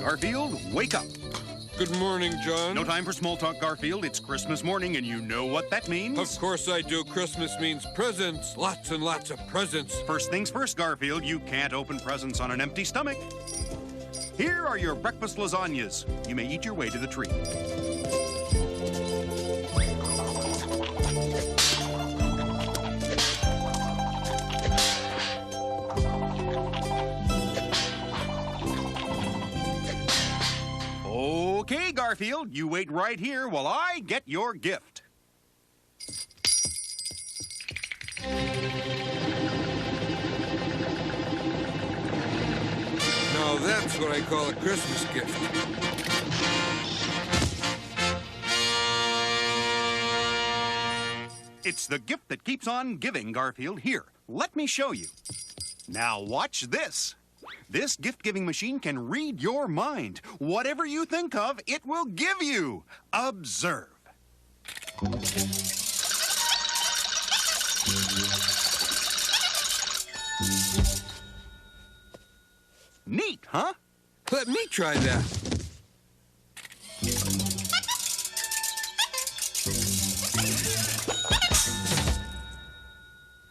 Garfield, wake up. Good morning, John. No time for small talk, Garfield. It's Christmas morning, and you know what that means. Of course I do. Christmas means presents. Lots and lots of presents. First things first, Garfield. You can't open presents on an empty stomach. Here are your breakfast lasagnas. You may eat your way to the tree. Okay, Garfield, you wait right here while I get your gift. Now that's what I call a Christmas gift. It's the gift that keeps on giving, Garfield. Here, let me show you. Now watch this. This gift-giving machine can read your mind. Whatever you think of, it will give you. Observe. Neat, huh? Let me try that.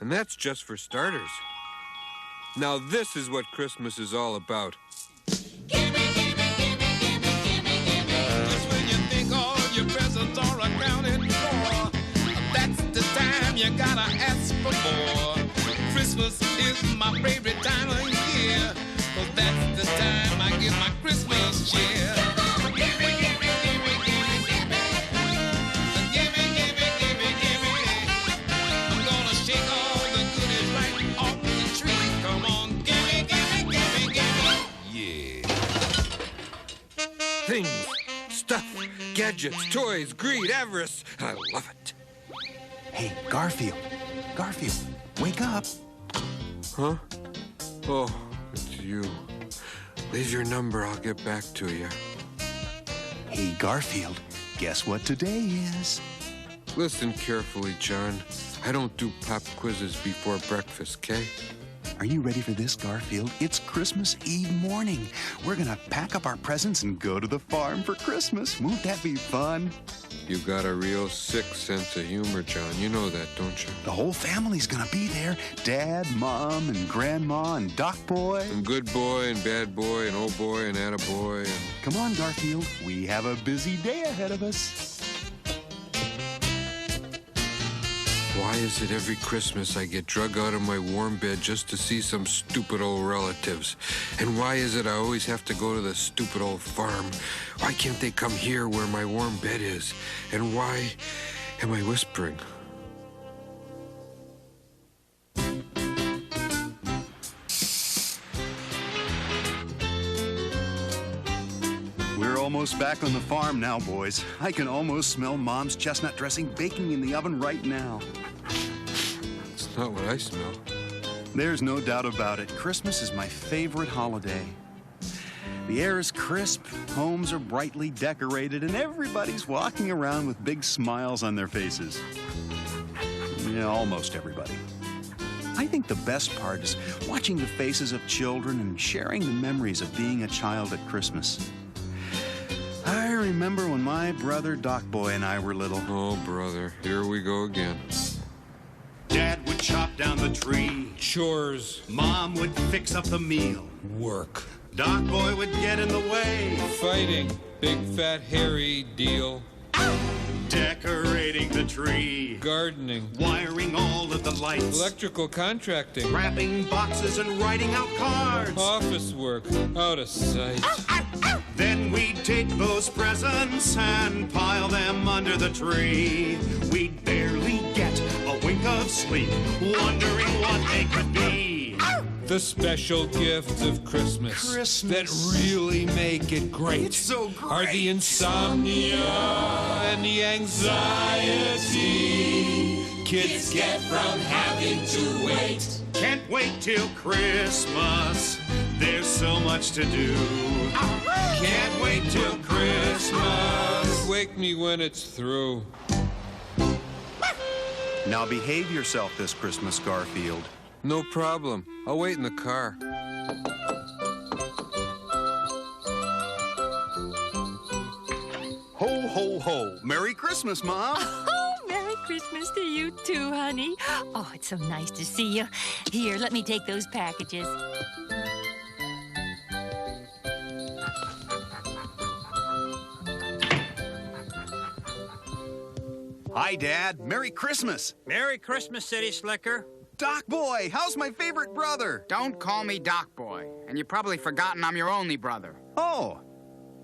And that's just for starters. Now this is what Christmas is all about. Gimme, gimme, gimme, gimme, gimme, gimme. Just when you think all your presents are accounted for, that's the time you gotta ask for more. Christmas is my favorite time of year, 'cause that's the time I get my Christmas cheer. Things, stuff, gadgets, toys, greed, avarice. I love it. Hey, Garfield. Garfield, wake up. Huh? Oh, it's you. Leave your number, I'll get back to you. Hey, Garfield, guess what today is? Listen carefully, John. I don't do pop quizzes before breakfast, okay? Are you ready for this, Garfield? It's Christmas Eve morning. We're gonna pack up our presents and go to the farm for Christmas. Won't that be fun? You got a real sick sense of humor, John. You know that, don't you? The whole family's gonna be there. Dad, Mom, and Grandma, and Doc Boy. And good boy, and bad boy, and old boy, and attaboy, and... Come on, Garfield. We have a busy day ahead of us. Why is it every Christmas I get drug out of my warm bed just to see some stupid old relatives? And why is it I always have to go to the stupid old farm? Why can't they come here where my warm bed is? And why am I whispering? We're almost back on the farm now, boys. I can almost smell Mom's chestnut dressing baking in the oven right now. It's not what I smell. There's no doubt about it. Christmas is my favorite holiday. The air is crisp, homes are brightly decorated, and everybody's walking around with big smiles on their faces. Yeah, almost everybody. I think the best part is watching the faces of children and sharing the memories of being a child at Christmas. I remember when my brother Doc Boy and I were little. Oh, brother, here we go again. Dad would chop down the tree. Chores. Mom would fix up the meal. Work. Doc Boy would get in the way. Fighting. Big, fat, hairy deal. Decorating the tree. Gardening. Wiring all of the lights. Electrical contracting. Wrapping boxes and writing out cards. Office work. Out of sight. Then we'd take those presents and pile them under the tree. We'd barely get a wink of sleep, wondering what they could be. The special gifts of Christmas that really make it great. It's so great. Are the insomnia and the anxiety kids get from having to wait. Can't wait till Christmas. There's so much to do. Can't wait till Christmas. Wake me when it's through. Now behave yourself this Christmas, Garfield. No problem. I'll wait in the car. Ho, ho, ho. Merry Christmas, Mom. Oh, Merry Christmas to you too, honey. Oh, it's so nice to see you. Here, let me take those packages. Hi, Dad. Merry Christmas. Merry Christmas, City Slicker. Doc Boy, how's my favorite brother? Don't call me Doc Boy, and you've probably forgotten I'm your only brother. Oh,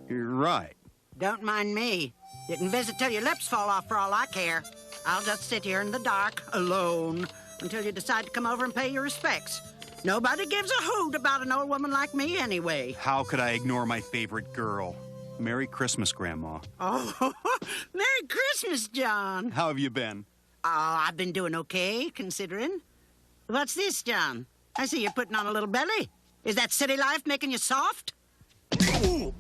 you're right. Don't mind me. You can visit till your lips fall off for all I care. I'll just sit here in the dark, alone, until you decide to come over and pay your respects. Nobody gives a hoot about an old woman like me anyway. How could I ignore my favorite girl? Merry Christmas, Grandma. Oh, Merry Christmas, John. How have you been? Oh, I've been doing okay, considering. What's this, John? I see you're putting on a little belly. Is that city life making you soft? Oh,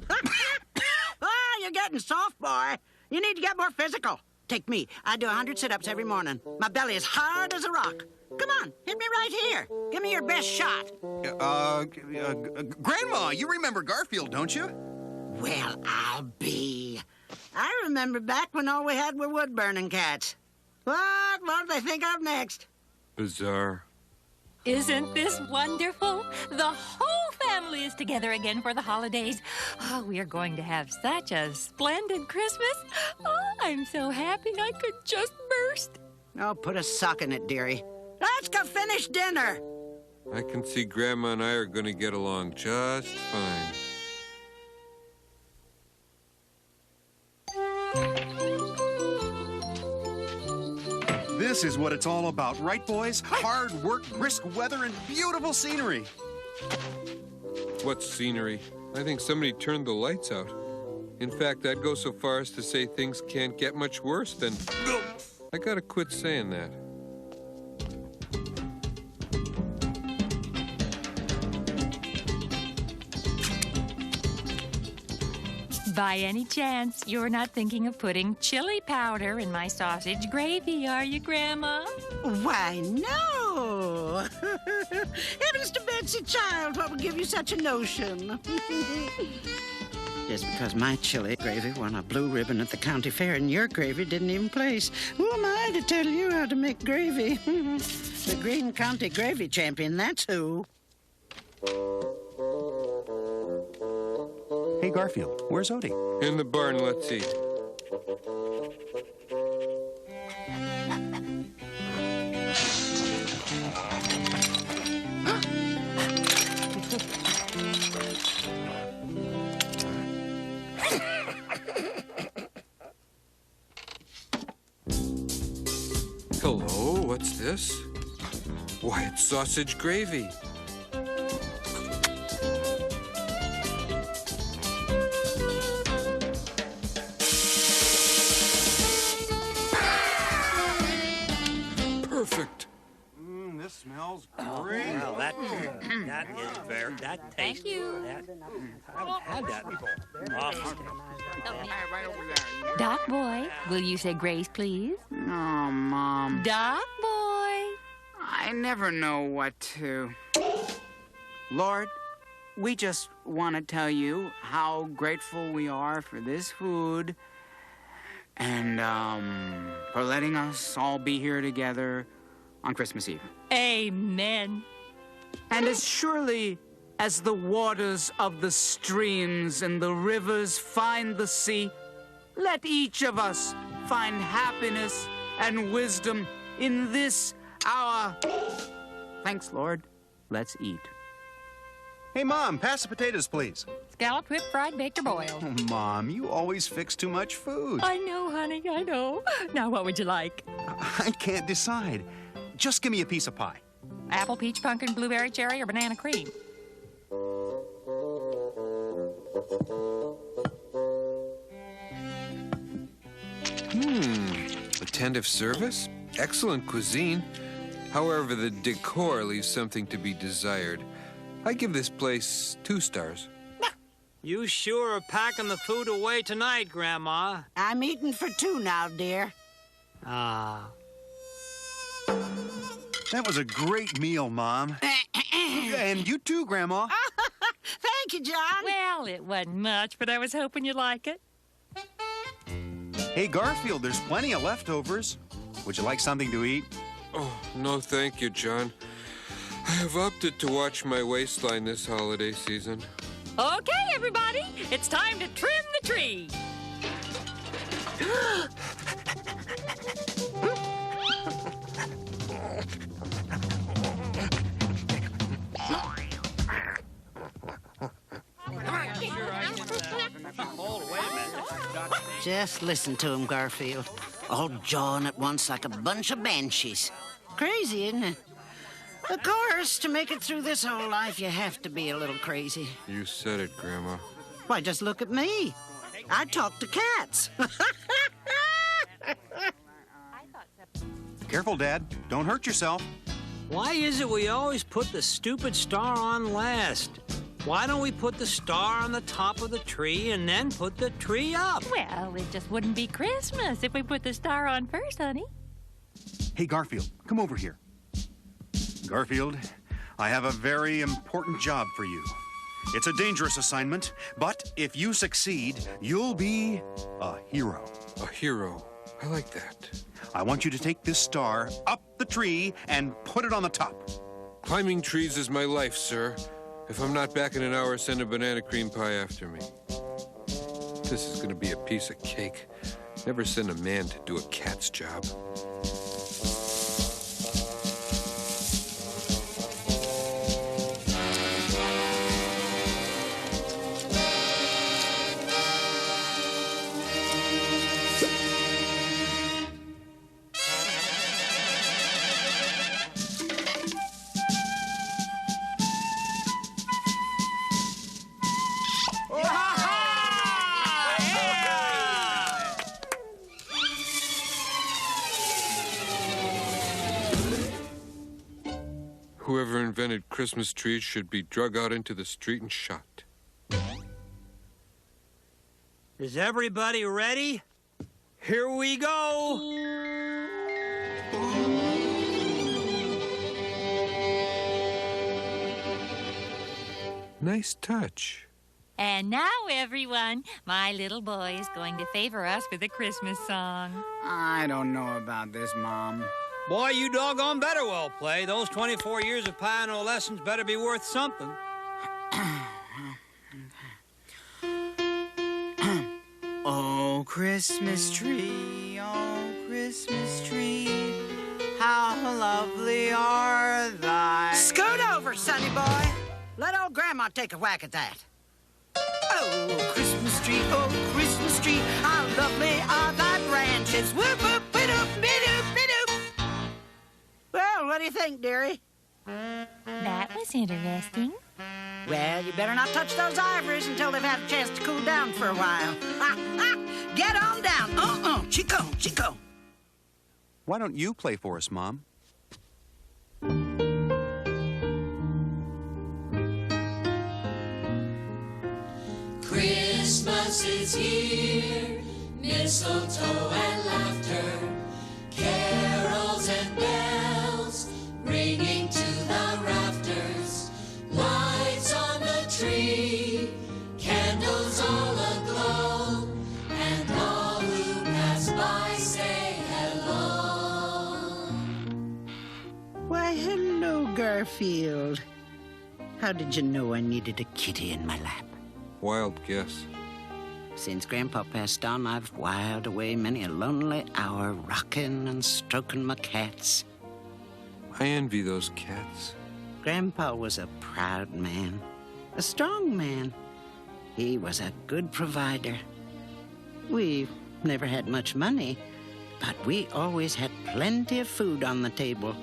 you're getting soft, boy. You need to get more physical. Take me. I do 100 sit-ups every morning. My belly is hard as a rock. Come on, hit me right here. Give me your best shot. Grandma, you remember Garfield, don't you? Well, I'll be. I remember back when all we had were wood-burning cats. What do they think of next? Bizarre. Isn't this wonderful? The whole family is together again for the holidays. Oh, we are going to have such a splendid Christmas. Oh, I'm so happy I could just burst. Oh, put a sock in it, dearie. Let's go finish dinner. I can see Grandma and I are going to get along just fine. This is what it's all about, right, boys? Hard work, brisk weather, and beautiful scenery. What scenery? I think somebody turned the lights out. In fact, I'd go so far as to say things can't get much worse than... I gotta quit saying that. By any chance, you're not thinking of putting chili powder in my sausage gravy, are you, Grandma? Why, no. Heavens to Betsy, child, what would give you such a notion? Just because my chili gravy won a blue ribbon at the county fair and your gravy didn't even place. Who am I to tell you how to make gravy? The Green County Gravy Champion, that's who. Hey, Garfield, where's Odie? In the barn, let's eat. Hello, what's this? Why, it's sausage gravy. Perfect. This smells great. Well, that is very, that tastes. Thank you. I haven't had that before. Awesome. Right over there. Doc Boy, will you say grace, please? Oh, Mom. Doc Boy. I never know what to. Lord, we just want to tell you how grateful we are for this food and for letting us all be here together on Christmas Eve. Amen. And as surely as the waters of the streams and the rivers find the sea, let each of us find happiness and wisdom in this our... Thanks, Lord. Let's eat. Hey, Mom, pass the potatoes, please. Scalloped, whipped, fried, baked, or boiled. Oh, Mom, you always fix too much food. I know, honey, I know. Now, what would you like? I can't decide. Just give me a piece of pie. Apple, peach, pumpkin, blueberry, cherry, or banana cream? Attentive service, excellent cuisine. However, the decor leaves something to be desired. I give this place 2 stars. You sure are packing the food away tonight, Grandma. I'm eating for 2 now, dear. Ah. That was a great meal, Mom. And you too, Grandma. Thank you, John. Well, it wasn't much, but I was hoping you'd like it. Hey, Garfield, there's plenty of leftovers. Would you like something to eat? Oh, no thank you, John. I have opted to watch my waistline this holiday season. Okay, everybody, it's time to trim the tree. Just listen to him, Garfield. All jawing at once like a bunch of banshees. Crazy, isn't it? Of course, to make it through this whole life, you have to be a little crazy. You said it, Grandma. Why, just look at me. I talk to cats. Careful, Dad. Don't hurt yourself. Why is it we always put the stupid star on last? Why don't we put the star on the top of the tree and then put the tree up? Well, it just wouldn't be Christmas if we put the star on first, honey. Hey, Garfield, come over here. Garfield, I have a very important job for you. It's a dangerous assignment, but if you succeed, you'll be a hero. A hero. I like that. I want you to take this star up the tree and put it on the top. Climbing trees is my life, sir. If I'm not back in an hour, send a banana cream pie after me. This is gonna be a piece of cake. Never send a man to do a cat's job. Whoever invented Christmas trees should be drug out into the street and shot. Is everybody ready? Here we go! Nice touch. And now, everyone, my little boy is going to favor us with a Christmas song. I don't know about this, Mom. Boy, you doggone better well play. Those 24 years of piano lessons better be worth something. Oh, Christmas tree, how lovely are thy... Scoot over, sonny boy. Let old Grandma take a whack at that. Oh, Christmas tree, how lovely are thy branches. Whoop, whoop, bidoop, bidoop, bidoop. Well, what do you think, dearie? That was interesting. Well, you better not touch those ivories until they've had a chance to cool down for a while. Get on down. Chico, Chico. Why don't you play for us, Mom? Christmas is here, mistletoe and laughter, carols and bells ringing to the rafters, lights on the tree, candles all aglow, and all who pass by say hello. Why, hello, Garfield. How did you know I needed a kitty in my lap? Wild guess. Since Grandpa passed on, I've whiled away many a lonely hour rocking and stroking my cats. I envy those cats. Grandpa was a proud man, a strong man. He was a good provider. We never had much money, but we always had plenty of food on the table.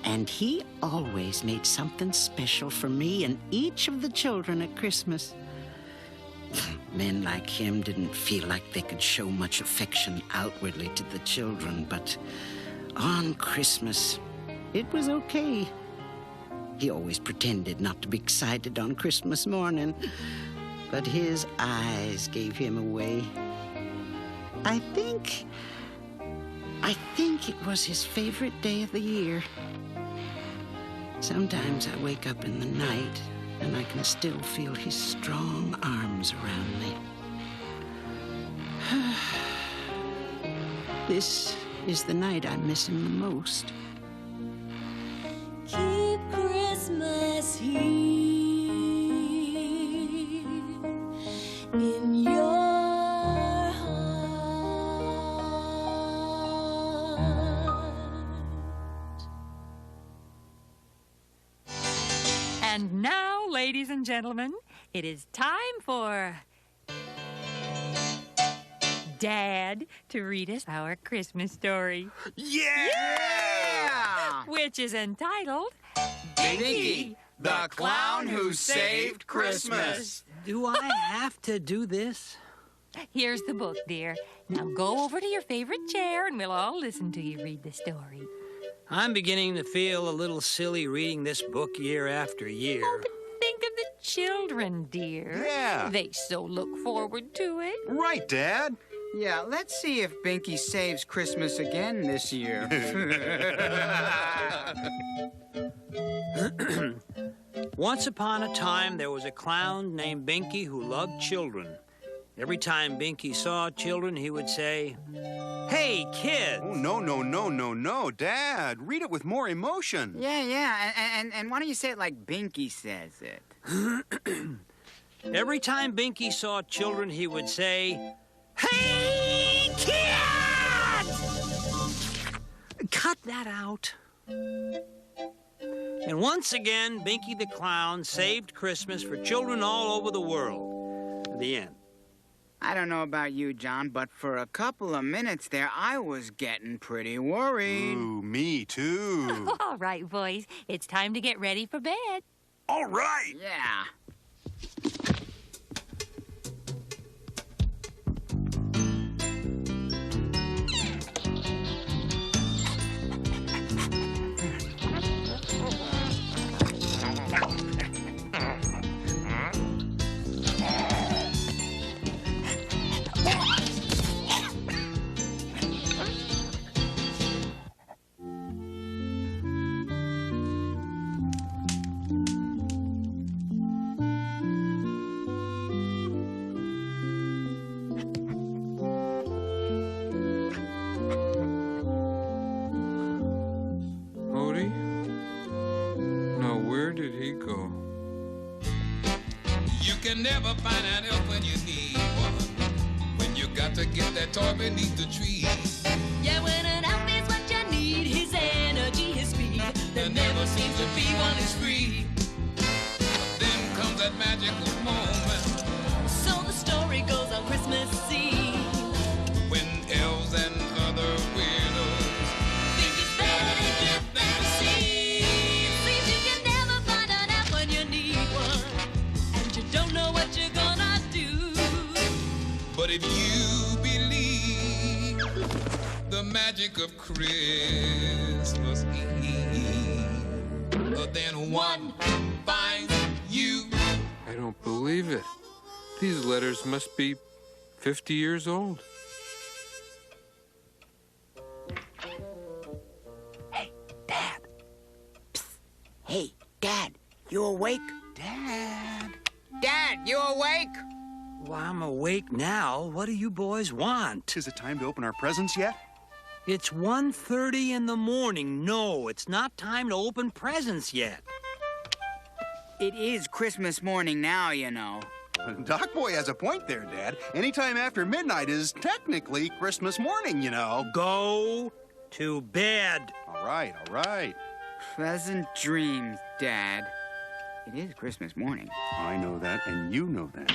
And he always made something special for me and each of the children at Christmas. Men like him didn't feel like they could show much affection outwardly to the children, but on Christmas, it was okay. He always pretended not to be excited on Christmas morning, but his eyes gave him away. I think it was his favorite day of the year. Sometimes I wake up in the night and I can still feel his strong arms around me. This is the night I miss him the most. Keep Christmas here in your heart. And now, ladies and gentlemen, it is time for Dad to read us our Christmas story, Yeah! which is entitled Binky, the clown who saved Christmas. Do I have to do this? Here's the book, dear. Now go over to your favorite chair and we'll all listen to you read the story. I'm beginning to feel a little silly reading this book year after year. Oh, but think of the children, dear. Yeah. They so look forward to it. Right, Dad. Yeah, let's see if Binky saves Christmas again this year. Once upon a time, there was a clown named Binky who loved children. Every time Binky saw children, he would say, "Hey, kids!" Oh, no, Dad. Read it with more emotion. Yeah, and why don't you say it like Binky says it? Every time Binky saw children, he would say, "Hey, kids!" Cut that out. And once again, Binky the Clown saved Christmas for children all over the world. The end. I don't know about you, John, but for a couple of minutes there, I was getting pretty worried. Ooh, me too. All right, boys. It's time to get ready for bed. All right. Yeah. Odie? Now, where did he go? You can never find an help when you need one. When you got to get that toy beneath the tree. Yeah, when an elf is what you need, his energy, his speed, There never seems to be one is free. But then comes that magical moment so the story goes on Christmas Eve. when elves and other weirdos think it's better to give than receive. Seems you can never find an elf when you need one, and you don't know what you're gonna do. But if you believe the magic of Christmas Eve, then one finds you. I don't believe it. These letters must be 50 years old. Hey, Dad. Psst. Hey, Dad, you awake? Dad, you awake? Well, I'm awake now. What do you boys want? Is it time to open our presents yet? It's 1:30 in the morning. No, it's not time to open presents yet. It is Christmas morning now, you know. Doc Boy has a point there, Dad. Anytime after midnight is technically Christmas morning, you know. Go to bed. All right. Pleasant dreams, Dad. It is Christmas morning. I know that, and you know that.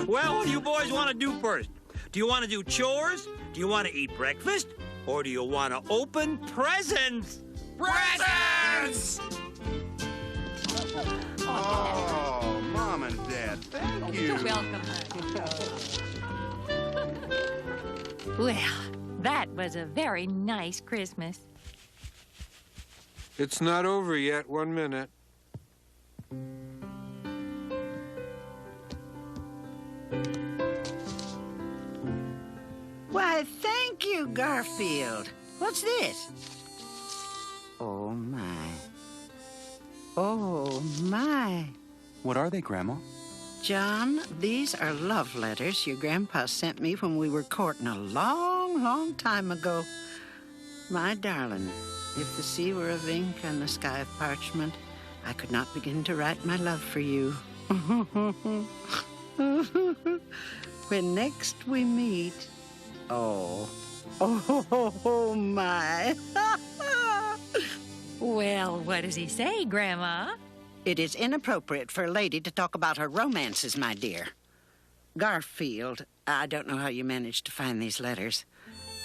Well, what do you boys want to do first? Do you want to do chores? Do you want to eat breakfast? Or do you want to open presents? Presents! Oh, Mom and Dad, thank you. You're welcome, honey. Well, that was a very nice Christmas. It's not over yet. 1 minute. Why, thank you, Garfield. What's this? Oh, my. Oh, my. What are they, Grandma? John, these are love letters your grandpa sent me when we were courting a long, long time ago. My darling, if the sea were of ink and the sky of parchment, I could not begin to write my love for you. When next we meet, oh my. Well, what does he say, Grandma? It is inappropriate for a lady to talk about her romances, my dear. Garfield, I don't know how you managed to find these letters.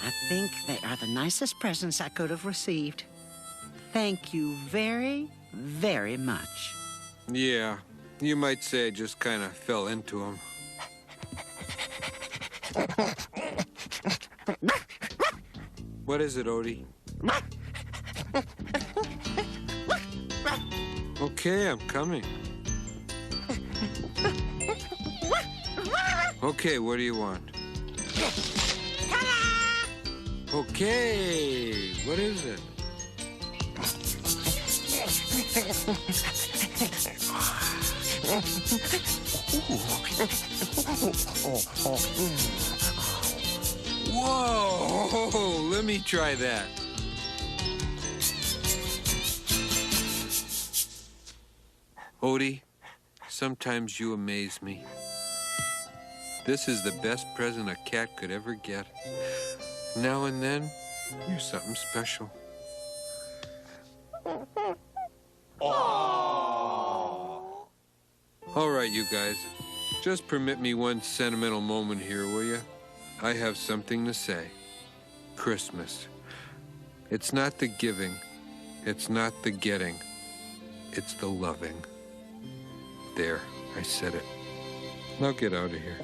I think they are the nicest presents I could have received. Thank you very, very much. Yeah, you might say I just kind of fell into him. What is it, Odie? Okay, I'm coming. Okay, what do you want? Okay, what is it? Whoa, let me try that. Odie, sometimes you amaze me. This is the best present a cat could ever get. Now and then, you're something special. All right, you guys. Just permit me one sentimental moment here, will you? I have something to say. Christmas. It's not the giving. It's not the getting. It's the loving. There, I said it. Now get out of here.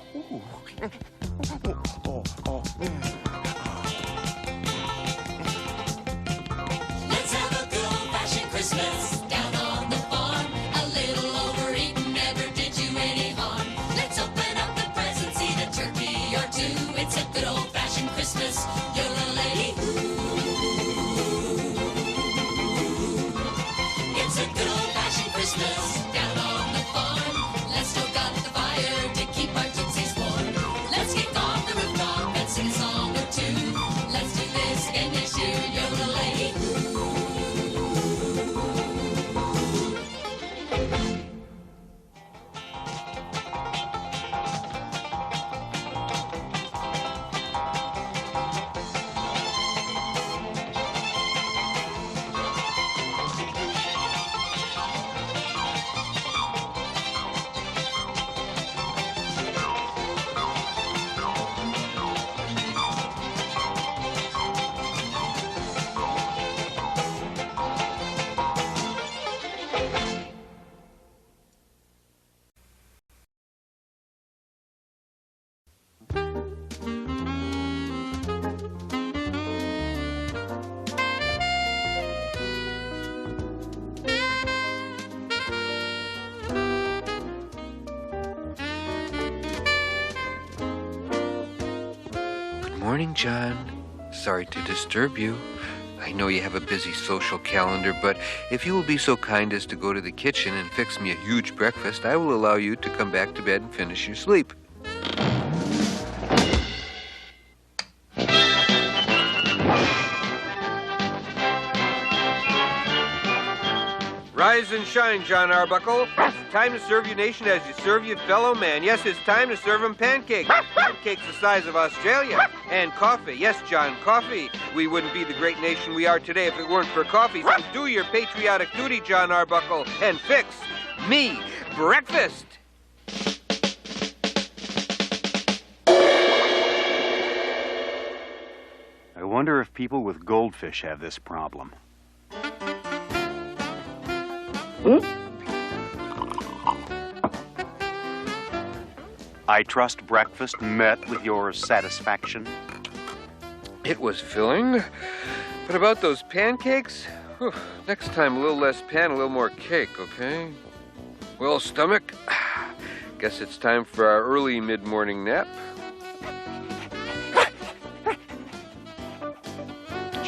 Let's have a good old-fashioned Christmas down on the farm. A little overeating never did you any harm. Let's open up the presents, eat a turkey or two. It's a good old-fashioned Christmas, yodelay. It's a good old-fashioned Christmas down on the farm. Let's stoke up the fire to keep our tootsies warm. Let's kick off the rooftop and sing a song or two. Let's do this again next year, yodelay. Morning, John. Sorry to disturb you. I know you have a busy social calendar, but if you will be so kind as to go to the kitchen and fix me a huge breakfast, I will allow you to come back to bed and finish your sleep. Rise and shine, John Arbuckle. It's time to serve your nation as you serve your fellow man. Yes, it's time to serve them pancakes. Pancakes the size of Australia. And coffee. Yes, John, coffee. We wouldn't be the great nation we are today if it weren't for coffee. So do your patriotic duty, John Arbuckle, and fix me breakfast. I wonder if people with goldfish have this problem. I trust breakfast met with your satisfaction. It was filling. But about those pancakes, next time a little less pan, a little more cake, okay? Well, stomach, guess it's time for our early mid-morning nap.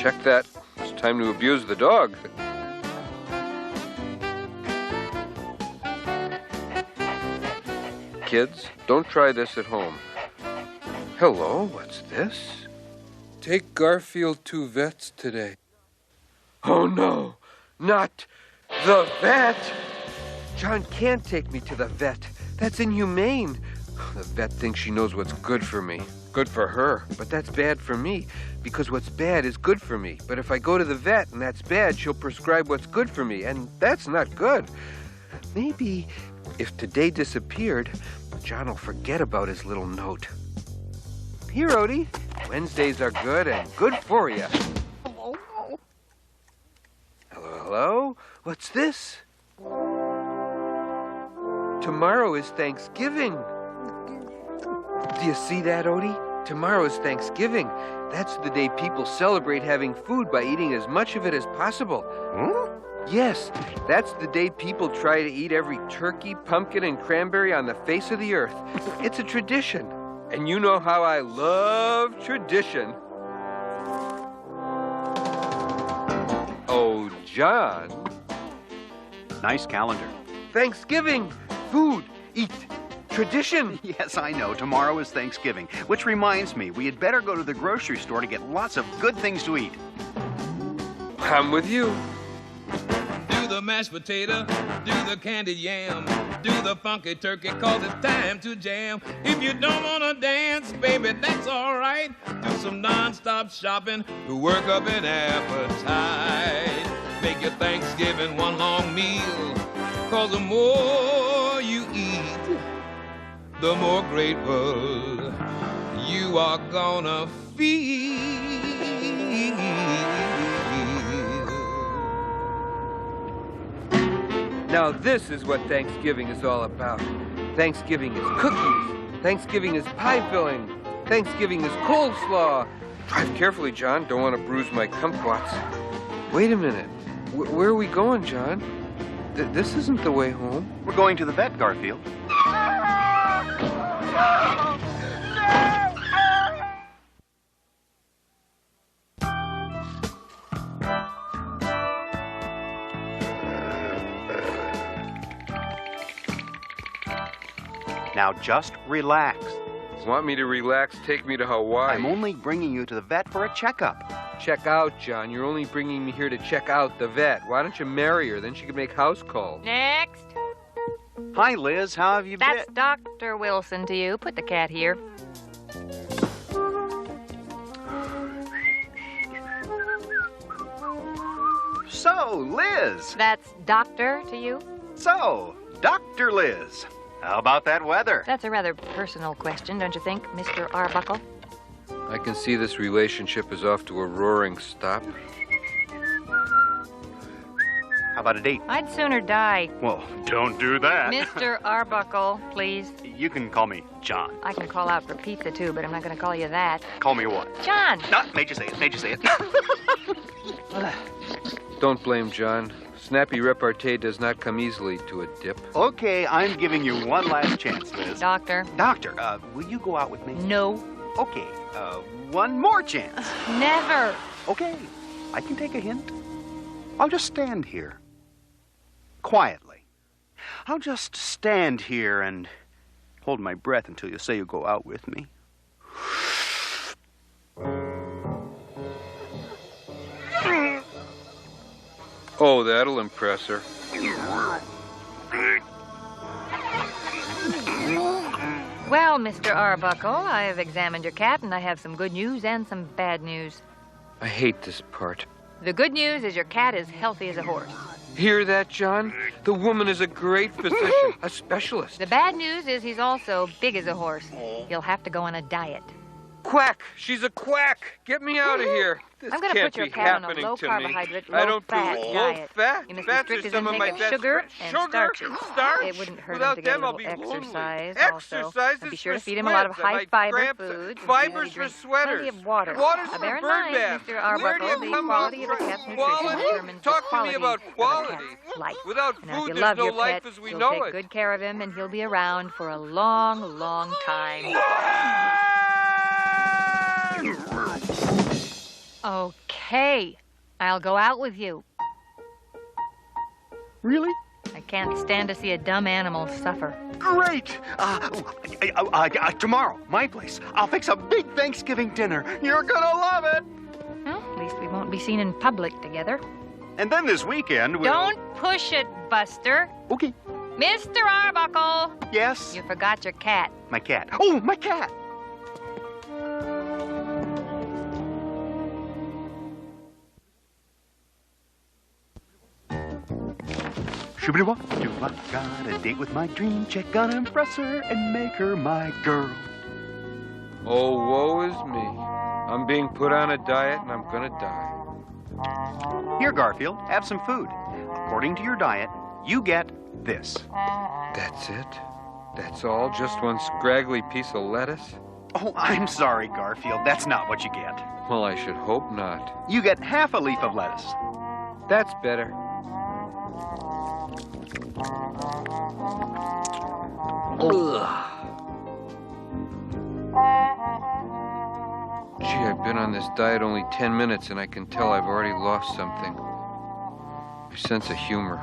check that. It's time to abuse the dog. Kids, don't try this at home. Hello, what's this? Take Garfield to vets today. Oh no, not the vet! John can't take me to the vet. That's inhumane. The vet thinks she knows what's good for me. Good for her, but that's bad for me, because what's bad is good for me. But if I go to the vet and that's bad, she'll prescribe what's good for me, and that's not good. Maybe if today disappeared, John will forget about his little note. Here, Odie. Wednesdays are good and good for you. Hello, hello? What's this? Tomorrow is Thanksgiving. Do you see that, Odie? Tomorrow is Thanksgiving. That's the day people celebrate having food by eating as much of it as possible. Huh? Yes, that's the day people try to eat every turkey, pumpkin, and cranberry on the face of the earth. It's a tradition. And you know how I love tradition. Oh, John. Nice calendar. Thanksgiving, food, eat, tradition. Yes, I know. Tomorrow is Thanksgiving. Which reminds me, we had better go to the grocery store to get lots of good things to eat. I'm with you. Do the mashed potato, do the candied yam, do the funky turkey, cause it's time to jam. If you don't wanna dance, baby, that's alright. Do some non-stop shopping to work up an appetite. Make your Thanksgiving one long meal, cause the more you eat, the more grateful you are gonna feel. Now this is what Thanksgiving is all about. Thanksgiving is cookies. Thanksgiving is pie filling. Thanksgiving is coleslaw. Drive carefully, John. Don't want to bruise my kumquats. Wait a minute. Where are we going, John? This isn't the way home. We're going to the vet, Garfield. Now just relax. Want me to relax? Take me to Hawaii. I'm only bringing you to the vet for a checkup. Check out, John. You're only bringing me here to check out the vet. Why don't you marry her? Then she can make house calls. Next. Hi, Liz. How have you been? That's Dr. Wilson to you. Put the cat here. So, Liz. That's Doctor to you. So, Dr. Liz. How about that weather? That's a rather personal question, don't you think, Mr. Arbuckle? I can see this relationship is off to a roaring stop. How about a date? I'd sooner die. Well, don't do that. Mr. Arbuckle, please. You can call me John. I can call out for pizza, too, but I'm not going to call you that. Call me what? John! No, made you say it. Made you say it. Don't blame John. Snappy repartee does not come easily to a dip. Okay, I'm giving you one last chance, Liz. Doctor. Doctor, will you go out with me? No. Okay, one more chance. Never. Okay, I can take a hint. I'll just stand here. Quietly. I'll just stand here and hold my breath until you say you go out with me. Oh, that'll impress her. Well, Mr. Arbuckle, I have examined your cat, and I have some good news and some bad news. I hate this part. The good news is your cat is healthy as a horse. Hear that, John? The woman is a great physician, a specialist. The bad news is he's also big as a horse. He'll have to go on a diet. Quack! She's a quack! Get me out of here. This I'm going to can't put your be cat on a happening to me. low-carbohydrate, I don't low-fat do diet. low-fat. You must Fats restrict are his some of intake my of best sugar friends. and Sugar? starches. Starch? It wouldn't hurt Without him to get them, a I'll little be lonely. exercise Exercise also. is Be sure for to feed him a lot of sweats. I might high-fiber cramp. foods. Fibers and for sweaters. Plenty of water. Water's Now, for bear in bird mind, baths. Mr. Where do Arbuckle, you the come quality of up a with cat's nutrition quality? determines the Talk to me quality about of a quality. cat's life. Without Now, if food, you there's love no your life pet, as we you'll know take it. good care of him, and he'll be around for a long, long time. Okay, I'll go out with you. Really? I can't stand to see a dumb animal suffer. Great! Tomorrow, my place. I'll fix a big Thanksgiving dinner. You're gonna love it! Well, at least we won't be seen in public together. And then this weekend we'll... Don't push it, Buster. Okay. Mr. Arbuckle! Yes? You forgot your cat. My cat. Oh, my cat! Shoo-ba-doo-wop-doo, I got a date with my dream chick. Gonna impress her and make her my girl. Oh, woe is me. I'm being put on a diet and I'm gonna die. Here, Garfield, have some food. According to your diet, you get this. That's it? That's all? Just one scraggly piece of lettuce? Oh, I'm sorry, Garfield. That's not what you get. Well, I should hope not. You get half a leaf of lettuce. That's better. Ugh. Gee, I've been on this diet only 10 minutes and I can tell I've already lost something. My sense of humor.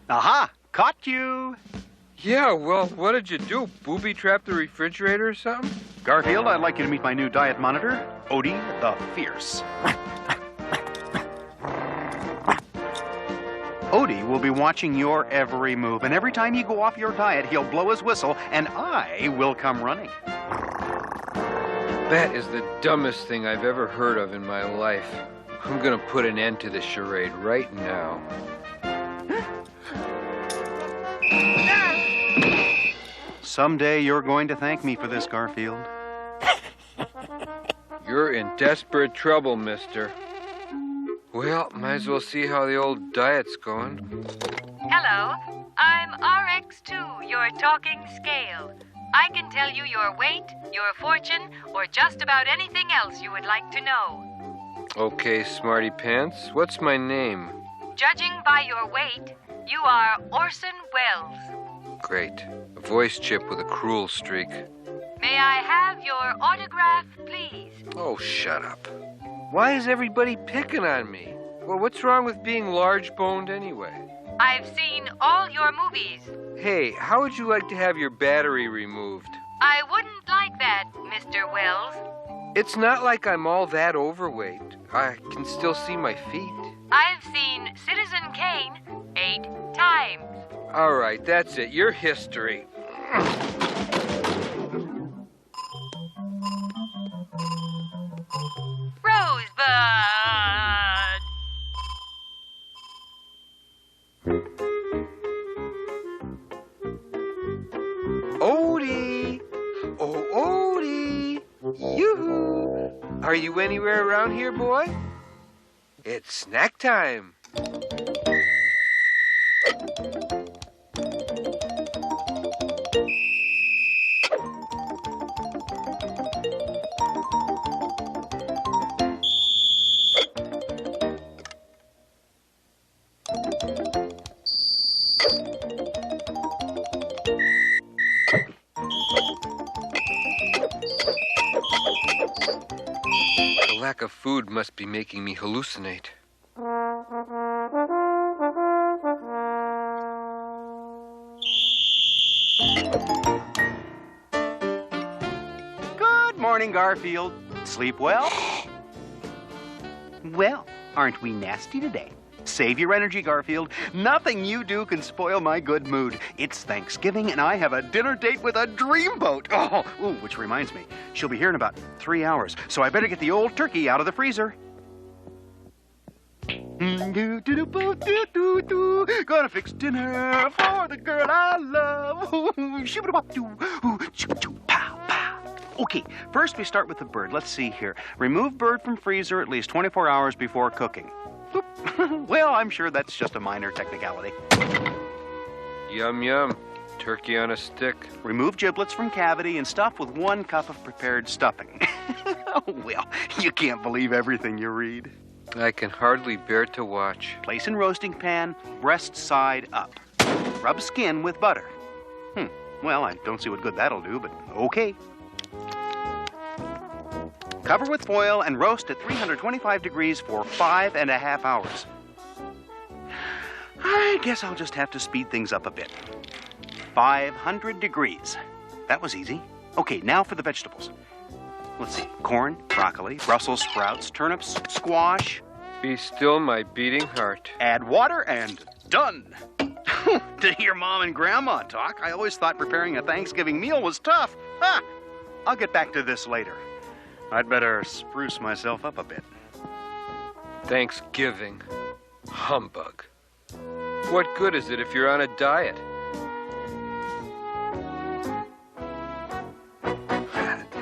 Aha! Caught you! Yeah, well, what did you do? Booby trap the refrigerator or something? Garfield, I'd like you to meet my new diet monitor, Odie the Fierce. Odie will be watching your every move, and every time you go off your diet, he'll blow his whistle, and I will come running. That is the dumbest thing I've ever heard of in my life. I'm gonna put an end to this charade right now. Someday you're going to thank me for this, Garfield. You're in desperate trouble, mister. Well, might as well see how the old diet's going. Hello, I'm RX2, your talking scale. I can tell you your weight, your fortune, or just about anything else you would like to know. Okay, smarty pants, what's my name? Judging by your weight, you are Orson Welles. Great. A voice chip with a cruel streak. May I have your autograph, please? Oh, shut up. Why is everybody picking on me? Well, what's wrong with being large-boned anyway? I've seen all your movies. Hey, how would you like to have your battery removed? I wouldn't like that, Mr. Wells. It's not like I'm all that overweight. I can still see my feet. I've seen Citizen Kane 8 times. All right, that's it. Your history. Rosebud! Odie! Oh, Odie! Yoo-hoo! Are you anywhere around here, boy? It's snack time. The lack of food must be making me hallucinate. Good morning, Garfield. Sleep well? Well, aren't we nasty today? Save your energy, Garfield. Nothing you do can spoil my good mood. It's Thanksgiving, and I have a dinner date with a dreamboat. Oh, ooh, which reminds me, she'll be here in about 3 hours, so I better get the old turkey out of the freezer. Gonna fix dinner for the girl I love. Okay, first we start with the bird. Let's see here. Remove bird from freezer at least 24 hours before cooking. Well, I'm sure that's just a minor technicality. Yum, yum. Turkey on a stick. Remove giblets from cavity and stuff with 1 cup of prepared stuffing. Well, you can't believe everything you read. I can hardly bear to watch. Place in roasting pan, breast side up. Rub skin with butter. Well, I don't see what good that'll do, but okay. Cover with foil and roast at 325 degrees for 5.5 hours. I guess I'll just have to speed things up a bit. 500 degrees. That was easy. Okay, now for the vegetables. Let's see. Corn, broccoli, Brussels sprouts, turnips, squash. Be still my beating heart. Add water and done. To hear Mom and Grandma talk, I always thought preparing a Thanksgiving meal was tough. I'll get back to this later. I'd better spruce myself up a bit. Thanksgiving. Humbug. What good is it if you're on a diet?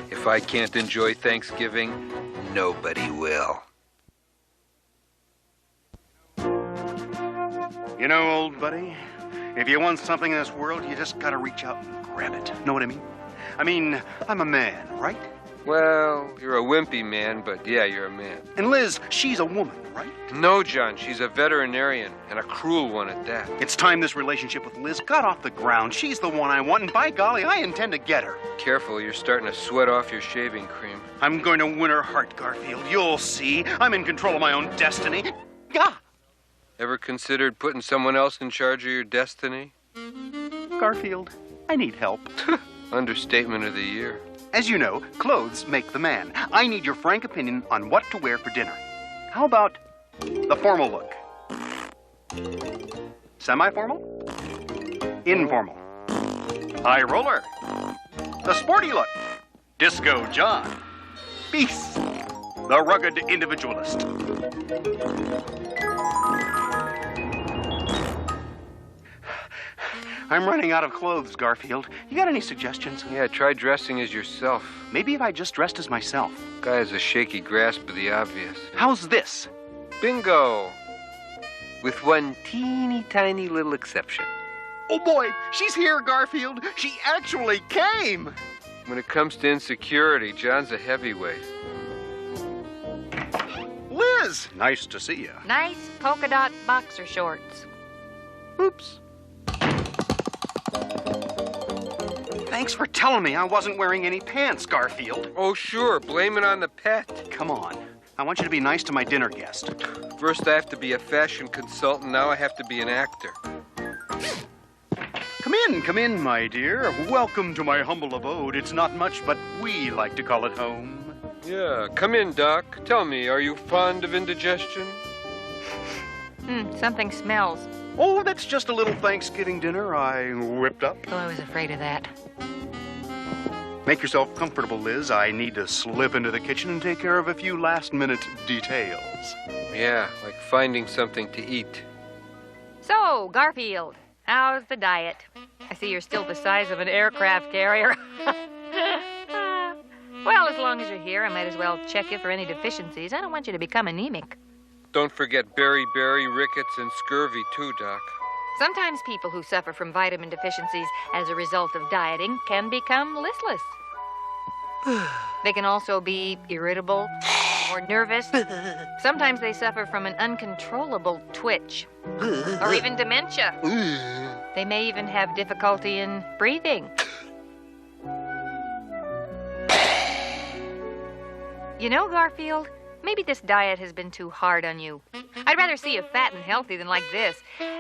If I can't enjoy Thanksgiving, nobody will. You know, old buddy, if you want something in this world, you just gotta reach out and grab it. Know what I mean? I mean, I'm a man, right? Well, you're a wimpy man, but yeah, you're a man. And Liz, she's a woman, right? No, John, she's a veterinarian, and a cruel one at that. It's time this relationship with Liz got off the ground. She's the one I want, and by golly, I intend to get her. Careful, you're starting to sweat off your shaving cream. I'm going to win her heart, Garfield. You'll see. I'm in control of my own destiny. Ah! Ever considered putting someone else in charge of your destiny? Garfield, I need help. Understatement of the year. As you know, clothes make the man. I need your frank opinion on what to wear for dinner. How about the formal look? Semi-formal? Informal? High roller? The sporty look? Disco John? Peace? The rugged individualist? I'm running out of clothes, Garfield. You got any suggestions? Yeah, try dressing as yourself. Maybe if I just dressed as myself. Guy has a shaky grasp of the obvious. How's this? Bingo! With one teeny tiny little exception. Oh boy, she's here, Garfield. She actually came. When it comes to insecurity, John's a heavyweight. Liz, nice to see you. Nice polka dot boxer shorts. Oops. Thanks for telling me I wasn't wearing any pants, Garfield. Oh, sure. Blame it on the pet. Come on. I want you to be nice to my dinner guest. First I have to be a fashion consultant. Now I have to be an actor. Come in, my dear. Welcome to my humble abode. It's not much, but we like to call it home. Yeah, come in, Doc. Tell me, are you fond of indigestion? Something smells. Oh, that's just a little Thanksgiving dinner I whipped up. Oh, I was afraid of that. Make yourself comfortable, Liz. I need to slip into the kitchen and take care of a few last-minute details. Yeah, like finding something to eat. So, Garfield, how's the diet? I see you're still the size of an aircraft carrier. Well, as long as you're here, I might as well check you for any deficiencies. I don't want you to become anemic. Don't forget beriberi, rickets, and scurvy, too, Doc. Sometimes people who suffer from vitamin deficiencies as a result of dieting can become listless. They can also be irritable or nervous. Sometimes they suffer from an uncontrollable twitch or even dementia. They may even have difficulty in breathing. You know, Garfield, maybe this diet has been too hard on you. I'd rather see you fat and healthy than like this.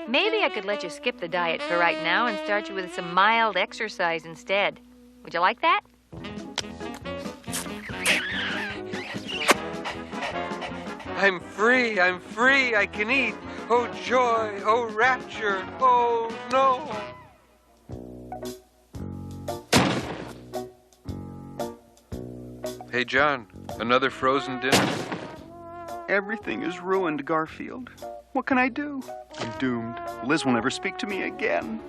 Maybe I could let you skip the diet for right now and start you with some mild exercise instead. Would you like that? I'm free, I can eat. Oh, joy, oh, rapture, oh, no. Hey, John, another frozen dinner? Everything is ruined, Garfield. What can I do? I'm doomed. Liz will never speak to me again.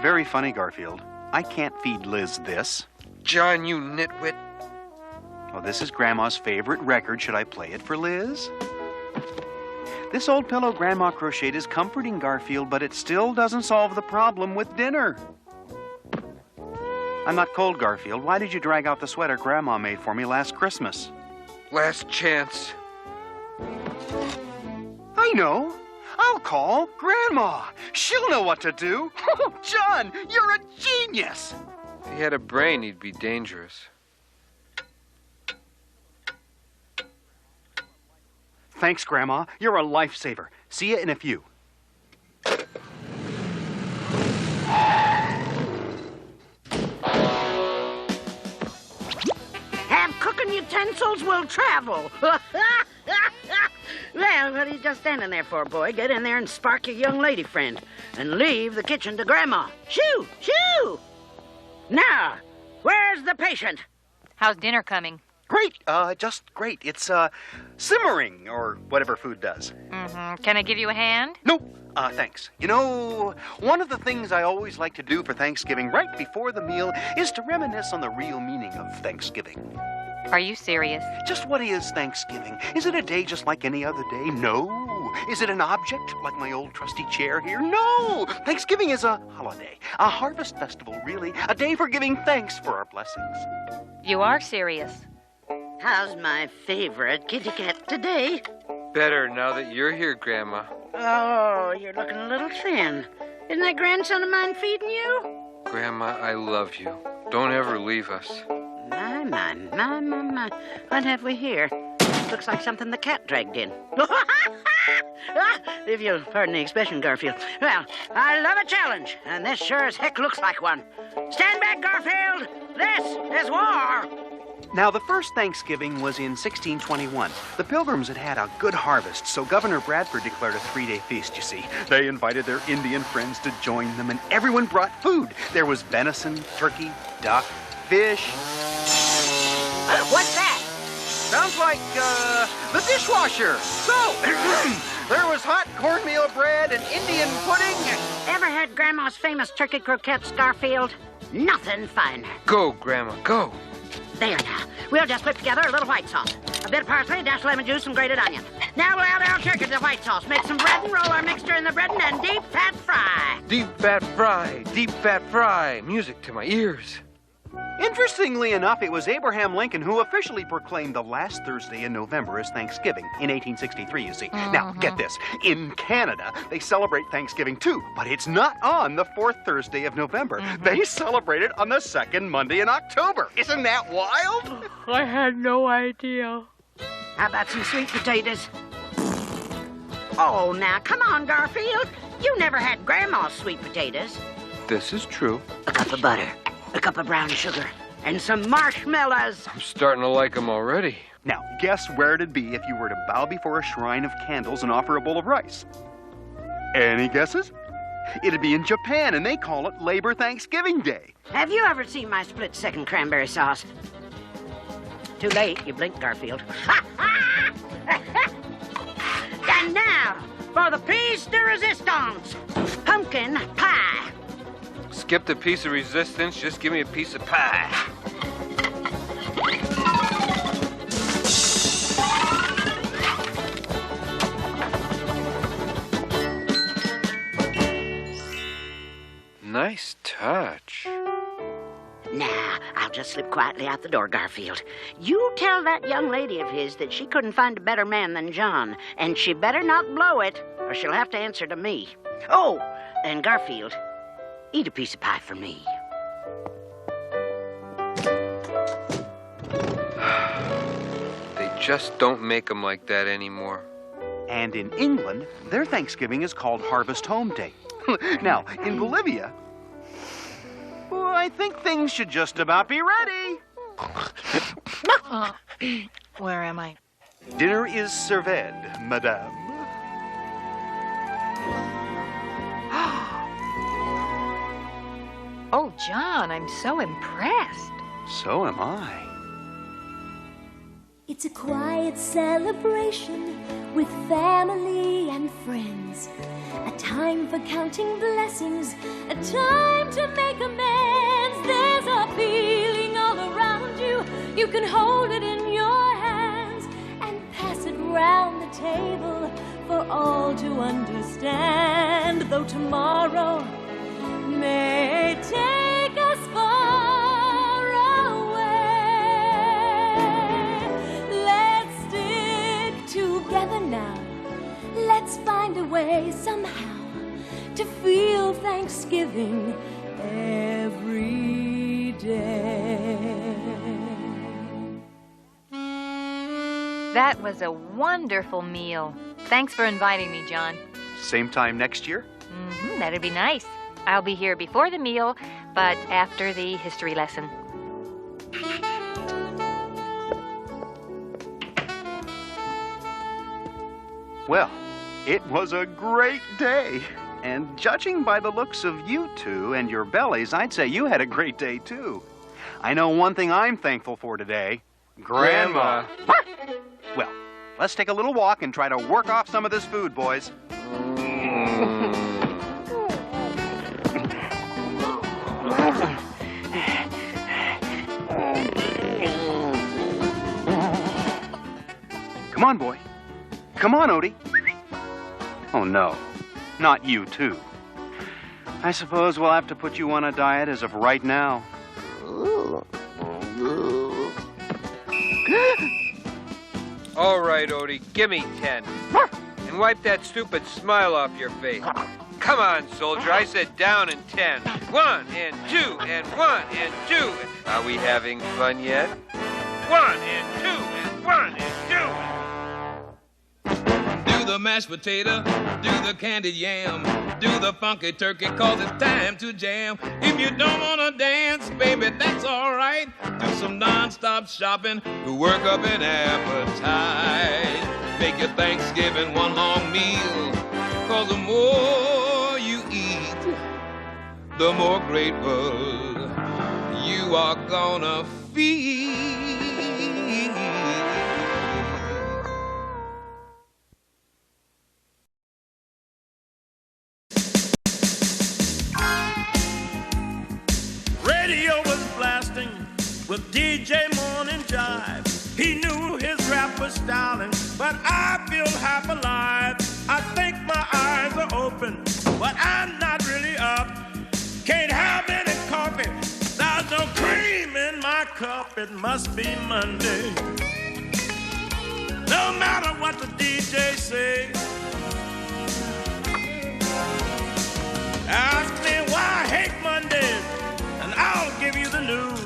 Very funny, Garfield. I can't feed Liz this. John, you nitwit. Oh, this is Grandma's favorite record. Should I play it for Liz? This old pillow Grandma crocheted is comforting Garfield, but it still doesn't solve the problem with dinner. I'm not cold, Garfield. Why did you drag out the sweater Grandma made for me last Christmas? Last chance. I know. I'll call Grandma. She'll know what to do. Oh, Jon, you're a genius. If he had a brain, he'd be dangerous. Thanks, Grandma. You're a lifesaver. See you in a few. Have cooking utensils will travel. Well, what are you just standing there for, boy? Get in there and spark your young lady friend. And leave the kitchen to Grandma. Shoo! Shoo! Now, where's the patient? How's dinner coming? Great. Just great. It's, simmering, or whatever food does. Mm-hmm. Can I give you a hand? Nope. Thanks. You know, one of the things I always like to do for Thanksgiving right before the meal is to reminisce on the real meaning of Thanksgiving. Are you serious? Just what is Thanksgiving? Is it a day just like any other day? No. Is it an object like my old trusty chair here? No. Thanksgiving is a holiday, a harvest festival, really, a day for giving thanks for our blessings. You are serious. How's my favorite kitty cat today? Better now that you're here, Grandma. Oh, you're looking a little thin. Isn't that grandson of mine feeding you? Grandma, I love you. Don't ever leave us. My. What have we here? Looks like something the cat dragged in. If you'll pardon the expression, Garfield. Well, I love a challenge, and this sure as heck looks like one. Stand back, Garfield. This is war. Now, the first Thanksgiving was in 1621. The Pilgrims had had a good harvest, so Governor Bradford declared a 3-day feast, you see. They invited their Indian friends to join them, and everyone brought food. There was venison, turkey, duck, fish. What's that? Sounds like, the dishwasher. So, there was hot cornmeal bread and Indian pudding. Ever had Grandma's famous turkey croquettes, Garfield? Nothing finer. Go, Grandma, go. There now. We'll just whip together a little white sauce. A bit of parsley, a dash of lemon juice, some grated onion. Now we'll add our turkey to the white sauce. Make some bread and roll our mixture in the bread and deep fat fry. Deep fat fry, deep fat fry. Music to my ears. Interestingly enough, it was Abraham Lincoln who officially proclaimed the last Thursday in November as Thanksgiving in 1863, you see. Now, get this. In Canada, they celebrate Thanksgiving too, but it's not on the 4th Thursday of November. They celebrate it on the 2nd Monday in October. Isn't that wild? I had no idea. How about some sweet potatoes? Oh, now, come on, Garfield. You never had Grandma's sweet potatoes. This is true. A cup of butter, a cup of brown sugar, and some marshmallows. I'm starting to like them already. Now, guess where it'd be if you were to bow before a shrine of candles and offer a bowl of rice? Any guesses? It'd be in Japan, and they call it Labor Thanksgiving Day. Have you ever seen my split-second cranberry sauce? Too late. You blinked, Garfield. And now, for the piece de resistance, pumpkin pie. Skip the piece of resistance, just give me a piece of pie. Nice touch. Nah, I'll just slip quietly out the door, Garfield. You tell that young lady of his that she couldn't find a better man than Jon, and she better not blow it, or she'll have to answer to me. Oh, and Garfield, eat a piece of pie for me. They just don't make them like that anymore. And in England, their Thanksgiving is called Harvest Home Day. Now, in Bolivia, well, I think things should just about be ready. Where am I? Dinner is served, madame. Oh, Jon, I'm so impressed. So am I. It's a quiet celebration with family and friends. A time for counting blessings, a time to make amends. There's a feeling all around you. You can hold it in to understand, though tomorrow may take us far away. Let's stick together now. Let's find a way somehow to feel Thanksgiving every day. That was a wonderful meal. Thanks for inviting me, John. Same time next year? That'd be nice. I'll be here before the meal, but after the history lesson. Well, it was a great day. And judging by the looks of you two and your bellies, I'd say you had a great day, too. I know one thing I'm thankful for today. Grandma. Well, let's take a little walk and try to work off some of this food, boys. Come on, boy. Come on, Odie. Oh, no. Not you, too. I suppose we'll have to put you on a diet as of right now. All right, Odie, give me 10. And wipe that stupid smile off your face. Come on, soldier, I said down in 10. 1 and 2 and 1 and 2. Are we having fun yet? 1 and 2 and 1 and 2. Do the mashed potato, do the candied yam, do the funky turkey, cause it's time to jam. If you don't wanna dance, baby, that's alright. Do some non-stop shopping to work up an appetite. Make your Thanksgiving one long meal, cause the more you eat, the more grateful you are gonna feel. Radio was blasting with DJ Morning Jive. He knew his rap was styling, but I feel half alive. I think my eyes are open, but I'm not really up. Can't have any coffee, there's no cream in my cup. It must be Monday. No matter what the DJ say, ask me why I hate Mondays, and I'll give you the news.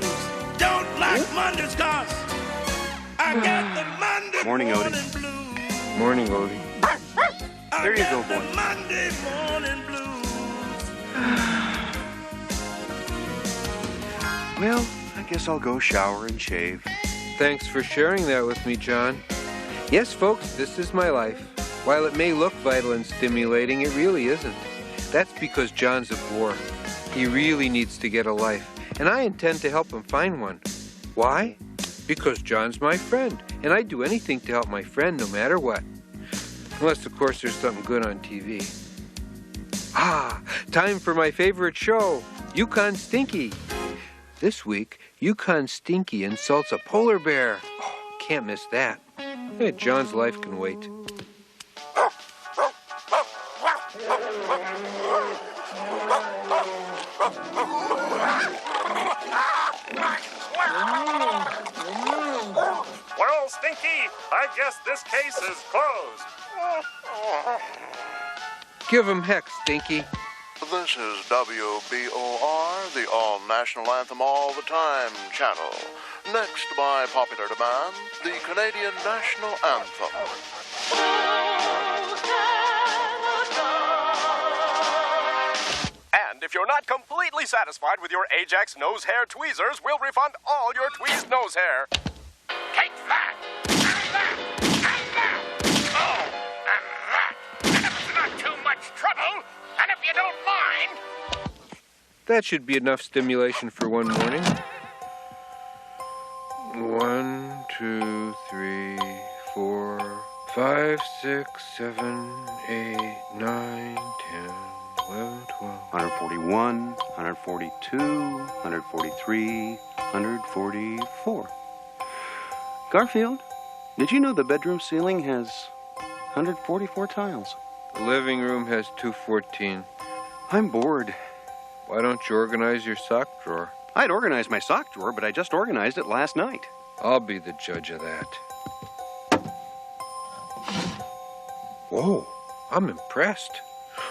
Don't like Mondays, cause I get the Monday Morning, morning Odie. blues. Morning, Odie. There you go, I get the boy. Monday morning blues. Well, I guess I'll go shower and shave. Thanks for sharing that with me, John. Yes, folks, this is my life. While it may look vital and stimulating, it really isn't. That's because John's a bore. He really needs to get a life, and I intend to help him find one. Why? Because John's my friend, and I'd do anything to help my friend no matter what. Unless, of course, there's something good on TV. Time for my favorite show, Yukon Stinky. This week, Yukon Stinky insults a polar bear. Oh, can't miss that. John's life can wait. Well, Stinky, I guess this case is closed. Give him heck, Stinky. This is WBOR, the all-national anthem all the time channel. Next, by popular demand, the Canadian national anthem. And if you're not completely satisfied with your Ajax nose hair tweezers, we'll refund all your tweezed nose hair. Take that! And that! And that! Oh, and that! And if it's not too much trouble, and if you don't mind... That should be enough stimulation for one morning. 1, 2, 3, 4, 5, 6, 7, 8, 9, 10, 11, 12. 141, 142, 143, 144. Garfield, did you know the bedroom ceiling has 144 tiles? The living room has 214. I'm bored. Why don't you organize your sock drawer? I'd organized my sock drawer, but I just organized it last night. I'll be the judge of that. Whoa, I'm impressed.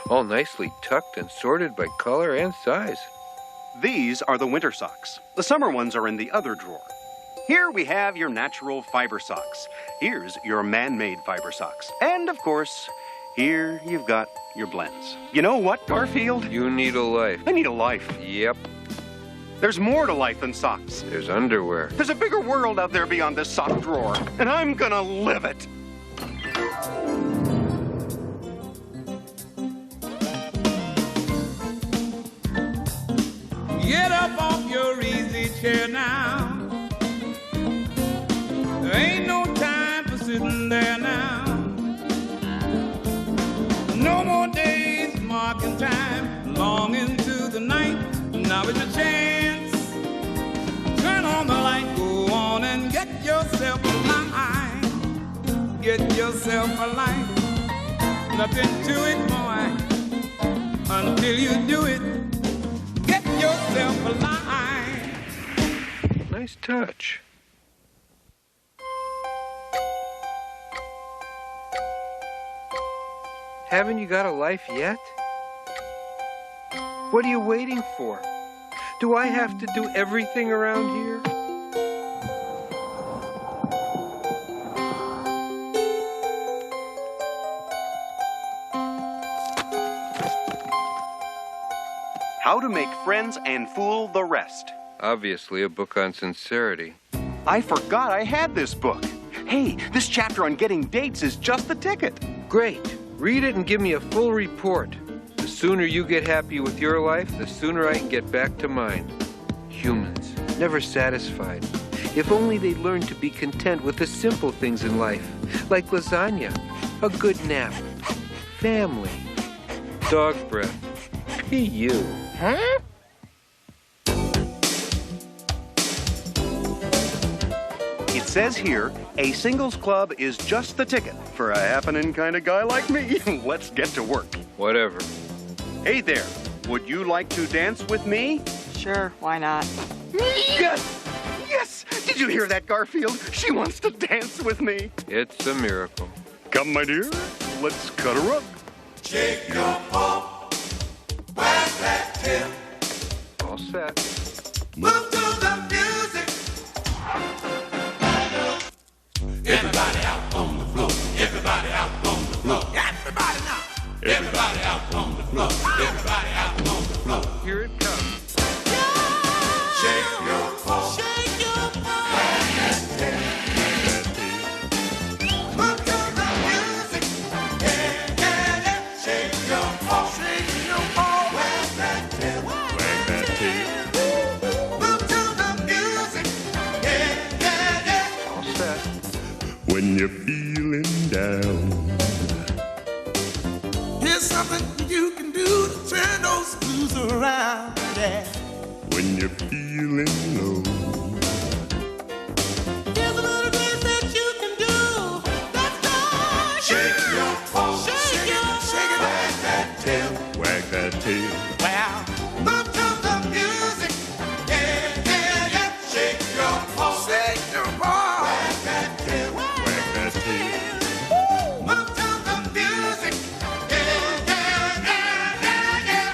All nicely tucked and sorted by color and size. These are the winter socks. The summer ones are in the other drawer. Here we have your natural fiber socks. Here's your man-made fiber socks. And, of course, here you've got your blends. You know what, Garfield? You need a life. I need a life. Yep. There's more to life than socks. There's underwear. There's a bigger world out there beyond this sock drawer, and I'm gonna live it. Get up off your easy chair now. There ain't no time for sitting there now. No more days marking time, long into the night. Now is your chance. Turn on the light, go on and get yourself a line. Get yourself a line. Nothing to it, boy, until you do it. Get yourself a line. Nice touch. Haven't you got a life yet? What are you waiting for? Do I have to do everything around here? How to Make Friends and Fool the Rest. Obviously, a book on sincerity. I forgot I had this book. Hey, this chapter on getting dates is just the ticket. Great. Read it and give me a full report. The sooner you get happy with your life, the sooner I can get back to mine. Humans, never satisfied. If only they'd learn to be content with the simple things in life, like lasagna, a good nap, family, dog breath. Be you. Huh? It says here, a singles club is just the ticket for a happening kind of guy like me. Let's get to work. Whatever. Hey there, would you like to dance with me? Sure, why not? Yes! Yes! Did you hear that, Garfield? She wants to dance with me. It's a miracle. Come, my dear, let's cut her up. Shake your bum, wag that tail. All set. Move to the music. Everybody out on the floor. Everybody out on the floor. Everybody now. Everybody out on the floor. Everybody out on the floor. Here it comes. Shake your bum. Shake your bum. Wag that tail. Move to the music. Yeah, yeah, yeah. Shake your bum. Shake your bum. Wag that tail. Wag that tail. Move to the music. Yeah, yeah, yeah. All set. When you're feeling down, Here's something you can do to turn those blues around. Yeah. when you're feeling low, Here's a little dance that you can do. Let's go. Shake your bum. Shake it. Shake it. Wag that tail. wag that tail. Wow. Move to the music. Yeah, yeah, yeah. Shake your bum. Shake your bum. Wag that tail. Wag that tail. Move to the music. Yeah, yeah, yeah, yeah, yeah.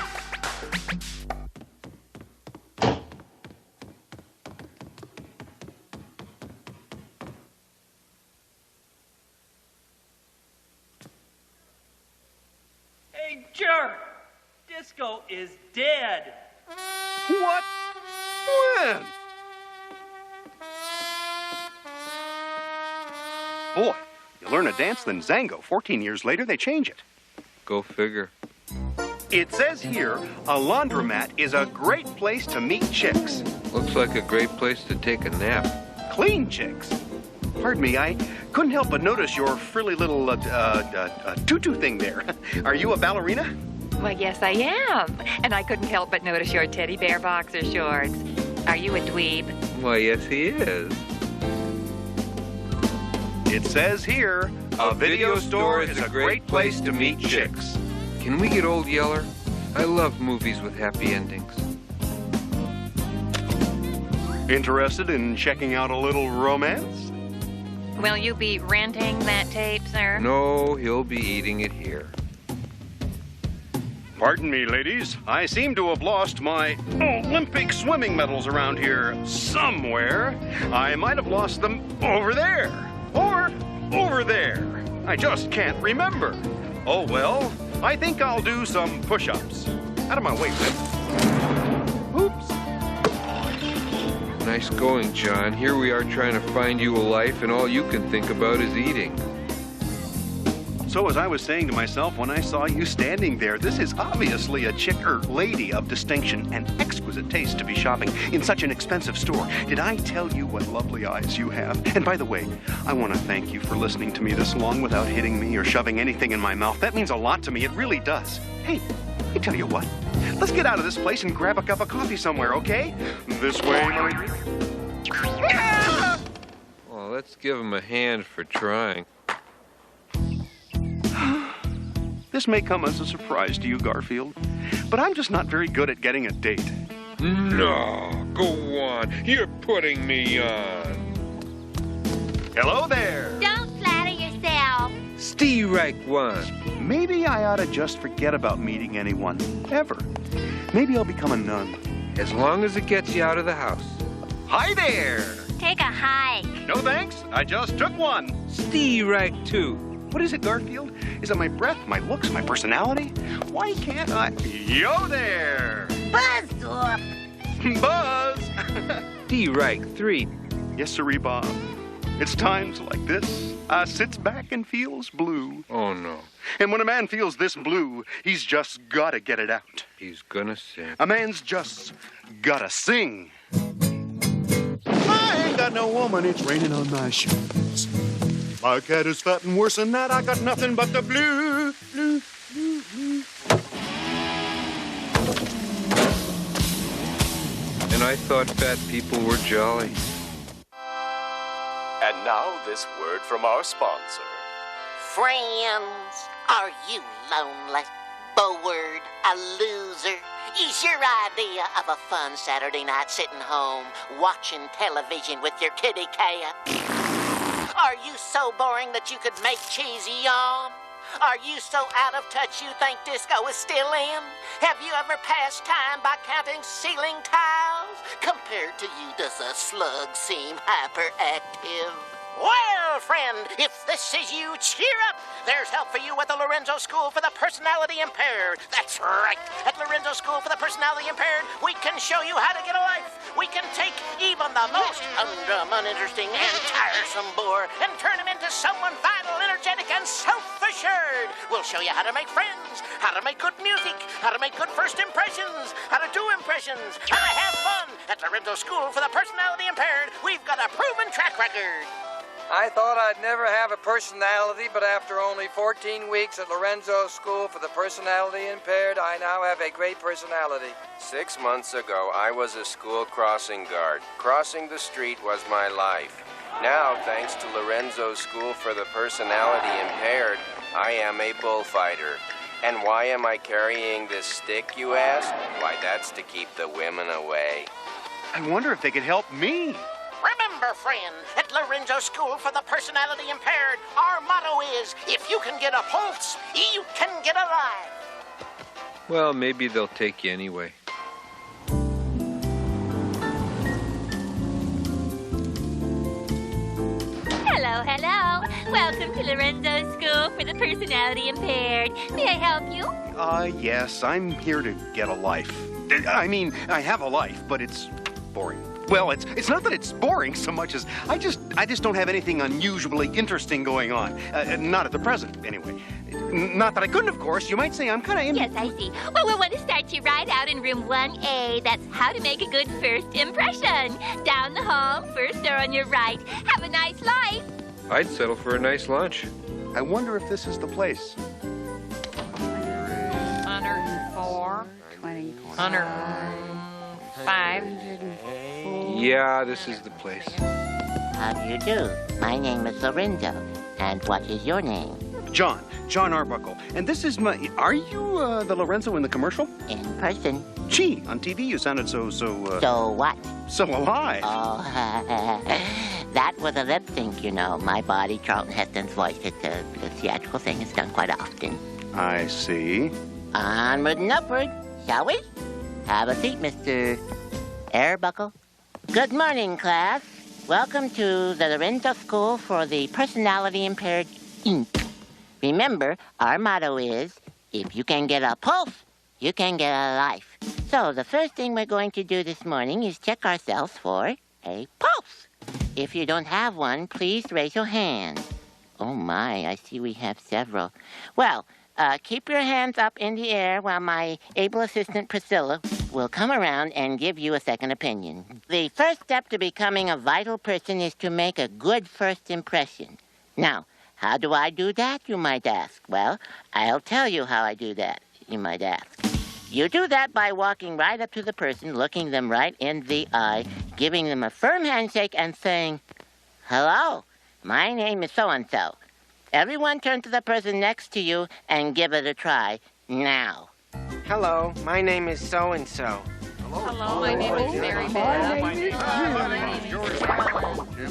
Hey, jerk! Disco is dead. What? When? Boy, you learn a dance than Zango. 14 years later, they change it. Go figure. It says here, a laundromat is a great place to meet chicks. Looks like a great place to take a nap. Clean chicks. Pardon me, I couldn't help but notice your frilly little tutu thing there. Are you a ballerina? Well, yes, I am. And I couldn't help but notice your teddy bear boxer shorts. Are you a dweeb? Why, yes, he is. It says here, A video store is a great place to meet chicks. Can we get Old Yeller? I love movies with happy endings. Interested in checking out a little romance? Will you be renting that tape, sir? No, he'll be eating it here. Pardon me, ladies. I seem to have lost my Olympic swimming medals around here somewhere. I might have lost them over there or over there. I just can't remember. Oh, well, I think I'll do some push-ups. Out of my way, Whip. Oops. Nice going, John. Here we are trying to find you a life, and all you can think about is eating. So as I was saying to myself when I saw you standing there, this is obviously a chick or lady of distinction and exquisite taste to be shopping in such an expensive store. Did I tell you what lovely eyes you have? And by the way, I want to thank you for listening to me this long without hitting me or shoving anything in my mouth. That means a lot to me. It really does. Hey, I tell you what. Let's get out of this place and grab a cup of coffee somewhere, okay? This way, my dear. Well, let's give him a hand for trying. This may come as a surprise to you, Garfield, but I'm just not very good at getting a date. No, go on. You're putting me on. Hello there. Don't flatter yourself. Steve-Reich one. Maybe I ought to just forget about meeting anyone, ever. Maybe I'll become a nun. As long as it gets you out of the house. Hi there. Take a hike. No thanks. I just took one. Steve-Reich two. What is it, Garfield? Is it my breath, my looks, my personality? Why can't I? Yo there! Buzz off. Buzz! D-Reich 3. Yes, sirree, Bob. It's times like this I sits back and feels blue. Oh, no. And when a man feels this blue, he's just gotta get it out. He's gonna sing. A man's just gotta sing. I ain't got no woman, it's raining on my shoes. My cat is fat and worse than that, I got nothing but the blue, blue, blue, blue. And I thought fat people were jolly. And now this word from our sponsor. Friends, are you lonely, bored, a loser? Is your idea of a fun Saturday night sitting home, watching television with your kitty cat? Are you so boring that you could make cheesy yawn? Are you so out of touch you think disco is still in? Have you ever passed time by counting ceiling tiles? Compared to you, does a slug seem hyperactive? Well, friend, if this is you, cheer up. There's help for you at the Lorenzo School for the Personality Impaired. That's right. At Lorenzo School for the Personality Impaired, we can show you how to get a life. We can take even the most humdrum, uninteresting, and tiresome bore and turn him into someone vital, energetic, and self-assured. We'll show you how to make friends, how to make good music, how to make good first impressions, how to do impressions, how to have fun. At Lorenzo School for the Personality Impaired, we've got a proven track record. I thought I'd never have a personality, but after only 14 weeks at Lorenzo School for the Personality Impaired, I now have a great personality. 6 months ago, I was a school crossing guard. Crossing the street was my life. Now, thanks to Lorenzo School for the Personality Impaired, I am a bullfighter. And why am I carrying this stick, you ask? Why, that's to keep the women away. I wonder if they could help me. Remember, friend, at Lorenzo School for the Personality Impaired, our motto is, if you can get a pulse, you can get a life. Well, maybe they'll take you anyway. Hello, hello. Welcome to Lorenzo School for the Personality Impaired. May I help you? Yes, I'm here to get a life. I mean, I have a life, but it's boring. Well, it's not that it's boring so much as I just don't have anything unusually interesting going on. Not at the present, anyway. Not that I couldn't, of course. You might say I'm kind of... Yes, I see. Well, we want to start you right out in room 1A. That's how to make a good first impression. Down the hall, first door on your right. Have a nice life. I'd settle for a nice lunch. I wonder if this is the place. 104. 105. Yeah, this is the place. How do you do? My name is Lorenzo. And what is your name? John Arbuckle. And this is my... Are you the Lorenzo in the commercial? In person. Gee, on TV you sounded so... So what? So alive. Oh, that was a lip sync, you know. My body, Charlton Heston's voice. It's a theatrical thing. It's done quite often. I see. Onward and upward, shall we? Have a seat, Mr. Arbuckle. Good morning, class. Welcome to the Lorenzo School for the Personality Impaired, Inc. Remember, our motto is, if you can get a pulse, you can get a life. So the first thing we're going to do this morning is check ourselves for a pulse. If you don't have one, please raise your hand. Oh my, I see we have several. Well, keep your hands up in the air while my able assistant Priscilla will come around and give you a second opinion. The first step to becoming a vital person is to make a good first impression. Now, how do I do that, you might ask? Well, I'll tell you how I do that, you might ask. You do that by walking right up to the person, looking them right in the eye, giving them a firm handshake and saying, "Hello, my name is so-and-so." Everyone turn to the person next to you and give it a try, now. Hello, my name is so-and-so. Hello, my name is Mary Beth.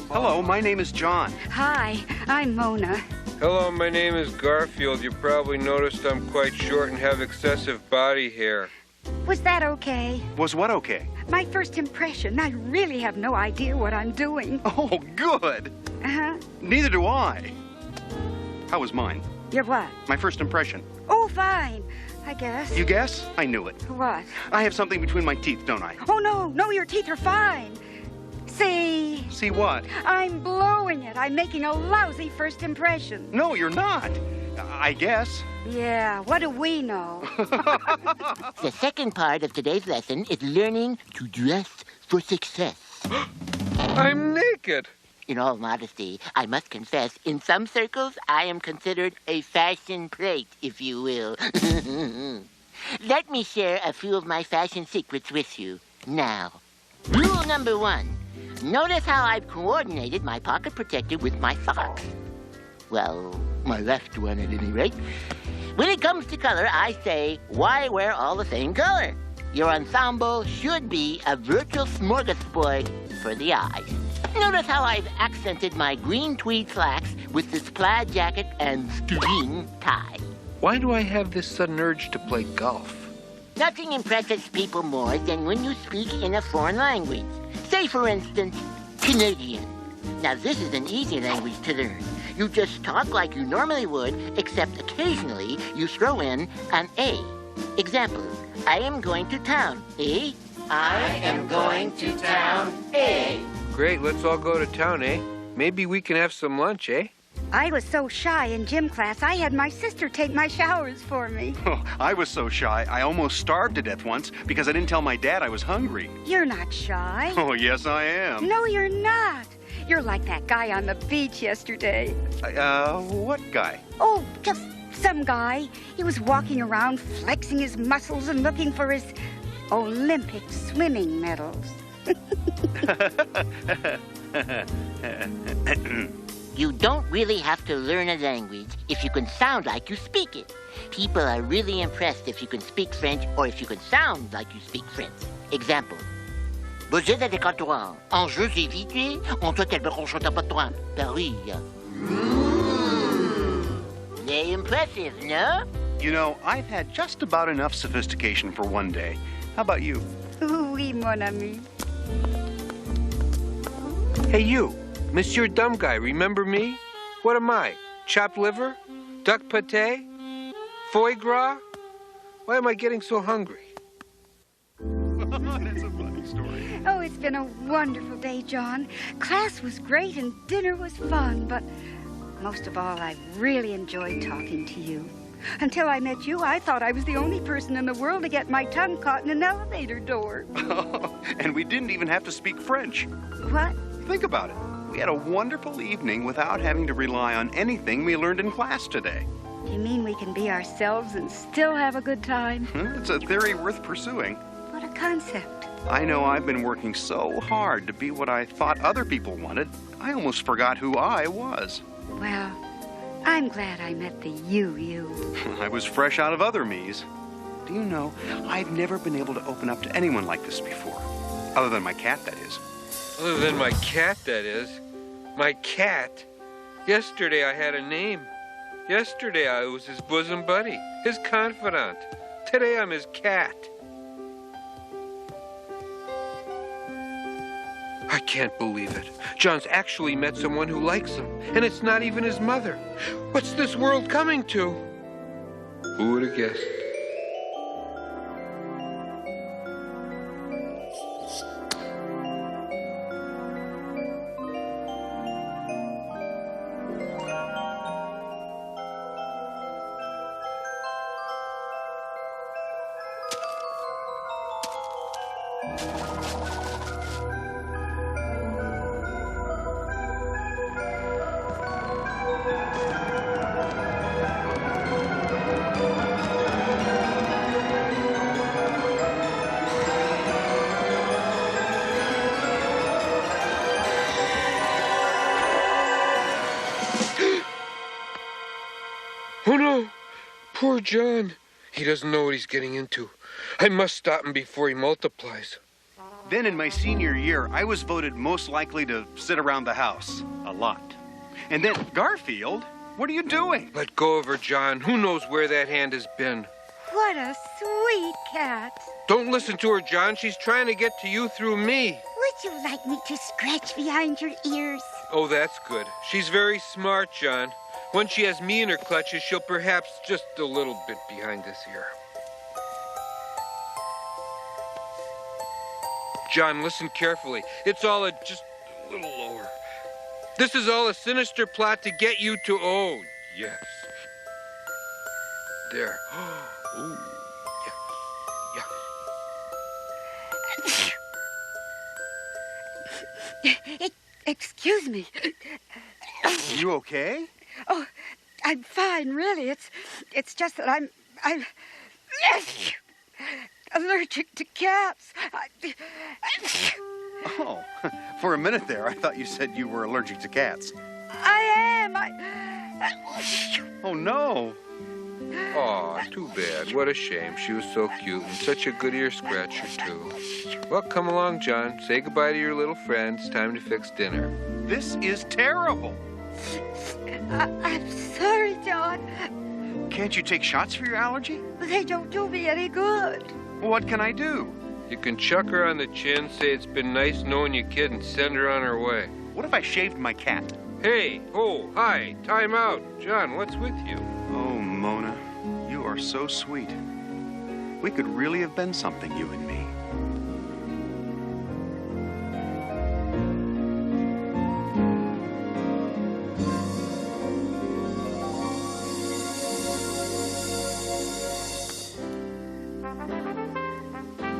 Hello, my name is John. Hi, I'm Mona. Hello, my name is Garfield. You probably noticed I'm quite short and have excessive body hair. Was that okay? Was what okay? My first impression. I really have no idea what I'm doing. Oh, good. Uh-huh. Neither do I. How was mine? Your what? My first impression. Oh, fine, I guess. You guess? I knew it. What? I have something between my teeth, don't I? Oh, no, your teeth are fine. See? See what? I'm blowing it. I'm making a lousy first impression. No, you're not. I guess. Yeah, what do we know? The second part of today's lesson is learning to dress for success. I'm naked. In all modesty, I must confess, in some circles, I am considered a fashion plate, if you will. Let me share a few of my fashion secrets with you now. Rule number 1. Notice how I've coordinated my pocket protector with my socks. Well, my left one at any rate. When it comes to color, I say, why wear all the same color? Your ensemble should be a virtual smorgasbord for the eyes. Notice how I've accented my green tweed slacks with this plaid jacket and string tie. Why do I have this sudden urge to play golf? Nothing impresses people more than when you speak in a foreign language. Say, for instance, Canadian. Now, this is an easy language to learn. You just talk like you normally would, except occasionally you throw in an A. Example, I am going to town, eh? I am going to town, eh? Great, let's all go to town, eh? Maybe we can have some lunch, eh? I was so shy in gym class, I had my sister take my showers for me. Oh, I was so shy, I almost starved to death once because I didn't tell my dad I was hungry. You're not shy. Oh, yes, I am. No, you're not. You're like that guy on the beach yesterday. What guy? Oh, just some guy. He was walking around flexing his muscles and looking for his Olympic swimming medals. You don't really have to learn a language if you can sound like you speak it. People are really impressed if you can speak French or if you can sound like you speak French. Example. Vous êtes des comptoirs. En jeu, j'ai vite. On doit être conchant pas toi. Paris. Very impressive, no? You know, I've had just about enough sophistication for one day. How about you? Oui, mon ami. Hey, you. Monsieur Dumb Guy, remember me? What am I? Chopped liver? Duck pate? Foie gras? Why am I getting so hungry? That's a funny story. Oh, it's been a wonderful day, John. Class was great and dinner was fun, but most of all, I really enjoyed talking to you. Until I met you, I thought I was the only person in the world to get my tongue caught in an elevator door. And we didn't even have to speak French. What? Think about it. We had a wonderful evening without having to rely on anything we learned in class today. You mean we can be ourselves and still have a good time? It's a theory worth pursuing. What a concept. I know I've been working so hard to be what I thought other people wanted, I almost forgot who I was. Well, I'm glad I met the you. I was fresh out of other me's. Do you know, I've never been able to open up to anyone like this before. Other than my cat, that is. Other than my cat, that is. My cat? Yesterday I had a name. Yesterday I was his bosom buddy, his confidant. Today I'm his cat. I can't believe it. John's actually met someone who likes him, and it's not even his mother. What's this world coming to? Who would have guessed? Oh no! Poor John. He doesn't know what he's getting into. I must stop him before he multiplies. Then in my senior year, I was voted most likely to sit around the house. A lot. And then, Garfield, what are you doing? Let go of her, John. Who knows where that hand has been? What a sweet cat. Don't listen to her, John. She's trying to get to you through me. Would you like me to scratch behind your ears? Oh, that's good. She's very smart, John. Once she has me in her clutches, she'll perhaps just a little bit behind this ear. John, listen carefully. It's all just a little lower. This is all a sinister plot to get you to... Oh, yes. There. Oh, yeah. Excuse me. You okay? Oh, I'm fine, really. It's just that I'm allergic to cats. Oh, for a minute there, I thought you said you were allergic to cats. I am. Oh, no. Aw, too bad. What a shame. She was so cute and such a good ear scratcher, too. Well, come along, John. Say goodbye to your little friend. It's time to fix dinner. This is terrible. I'm sorry, John. Can't you take shots for your allergy? They don't do me any good. What can I do? You can chuck her on the chin, say it's been nice knowing you, kid, and send her on her way. What if I shaved my cat? Hey, oh, hi, time out. John, what's with you? Oh, Mona, you are so sweet. We could really have been something, you and me.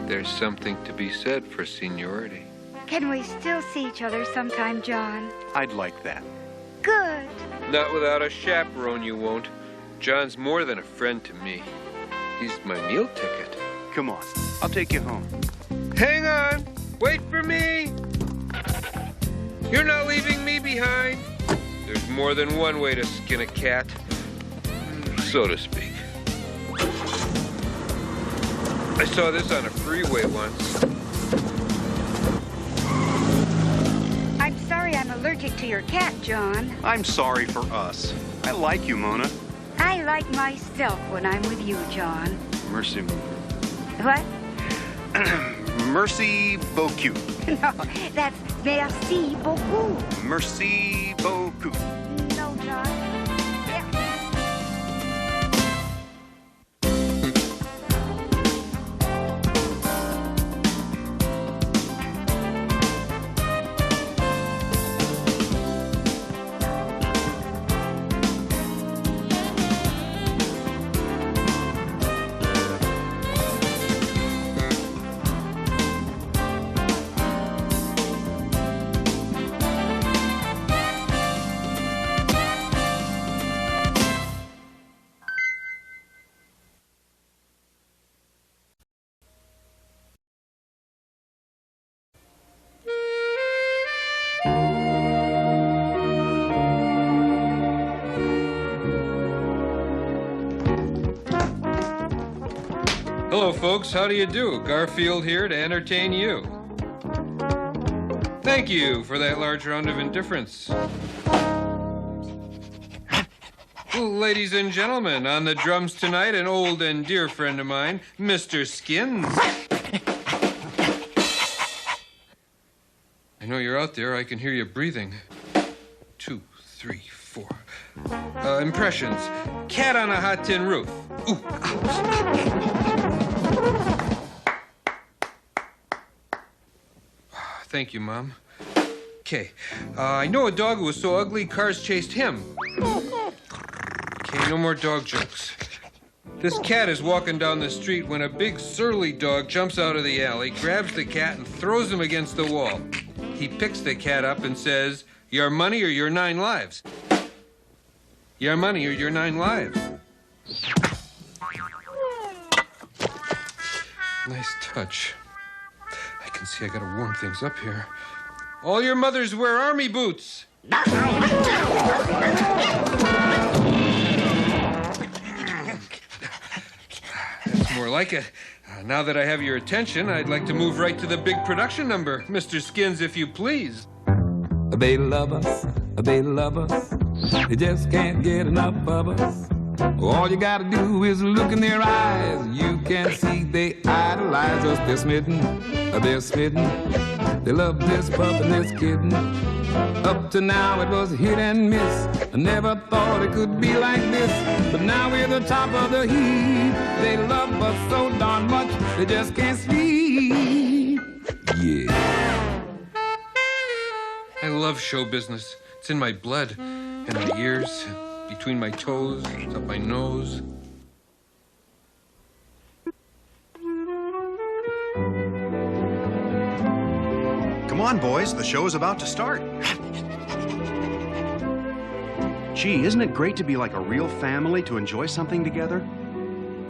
There's something to be said for seniority. Can we still see each other sometime, John? I'd like that. Good. Not without a chaperone, you won't. John's more than a friend to me. He's my meal ticket. Come on, I'll take you home. Hang on! Wait for me! You're not leaving me behind. There's more than one way to skin a cat, so to speak. I saw this on a freeway once. I'm sorry I'm allergic to your cat, John. I'm sorry for us. I like you, Mona. I like myself when I'm with you, John. Merci. What? Merci beaucoup. No, that's merci beaucoup. Merci beaucoup. No, John. Hello, folks. How do you do? Garfield here to entertain you. Thank you for that large round of indifference. Ladies and gentlemen, on the drums tonight, an old and dear friend of mine, Mr. Skins. I know you're out there. I can hear you breathing. 2, 3, 4. Impressions. Cat on a hot tin roof. Ooh. Thank you, Mom. Okay. I know a dog who was so ugly, cars chased him. Okay, no more dog jokes. This cat is walking down the street when a big surly dog jumps out of the alley, grabs the cat, and throws him against the wall. He picks the cat up and says, "Your money or your 9 lives?" Your money or your 9 lives. Nice touch. I can see I gotta warm things up here. All your mothers wear army boots. That's more like it. Now that I have your attention, I'd like to move right to the big production number. Mr. Skins, if you please. They love us, they love us. They just can't get enough of us. All you gotta do is look in their eyes. You can see they idolize us. They're smitten, they're smitten. They love this pup and this kitten. Up to now it was hit and miss. I never thought it could be like this. But now we're the top of the heap. They love us so darn much, they just can't sleep. Yeah. I love show business. It's in my blood, in my ears, between my toes, up my nose. Come on, boys, the show is about to start. Gee, isn't it great to be like a real family, to enjoy something together?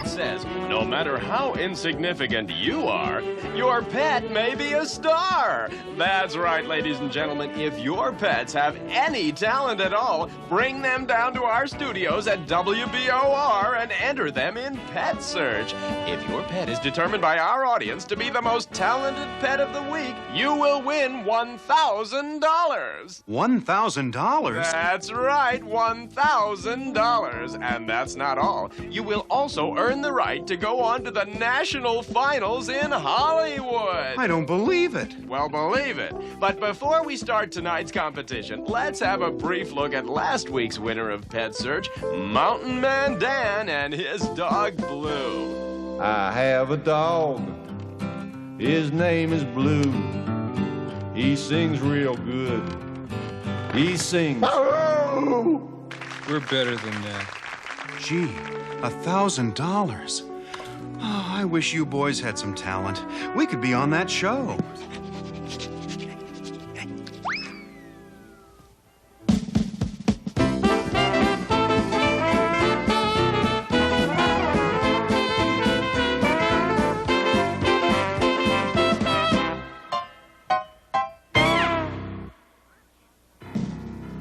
Says, no matter how insignificant you are, your pet may be a star. That's right, ladies and gentlemen. If your pets have any talent at all, bring them down to our studios at WBOR and enter them in Pet Search. If your pet is determined by our audience to be the most talented pet of the week, you will win $1,000. $1,000? That's right, $1,000. And that's not all. You will also earn the right to go on to the national finals in Hollywood. I don't believe it. Well, believe it. But before we start tonight's competition, let's have a brief look at last week's winner of Pet Search, Mountain Man Dan and his dog Blue. I have a dog. His name is Blue. He sings real good. He sings. We're better than that. Gee, $1,000. Oh, I wish you boys had some talent. We could be on that show.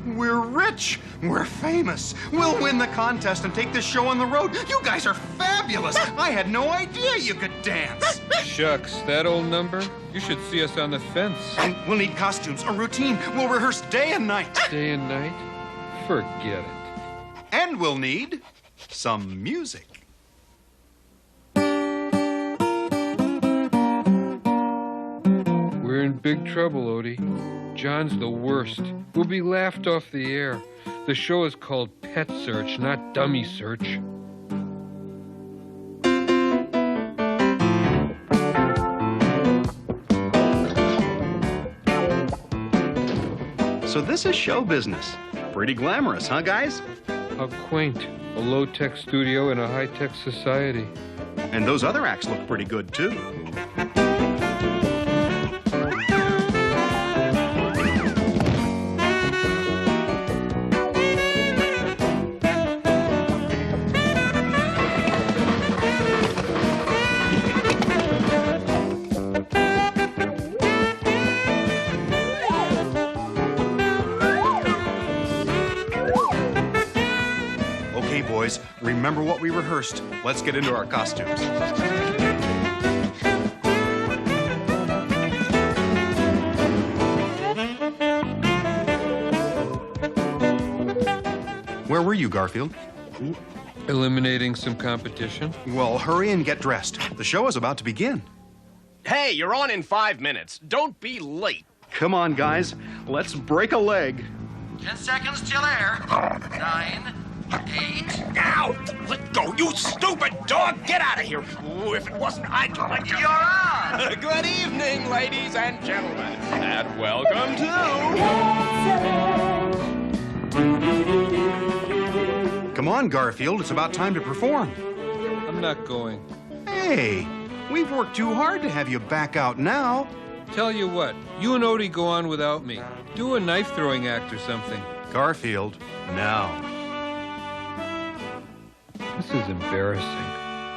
We're rich. We're famous. We'll win the contest and take this show on the road. You guys are fabulous. I had no idea you could dance. Shucks, that old number? You should see us on the fence. And we'll need costumes, a routine. We'll rehearse day and night. Day and night? Forget it. And we'll need some music. We're in big trouble, Odie. John's the worst. We'll be laughed off the air. The show is called Pet Search, not Dummy Search. So this is show business. Pretty glamorous, huh, guys? How quaint. A low-tech studio in a high-tech society. And those other acts look pretty good, too. Boys, remember what we rehearsed. Let's get into our costumes. Where were you, Garfield? Eliminating some competition. Well, hurry and get dressed. The show is about to begin. Hey, you're on in 5 minutes. Don't be late. Come on, guys. Let's break a leg. 10 seconds till air. 9, 8. Ow! Let go, you stupid dog! Get out of here! Ooh, if it wasn't, I'd like to... You're on! Good evening, ladies and gentlemen, and welcome to... Come on, Garfield. It's about time to perform. I'm not going. Hey, we've worked too hard to have you back out now. Tell you what, you and Odie go on without me. Do a knife-throwing act or something. Garfield, now. This is embarrassing.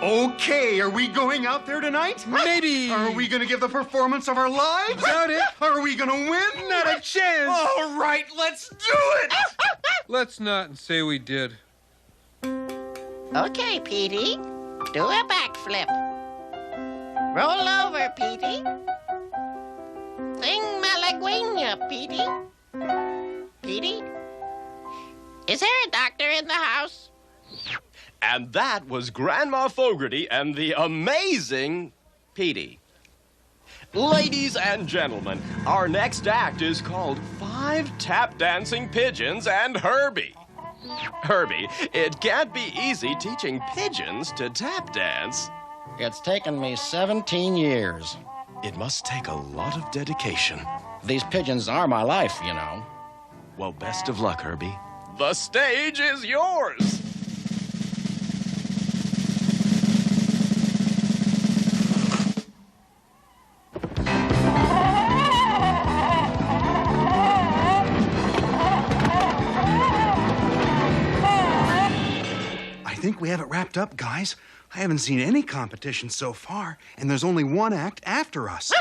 Okay, are we going out there tonight? Maybe. Are we going to give the performance of our lives? Doubt it. Are we going to win? Not a chance. All right, let's do it. Let's not and say we did. Okay, Petey. Do a backflip. Roll over, Petey. Sing Malaguena, Petey. Petey? Is there a doctor in the house? And that was Grandma Fogarty and the amazing Petey. Ladies and gentlemen, our next act is called 5 Tap Dancing Pigeons and Herbie. Herbie, it can't be easy teaching pigeons to tap dance. It's taken me 17 years. It must take a lot of dedication. These pigeons are my life, you know. Well, best of luck, Herbie. The stage is yours. I think we have it wrapped up, guys. I haven't seen any competition so far, and there's only one act after us.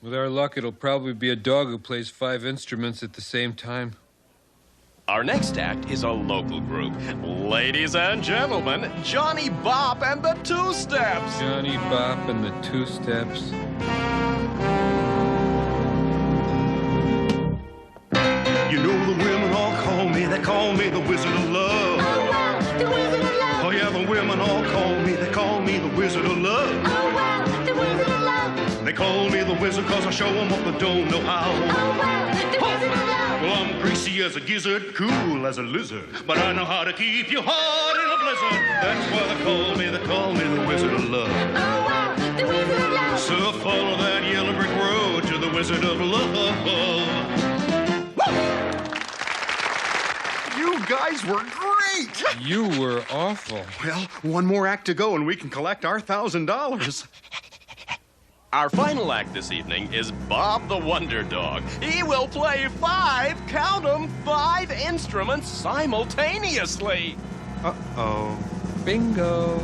With our luck, it'll probably be a dog who plays 5 instruments at the same time. Our next act is a local group. Ladies and gentlemen, Johnny Bop and the Two Steps. Johnny Bop and the Two Steps. You know the women all call me, they call me the Wizard of Love. Oh, wow, the Wizard of Love. Oh yeah, the women all call me, they call me the Wizard of Love. Oh, wow, the Wizard of Love. They call me the Wizard cause I show them what they don't know how. Oh, wow, the Wizard of Love. Well, I'm greasy as a gizzard, cool as a lizard, but I know how to keep your heart in a blizzard. That's why they call me the Wizard of Love. Oh, wow, the Wizard of Love. So follow that yellow brick road to the Wizard of Love. You guys were great! You were awful. Well, one more act to go and we can collect our $1,000. Our final act this evening is Bob the Wonder Dog. He will play 5, count 'em, 5 instruments simultaneously. Uh-oh. Bingo.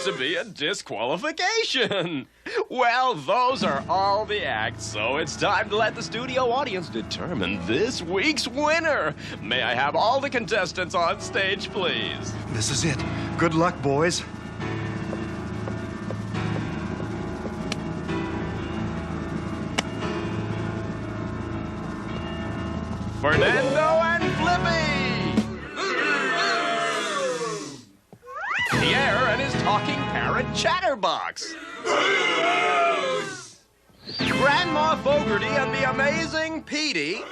To be a disqualification. Well, those are all the acts, so it's time to let the studio audience determine this week's winner. May I have all the contestants on stage, please? This is it. Good luck, boys. Fernando and Flippy! Pierre and his talking parrot Chatterbox. Grandma Fogarty and the amazing Petey.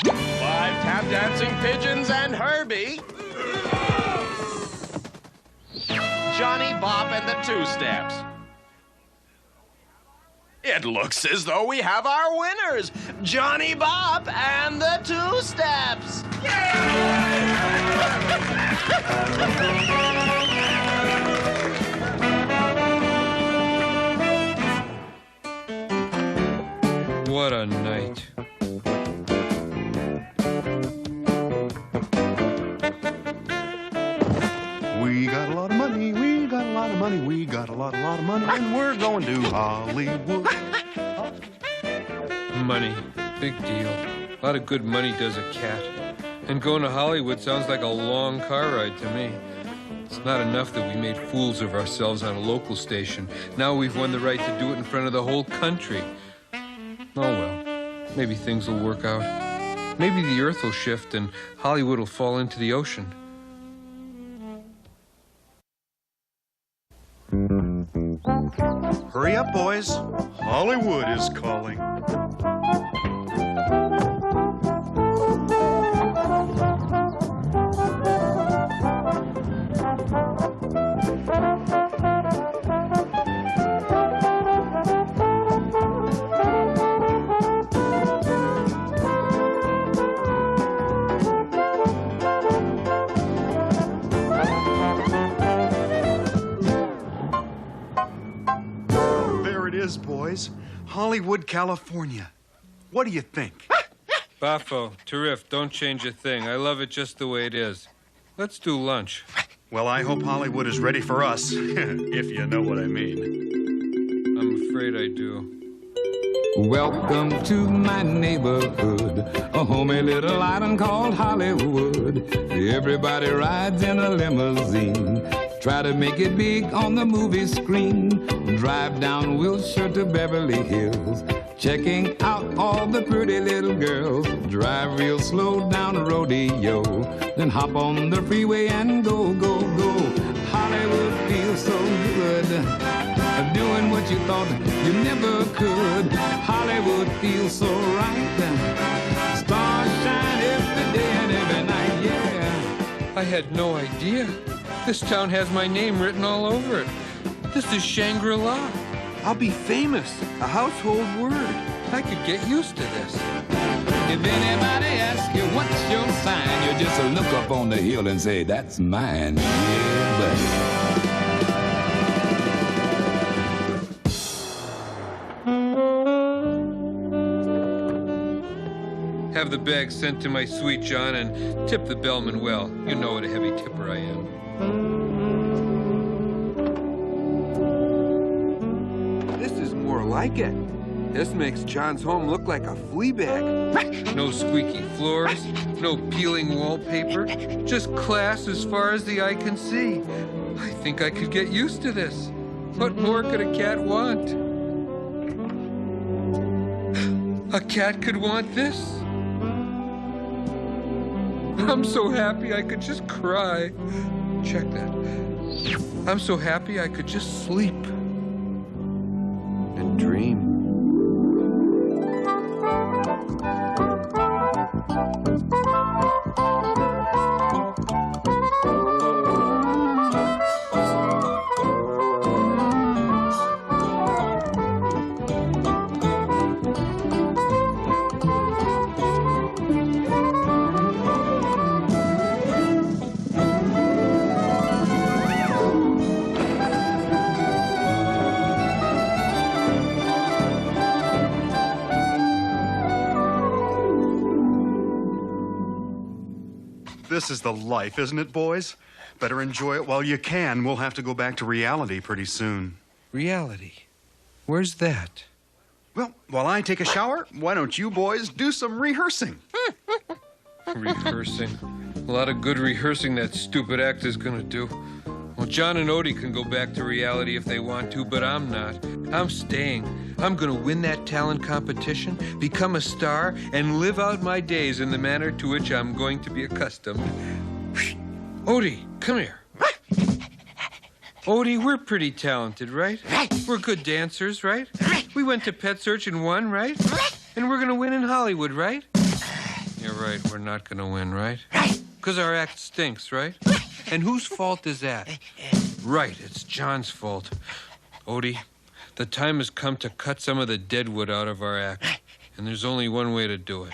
5 tap dancing pigeons and Herbie. Johnny Bop and the Two Steps. It looks as though we have our winners, Johnny Bop and the Two Steps. What a night. We got a lot of money, we got a lot of of money. We got a lot of money, and we're going to Hollywood. Money. Big deal. A lot of good money does a cat. And going to Hollywood sounds like a long car ride to me. It's not enough that we made fools of ourselves on a local station. Now we've won the right to do it in front of the whole country. Oh well, maybe things will work out. Maybe the earth will shift and Hollywood will fall into the ocean. Hurry up, boys. Hollywood is calling. Boys, Hollywood, California. What do you think? Baffo, terrific. Don't change a thing. I love it just the way it is. Let's do lunch. Well, I hope Hollywood is ready for us, if you know what I mean. I'm afraid I do. Welcome to my neighborhood, a homey little island called Hollywood. Everybody rides in a limousine. Try to make it big on the movie screen. Drive down Wilshire to Beverly Hills, checking out all the pretty little girls. Drive real slow down the rodeo, then hop on the freeway and go, go, go. Hollywood feels so good, doing what you thought you never could. Hollywood feels so right. Stars shine every day and every night, yeah. I had no idea. This town has my name written all over it. This is Shangri-La. I'll be famous, a household word. I could get used to this. If anybody asks you what's your sign, you just look up on the hill and say, that's mine. Yeah, buddy. Have the bag sent to my sweet John and tip the bellman well. You know what a heavy tipper I am. This is more like it. This makes John's home look like a flea bag. No squeaky floors, no peeling wallpaper, just class as far as the eye can see. I think I could get used to this. What more could a cat want? A cat could want this. I'm so happy I could just cry. Check that. I'm so happy I could just sleep. And dream. This is the life, isn't it, boys? Better enjoy it while you can. We'll have to go back to reality pretty soon. Reality? Where's that? Well, while I take a shower, why don't you boys do some rehearsing? Rehearsing? A lot of good rehearsing that stupid act is gonna do. Well, John and Odie can go back to reality if they want to, but I'm not. I'm staying. I'm gonna win that talent competition, become a star, and live out my days in the manner to which I'm going to be accustomed. Odie, come here. Odie, we're pretty talented, right? We're good dancers, right? We went to Pet Search and won, right? And we're gonna win in Hollywood, right? You're right, we're not gonna win, right? Because our act stinks, right? And whose fault is that? Right, it's John's fault. Odie, the time has come to cut some of the deadwood out of our act. And there's only one way to do it.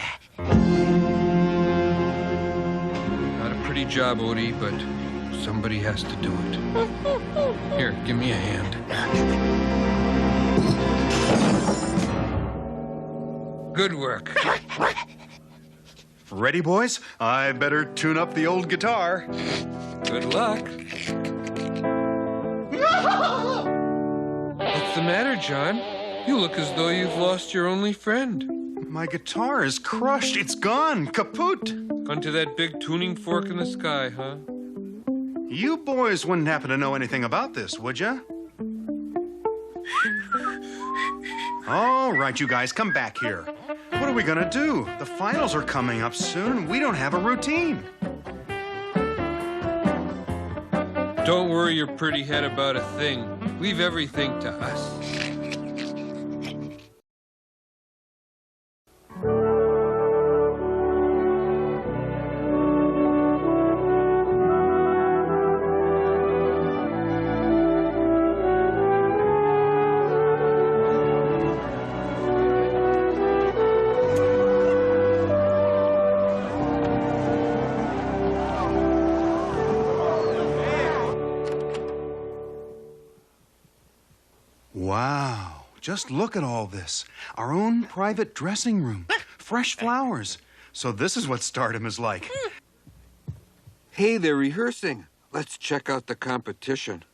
Not a pretty job, Odie, but somebody has to do it. Here, give me a hand. Good work. Ready, boys? I better tune up the old guitar. Good luck. What's the matter, John? You look as though you've lost your only friend. My guitar is crushed. It's gone. Kaput. Gone to that big tuning fork in the sky, huh? You boys wouldn't happen to know anything about this, would ya? All right, you guys, come back here. What are we gonna do? The finals are coming up soon. We don't have a routine. Don't worry your pretty head about a thing. Leave everything to us. Wow, just look at all this. Our own private dressing room, fresh flowers. So this is what stardom is like. Hey, they're rehearsing. Let's check out the competition.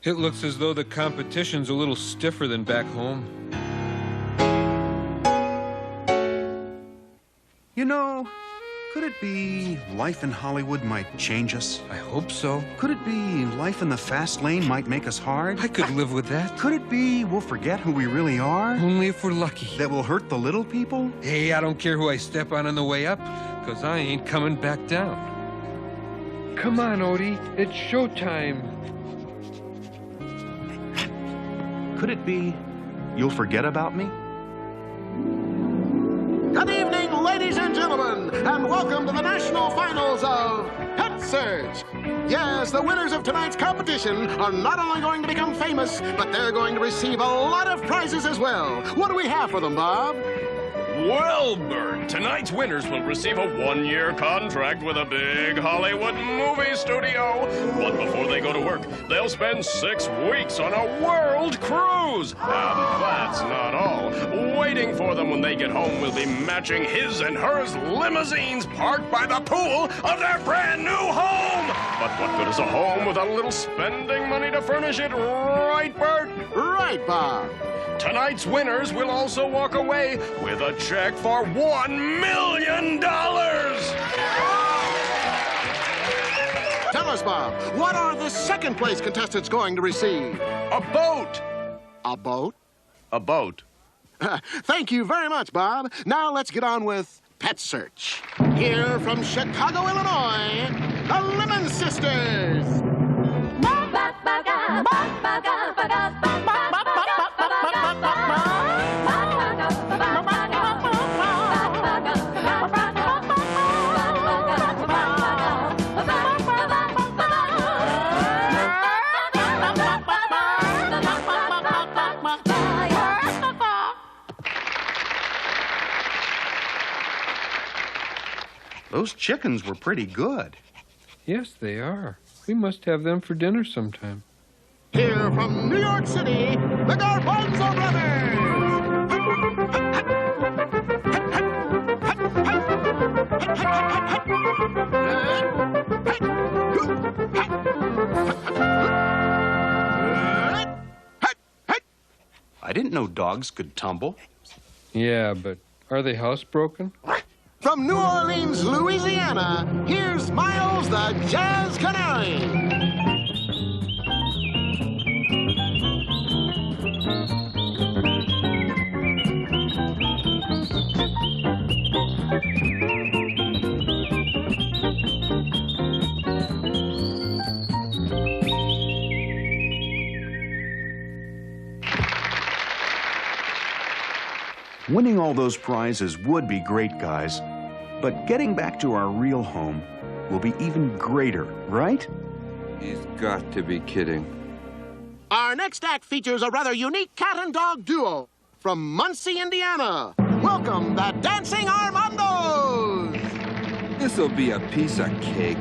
It looks as though the competition's a little stiffer than back home. You know, could it be life in Hollywood might change us? I hope so. Could it be life in the fast lane might make us hard? I could live with that. Could it be we'll forget who we really are? Only if we're lucky. That will hurt the little people? Hey, I don't care who I step on the way up, 'cause I ain't coming back down. Come on, Odie. It's showtime. Could it be you'll forget about me? Good evening, ladies and gentlemen, and welcome to the national finals of Pet Search. Yes, the winners of tonight's competition are not only going to become famous, but they're going to receive a lot of prizes as well. What do we have for them, Bob? Well, Bert, tonight's winners will receive a one-year contract with a big Hollywood movie studio. But before they go to work, they'll spend 6 weeks on a world cruise. And that's not all. Waiting for them when they get home will be matching his and hers limousines parked by the pool of their brand new home. But what good is a home with a little spending money to furnish it, right, Bert? Right, Bob. Tonight's winners will also walk away with a check for $1 million. Tell us, Bob, what are the second place contestants going to receive? A boat. A boat? A boat. Thank you very much, Bob. Now let's get on with Pet Search. Here from Chicago, Illinois, the Lemon Sisters. Those chickens were pretty good. Yes, they are. We must have them for dinner sometime. Here from New York City, the Garfield Brothers. I didn't know dogs could tumble. Yeah, but are they housebroken? From New Orleans, Louisiana, here's Miles the Jazz Canary. Winning all those prizes would be great, guys. But getting back to our real home will be even greater, right? He's got to be kidding. Our next act features a rather unique cat and dog duo from Muncie, Indiana. Welcome, the Dancing Armandos! This'll be a piece of cake.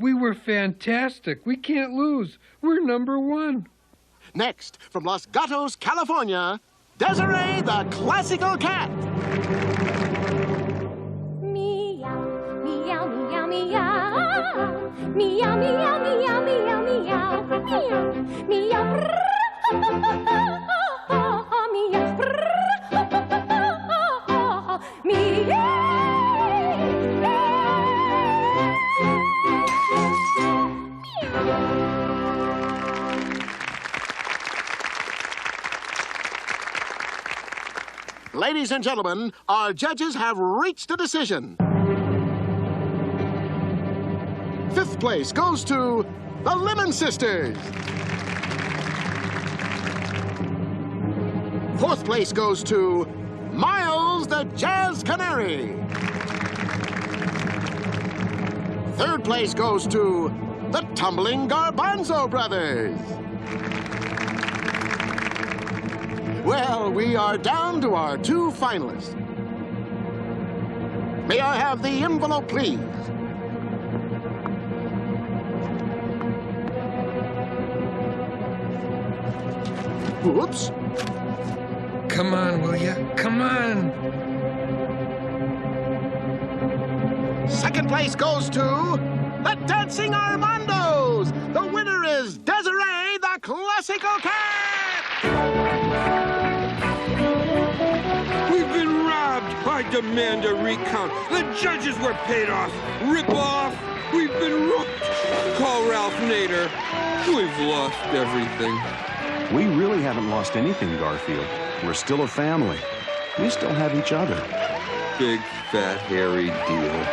We were fantastic. We can't lose. We're #1. Next, from Los Gatos, California, Desiree the classical cat. Meow, meow, meow, meow. Meow, meow, meow, meow, meow. Meow, meow. Ladies and gentlemen, our judges have reached a decision. 5th place goes to the Lemon Sisters. 4th place goes to Miles the Jazz Canary. 3rd place goes to the Tumbling Garbanzo Brothers. Well, we are down to our 2 finalists. May I have the envelope, please? Whoops. Come on, will ya? Come on. 2nd place goes to the Dancing Armandos. The winner is Desiree the Classical Cat. We've been robbed. I demand a recount. The judges were paid off. Rip off. We've been rooked. Call Ralph Nader. We've lost everything. We really haven't lost anything, Garfield. We're still a family. We still have each other. Big, fat, hairy deal.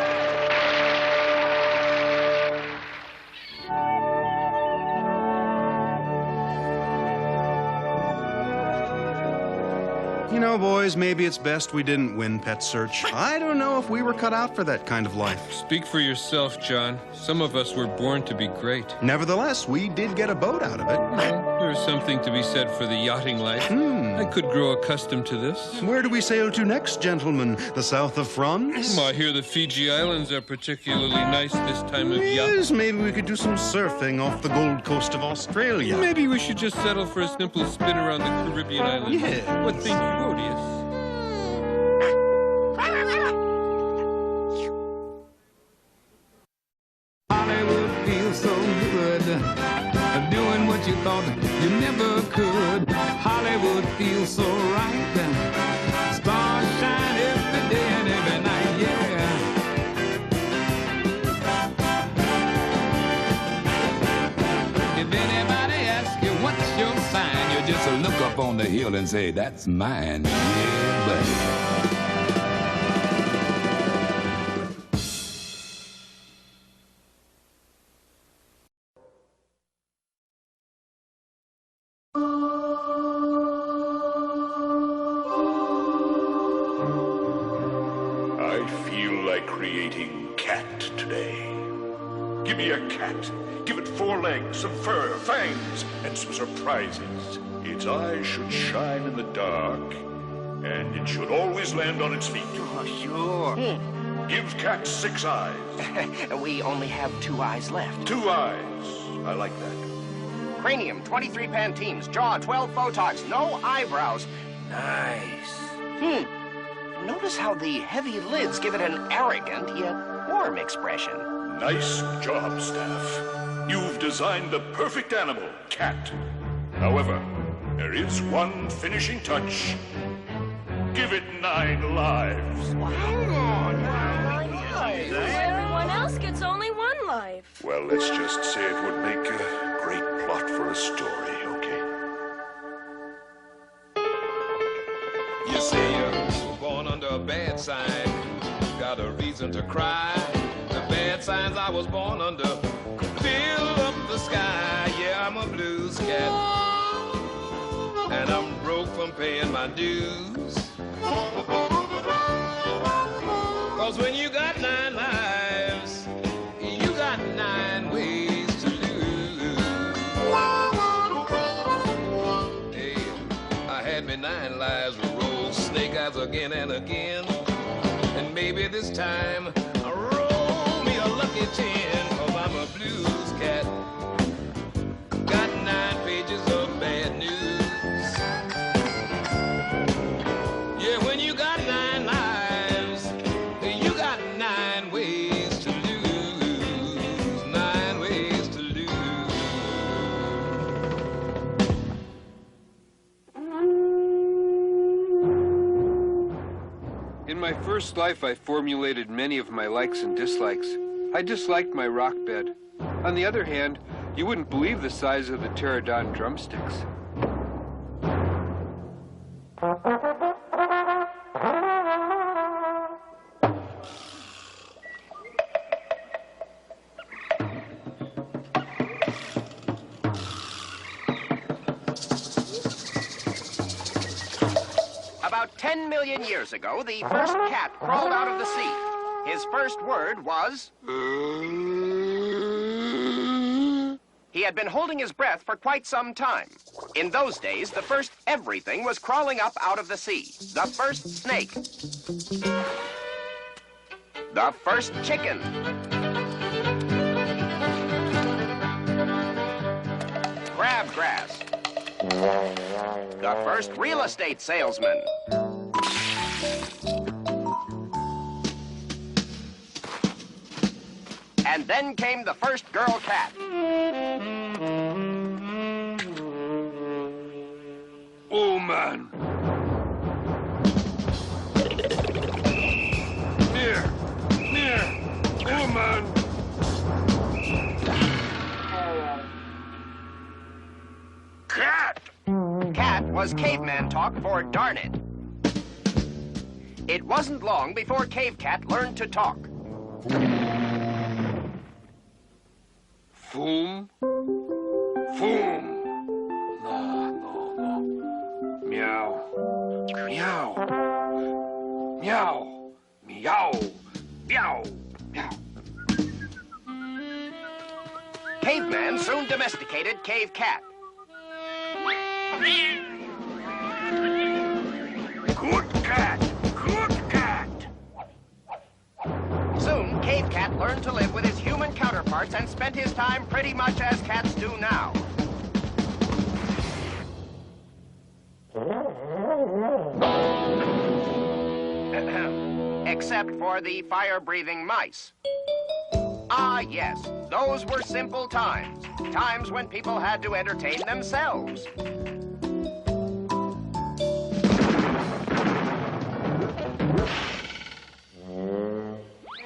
You know, boys, maybe it's best we didn't win Pet Search. I don't know if we were cut out for that kind of life. Speak for yourself, John. Some of us were born to be great. Nevertheless, we did get a boat out of it. There's something to be said for the yachting life. I could grow accustomed to this. Where do we sail to next, gentlemen? The south of France? I hear the Fiji Islands are particularly nice this time of year. Yes, maybe we could do some surfing off the Gold Coast of Australia. Maybe we should just settle for a simple spin around the Caribbean islands. Yes. What think you, Odious? Hollywood feels so good, doing what you thought you never could. Hollywood feels so right, stars shine every day and every night, yeah. If anybody asks you what's your sign, you just look up on the hill and say, that's mine, yeah, buddy. Creating cat today. Give me a cat. Give it 4 legs, some fur, fangs, and some surprises. Its eyes should shine in the dark, and it should always land on its feet. Oh, sure. Give cat 6 eyes. We only have 2 eyes left. 2 eyes. I like that. Cranium, 23 Pantenes. Jaw, 12 Botox. No eyebrows. Nice. Notice how the heavy lids give it an arrogant yet warm expression. Nice job, staff. You've designed the perfect animal, cat. However, there is one finishing touch. Give it 9 lives. Wow. 9 lives. Everyone else gets only 1 life. Well, let's just say it would make a great plot for a story, okay? You say you were born under a bad sign. Got a reason to cry. The bad signs I was born under fill up the sky. Yeah, I'm a blues cat. And I'm broke from paying my dues. 'Cause when you got 9 lives, you got 9 ways to lose. Hey, I had me 9 lives, roll snake eyes again and again. And maybe this time I'll roll me a lucky 10, 'cause I'm a blue blues. Cat got 9 pages of bad news. Yeah, when you got 9 lives, you got 9 ways to lose. 9 ways to lose. In my first life, I formulated many of my likes and dislikes. I disliked my rock bed. On the other hand, you wouldn't believe the size of the pterodon drumsticks. About 10 million years ago, the first cat crawled out of the sea. His first word was... He had been holding his breath for quite some time. In those days, the first everything was crawling up out of the sea. The first snake. The first chicken. Crabgrass. The first real estate salesman. And then came the first girl cat. Oh, man. Near. Oh, man. Cat! Cat was caveman talk for darn it. It wasn't long before Cave Cat learned to talk. Foom? Foom. No. Meow. Meow. Meow. Meow. Meow. Meow. Caveman soon domesticated Cave Cat. Good cat. Good cat. Soon, Cave Cat learned to live with his human counterparts and spent his time pretty much as cats do now. Except for the fire-breathing mice. Ah, yes, those were simple times. Times when people had to entertain themselves.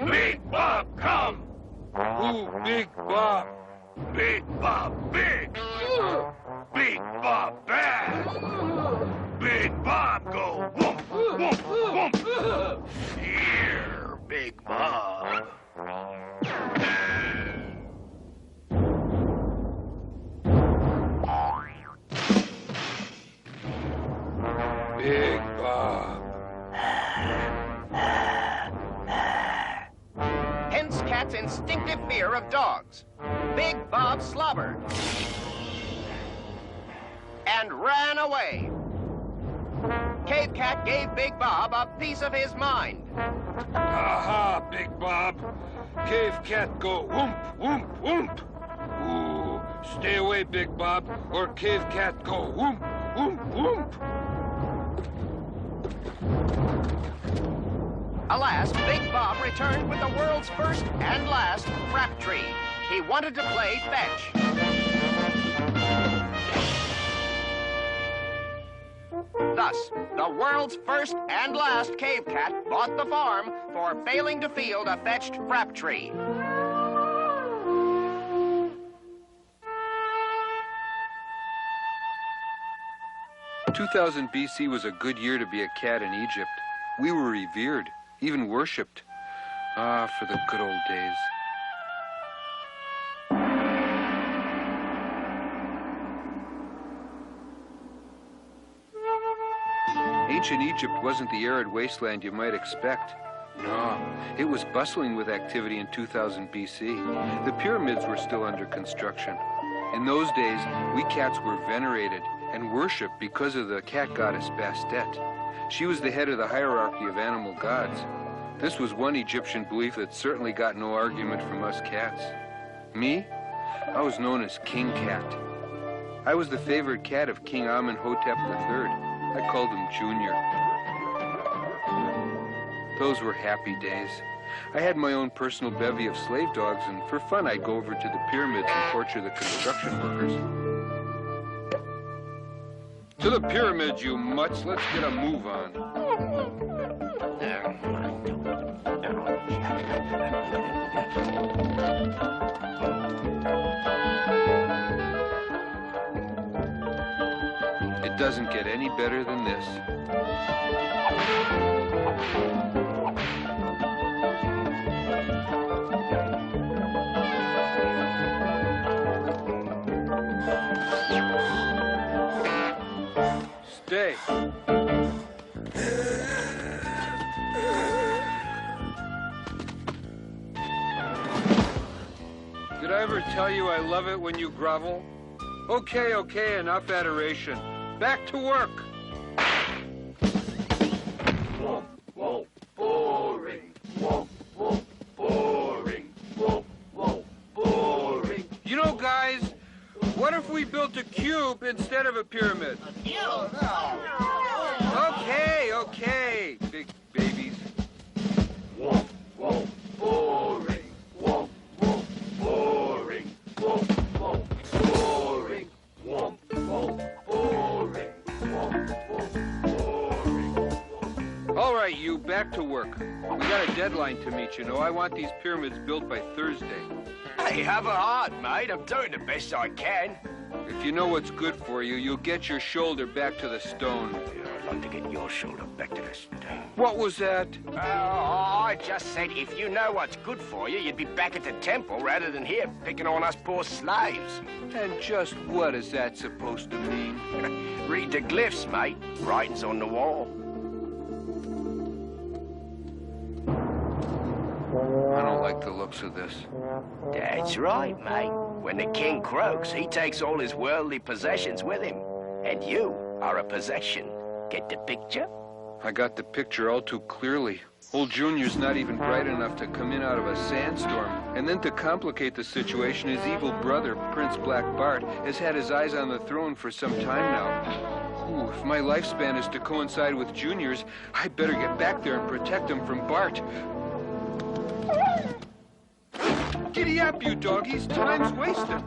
Big Bob, come! Ooh, Big Bob. Big Bob, big. Big Bob, bad. Big Bob, go whoop, whoop, whoop. Here, Big Bob. Big Bob. Hence Cat's instinctive fear of dogs. Big Bob slobbered and ran away. Cave Cat gave Big Bob a piece of his mind. Aha, Big Bob. Cave Cat go whoomp, whoomp, whoomp. Ooh, stay away, Big Bob, or Cave Cat go whoomp, whoomp, whoomp. Alas, Big Bob returned with the world's first and last frap tree. He wanted to play fetch. Thus, the world's first and last cave cat bought the farm for failing to field a fetched frap tree. 2000 BC was a good year to be a cat in Egypt. We were revered, even worshipped. Ah, for the good old days. Ancient Egypt wasn't the arid wasteland you might expect. No, it was bustling with activity in 2000 BC. The pyramids were still under construction. In those days, we cats were venerated and worshipped because of the cat goddess Bastet. She was the head of the hierarchy of animal gods. This was one Egyptian belief that certainly got no argument from us cats. Me? I was known as King Cat. I was the favorite cat of King Amenhotep III. I called him Junior. Those were happy days. I had my own personal bevy of slave dogs, and for fun I'd go over to the pyramids and torture the construction workers. To the pyramids, you mutts. Let's get a move on. It doesn't get any better than this. Stay. Did I ever tell you I love it when you grovel? Okay, okay, enough adoration. Back to work. Womp, womp, boring. Womp, womp, boring. Womp, womp, boring. You know, guys, what if we built a cube instead of a pyramid? A cube? Okay, okay, big babies. Womp, womp, boring. Womp, womp, boring. Womp, womp, boring. Womp, womp, boring. Womp, womp, boring. All right, you, back to work. We got a deadline to meet, you know. I want these pyramids built by Thursday. Hey, have a heart, mate. I'm doing the best I can. If you know what's good for you, you'll get your shoulder back to the stone. I'd like to get your shoulder back to the stone. What was that? I just said if you know what's good for you, you'd be back at the temple rather than here picking on us poor slaves. And just what is that supposed to mean? Read the glyphs, mate. Writing's on the wall. I don't like the looks of this. That's right, mate. When the king croaks, he takes all his worldly possessions with him. And you are a possession. Get the picture? I got the picture all too clearly. Old Junior's not even bright enough to come in out of a sandstorm. And then to complicate the situation, his evil brother, Prince Black Bart, has had his eyes on the throne for some time now. Ooh, if my lifespan is to coincide with Junior's, I better get back there and protect him from Bart. Giddy up, you doggies. Time's wasted.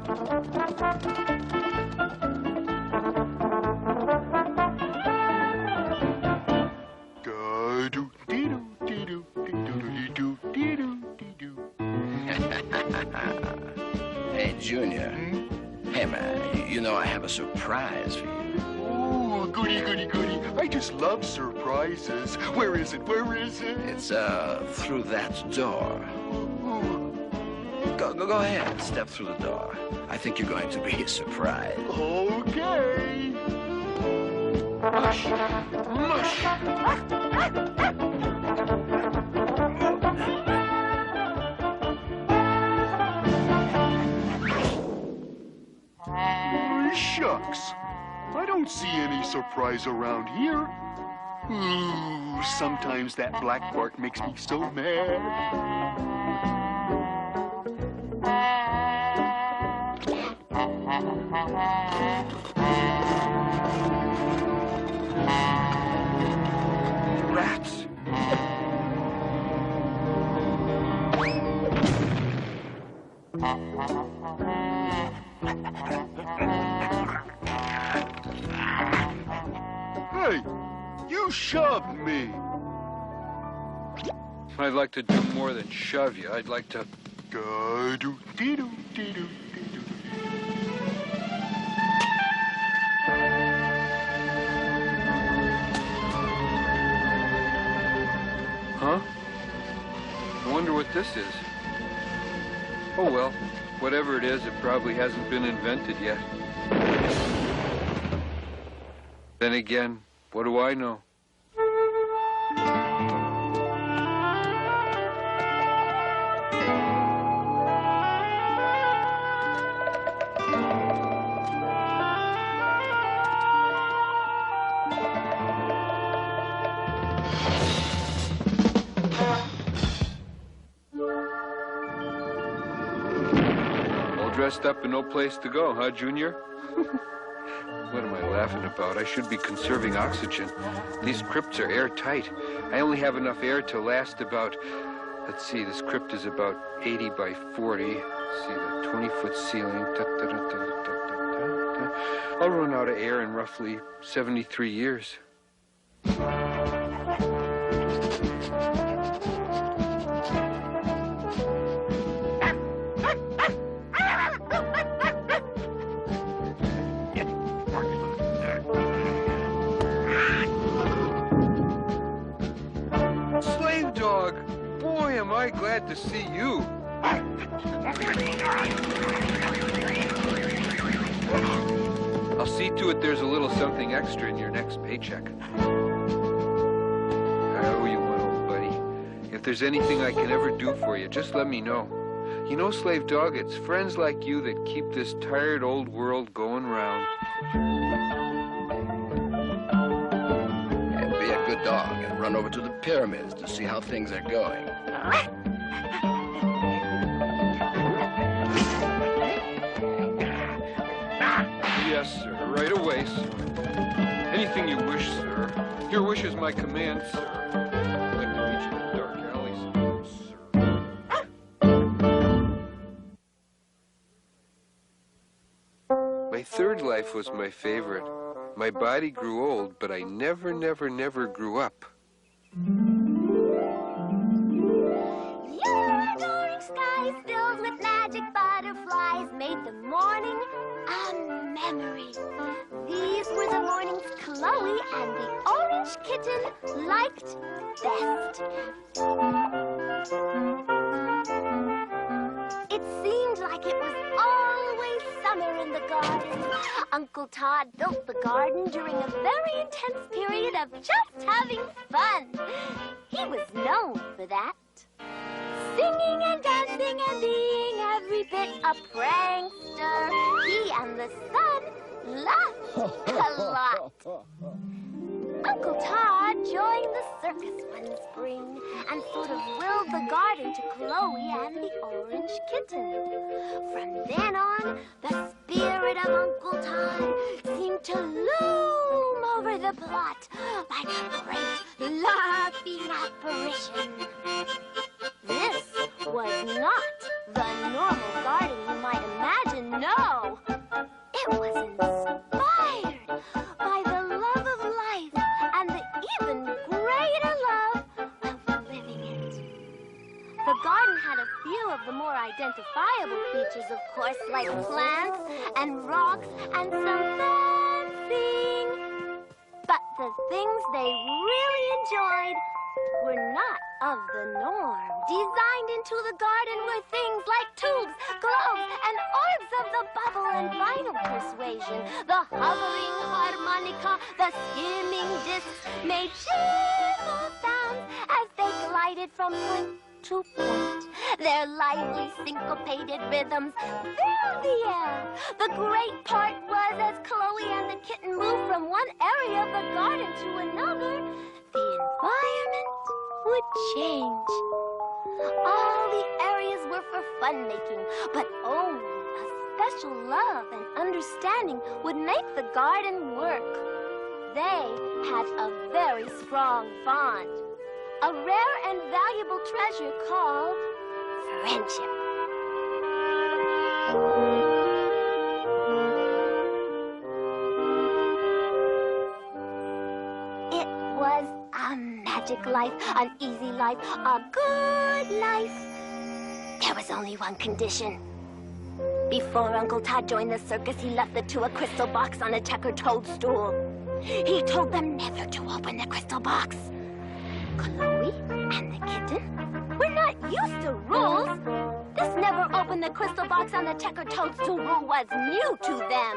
Hey, Junior. Hey, man, you know I have a surprise for you. Oh, goody, goody, goody. I just love surprises. Where is it? Where is it? It's, through that door. Go ahead. Step through the door. I think you're going to be surprised. Okay. Mush! Mush! Shucks. I don't see any surprise around here. Ooh, sometimes that black Bart makes me so mad. Rats. Hey, you shoved me. I'd like to do more than shove you. I'd like to... Huh? I wonder what this is. Oh well, whatever it is, it probably hasn't been invented yet. Then again, what do I know? dressed up and no place to go, huh, Junior? What am I laughing about? I should be conserving oxygen. These crypts are airtight. I only have enough air to last about... Let's see, this crypt is about 80 by 40. Let's see, the 20-foot ceiling. I'll run out of air in roughly 73 years. Slave dog! Boy, am I glad to see you. I'll see to it there's a little something extra in your next paycheck. I owe you one, old buddy. If there's anything I can ever do for you, just let me know. You know, Slave Dog, it's friends like you that keep this tired old world going round. And be a good dog and run over to the pyramids to see how things are going. Yes, sir. Right away, sir. Anything you wish, sir. Your wish is my command, sir. I'd like to meet you in the dark alleys, sir. My third life was my favorite. My body grew old, but I never grew up. Your adoring skies filled with magic butterflies made the morning a memory. These were the mornings Chloe and the orange kitten liked best. It seemed like it was always summer in the garden. Uncle Todd built the garden during a very intense period of just having fun. He was known for that. Singing and dancing and being every bit a prankster. He and the sun laughed a lot. Uncle Todd joined the circus one spring and sort of willed the garden to Chloe and the orange kitten. From then on, the spirit of Uncle Todd seemed to loom over the plot like a great laughing apparition. This was not the normal garden you might imagine, no. It was inspired by the love of life and the even greater love of living it. The garden had a few of the more identifiable features, of course, like plants and rocks and some fencing. But the things they really enjoyed were not of the norm. Designed into the garden were things like tubes, globes, and orbs of the bubble and vinyl persuasion. The hovering harmonica, the skimming discs made cheerful sounds as they glided from point to point. Their lively syncopated rhythms filled the air. The great part was as Chloe and the kitten moved from one area of the garden to another, the environment would change. All the areas were for fun-making, but only a special love and understanding would make the garden work. They had a very strong bond, a rare and valuable treasure called friendship. It was a magic life, an easy life, a good life. There was only one condition. Before Uncle Todd joined the circus, he left the two a crystal box on a checkered toadstool. He told them never to open the crystal box. Chloe and the kitten were not used to rules. This never open the crystal box on the checkered toadstool rule was new to them.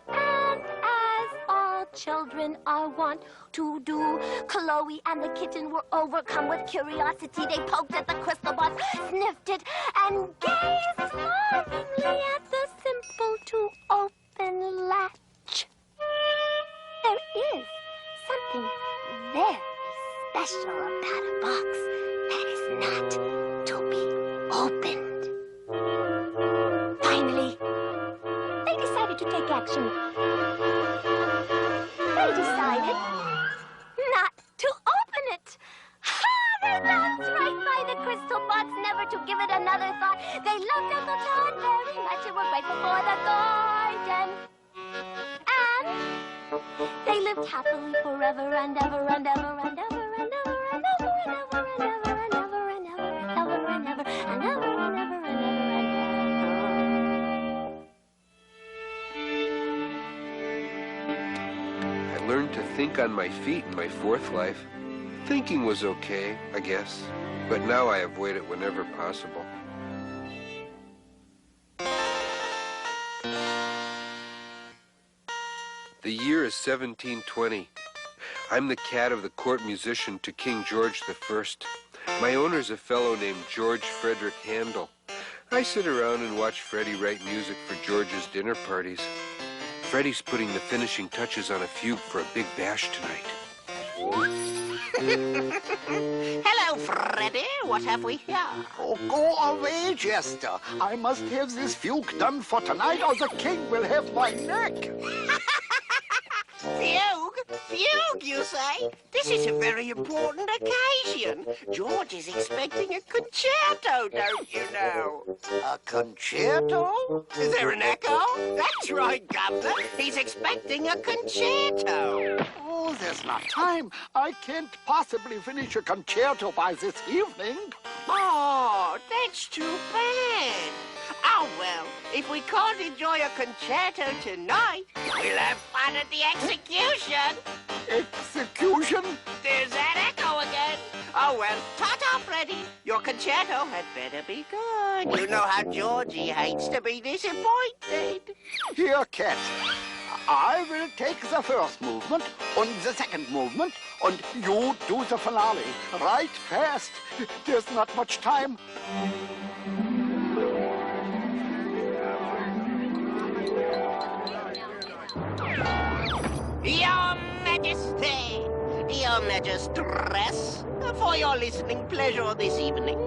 And as all children are wont to do, Chloe and the kitten were overcome with curiosity. They poked at the crystal box, sniffed it, and gazed longingly at the simple to-open latch. There is something very special about a box that is not to be opened. action. They decided not to open it. Their thoughts right by the crystal box, never to give it another thought. They loved Uncle Todd very much and were grateful for the garden. And they lived happily forever and ever and ever and ever and ever and ever and ever and ever and ever and ever and ever and ever and ever and ever and ever I learned to think on my feet in my fourth life. Thinking was okay, I guess, but now I avoid it whenever possible. The year is 1720. I'm the cat of the court musician to King George I. My owner's a fellow named George Frederick Handel. I sit around and watch Freddie write music for George's dinner parties. Freddie's putting the finishing touches on a fugue for a big bash tonight. Hello, Freddy. What have we here? Oh, go away, Jester. I must have this fugue done for tonight or the king will have my neck. Fugue? Fugue, you say? This is a very important occasion. George is expecting a concerto, don't you know? A concerto? Is there an echo? That's right, Governor. He's expecting a concerto. Oh, there's not time. I can't possibly finish a concerto by this evening. Oh, that's too bad. Oh, well, if we can't enjoy a concerto tonight, we'll have fun at the execution. Execution? There's that echo again. Oh, well, ta-ta, Freddy. Your concerto had better be good. You know how Georgie hates to be disappointed. Here, Cat. I will take the first movement and the second movement, and you do the finale. Right fast. There's not much time. Your Majesty, Your Majestress, for your listening pleasure this evening,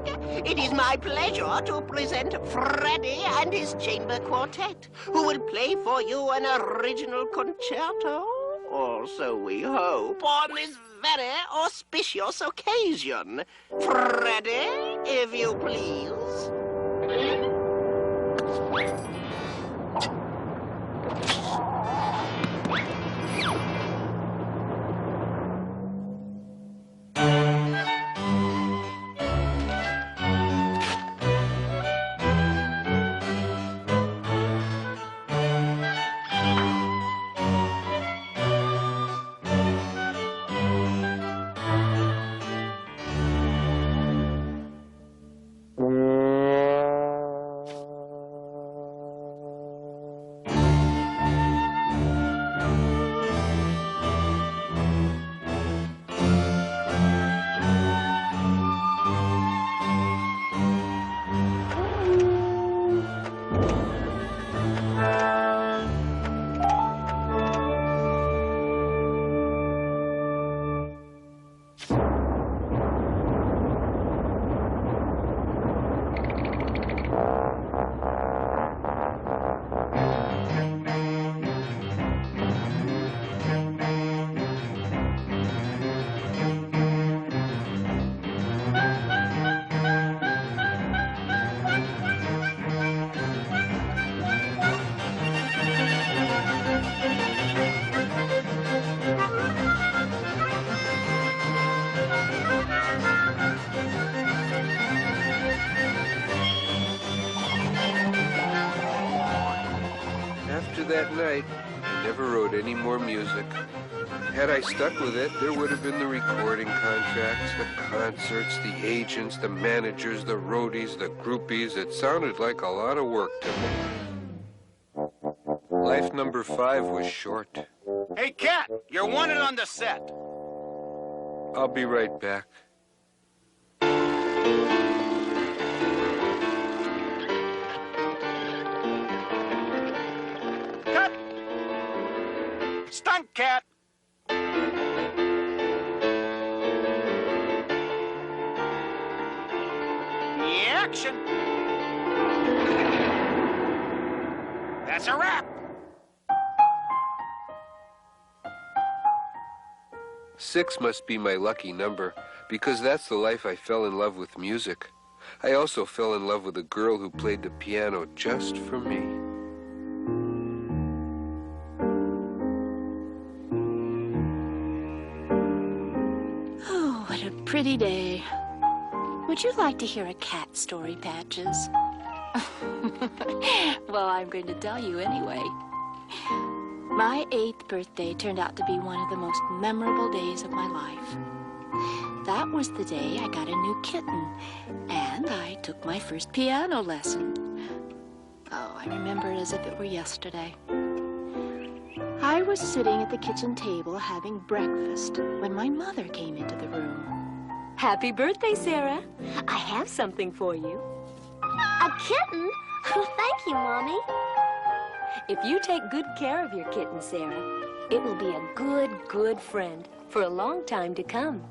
it is my pleasure to present Freddie and his chamber quartet, who will play for you an original concerto, or so we hope, on this very auspicious occasion. Freddie, if you please. That night, I never wrote any more music. Had I stuck with it, there would have been the recording contracts, the concerts, the agents, the managers, the roadies, the groupies. It sounded like a lot of work to me. Life number 5 was short. Hey, Cat, you're wanted on the set. I'll be right back. Stunt Cat! Action! That's a wrap! 6 must be my lucky number, because that's the life I fell in love with music. I also fell in love with a girl who played the piano just for me. Oh, what a pretty day. Would you like to hear a cat story, Patches? Well, I'm going to tell you anyway. My 8th birthday turned out to be one of the most memorable days of my life. That was the day I got a new kitten, and I took my first piano lesson. Oh, I remember it as if it were yesterday. I was sitting at the kitchen table having breakfast when my mother came into the room. Happy birthday, Sarah. I have something for you. A kitten? Thank you, Mommy. If you take good care of your kitten, Sarah, it will be a good friend for a long time to come.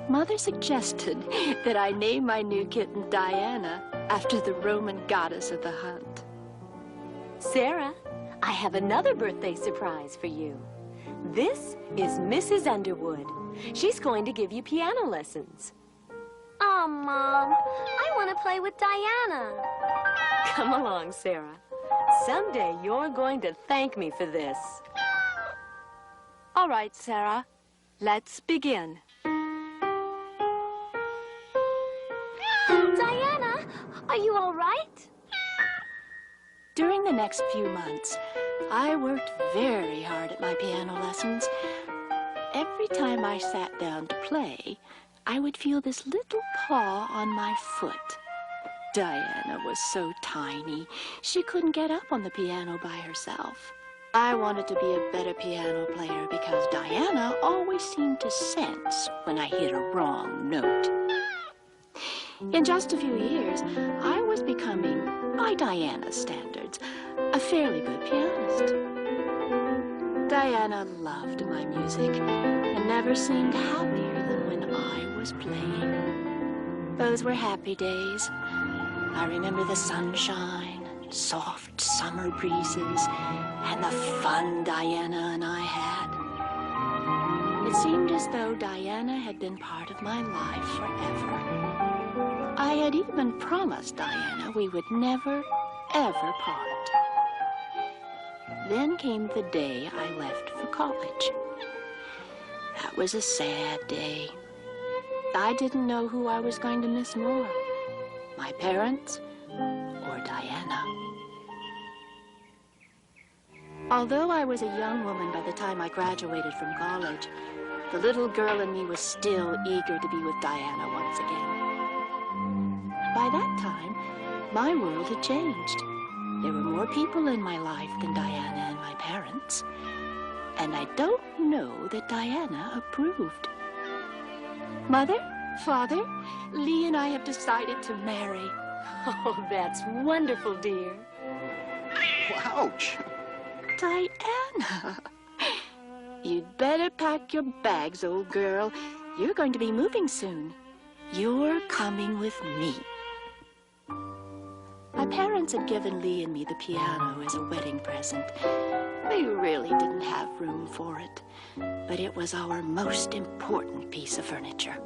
Mother suggested that I name my new kitten Diana after the Roman goddess of the hunt. Sarah, I have another birthday surprise for you. This is Mrs. Underwood. She's going to give you piano lessons. Oh, Mom, I want to play with Diana. Come along, Sarah. Someday you're going to thank me for this. All right, Sarah, let's begin. Diana, are you all right? During the next few months, I worked very hard at my piano lessons. Every time I sat down to play, I would feel this little paw on my foot. Diana was so tiny, she couldn't get up on the piano by herself. I wanted to be a better piano player because Diana always seemed to sense when I hit a wrong note. In just a few years, I was becoming, by Diana's standards, a fairly good pianist. Diana loved my music and never seemed happier than when I was playing. Those were happy days. I remember the sunshine, soft summer breezes, and the fun Diana and I had. It seemed as though Diana had been part of my life forever. I had even promised Diana we would never, ever part. Then came the day I left for college. That was a sad day. I didn't know who I was going to miss more, my parents or Diana. Although I was a young woman by the time I graduated from college, the little girl in me was still eager to be with Diana once again. By that time, my world had changed. There were more people in my life than Diana and my parents. And I don't know that Diana approved. Mother, Father, Lee and I have decided to marry. Oh, that's wonderful, dear. Ouch. Diana, you'd better pack your bags, old girl. You're going to be moving soon. You're coming with me. My parents had given Lee and me the piano as a wedding present. We really didn't have room for it, but it was our most important piece of furniture.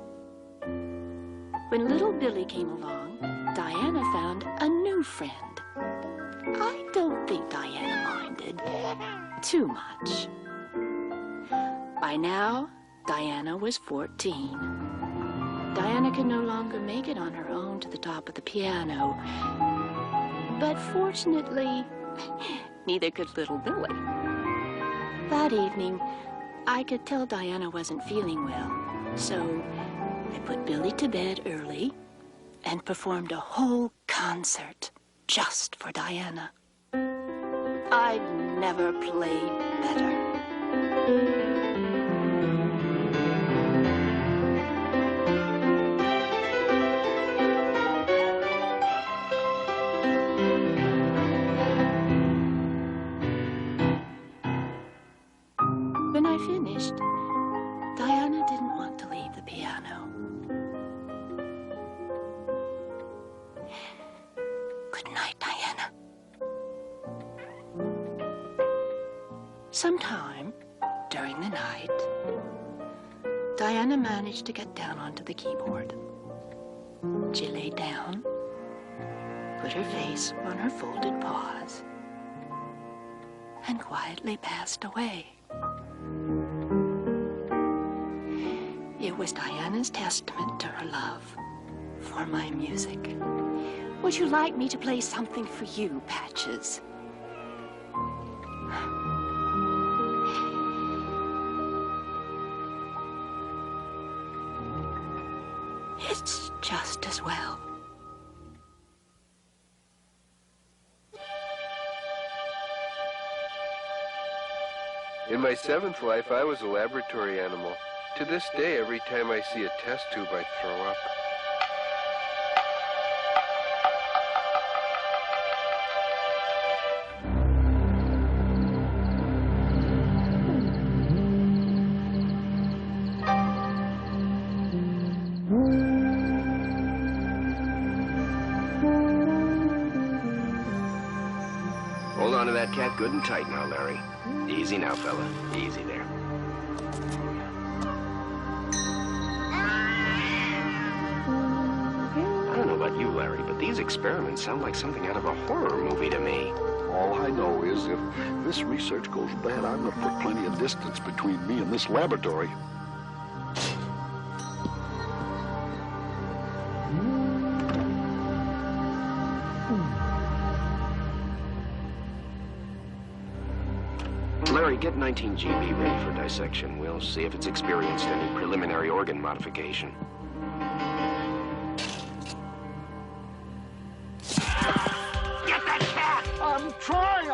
When little Billy came along, Diana found a new friend. I don't think Diana minded too much. By now, Diana was 14. Diana could no longer make it on her own to the top of the piano. But fortunately, neither could little Billy. That evening, I could tell Diana wasn't feeling well, so I put Billy to bed early and performed a whole concert just for Diana. I'd never played better. When I finished, Diana didn't want to leave the piano. Good night, Diana. Sometime, During the night, Diana managed to get down onto the keyboard. She lay down, put her face on her folded paws, and quietly passed away. It was Diana's testament to her love for my music. Would you like me to play something for you, Patches? It's just as well. In my 7th life, I was a laboratory animal. To this day, every time I see a test tube, I throw up. Hold on to that cat good and tight now, Larry. Easy now, fella. Easy there. I don't know about you, Larry, but these experiments sound like something out of a horror movie to me. All I know is if this research goes bad, I'm going to put plenty of distance between me and this laboratory. Larry, get 19GB ready for dissection. We'll see if it's experienced any preliminary organ modification. Get that cat! I'm trying!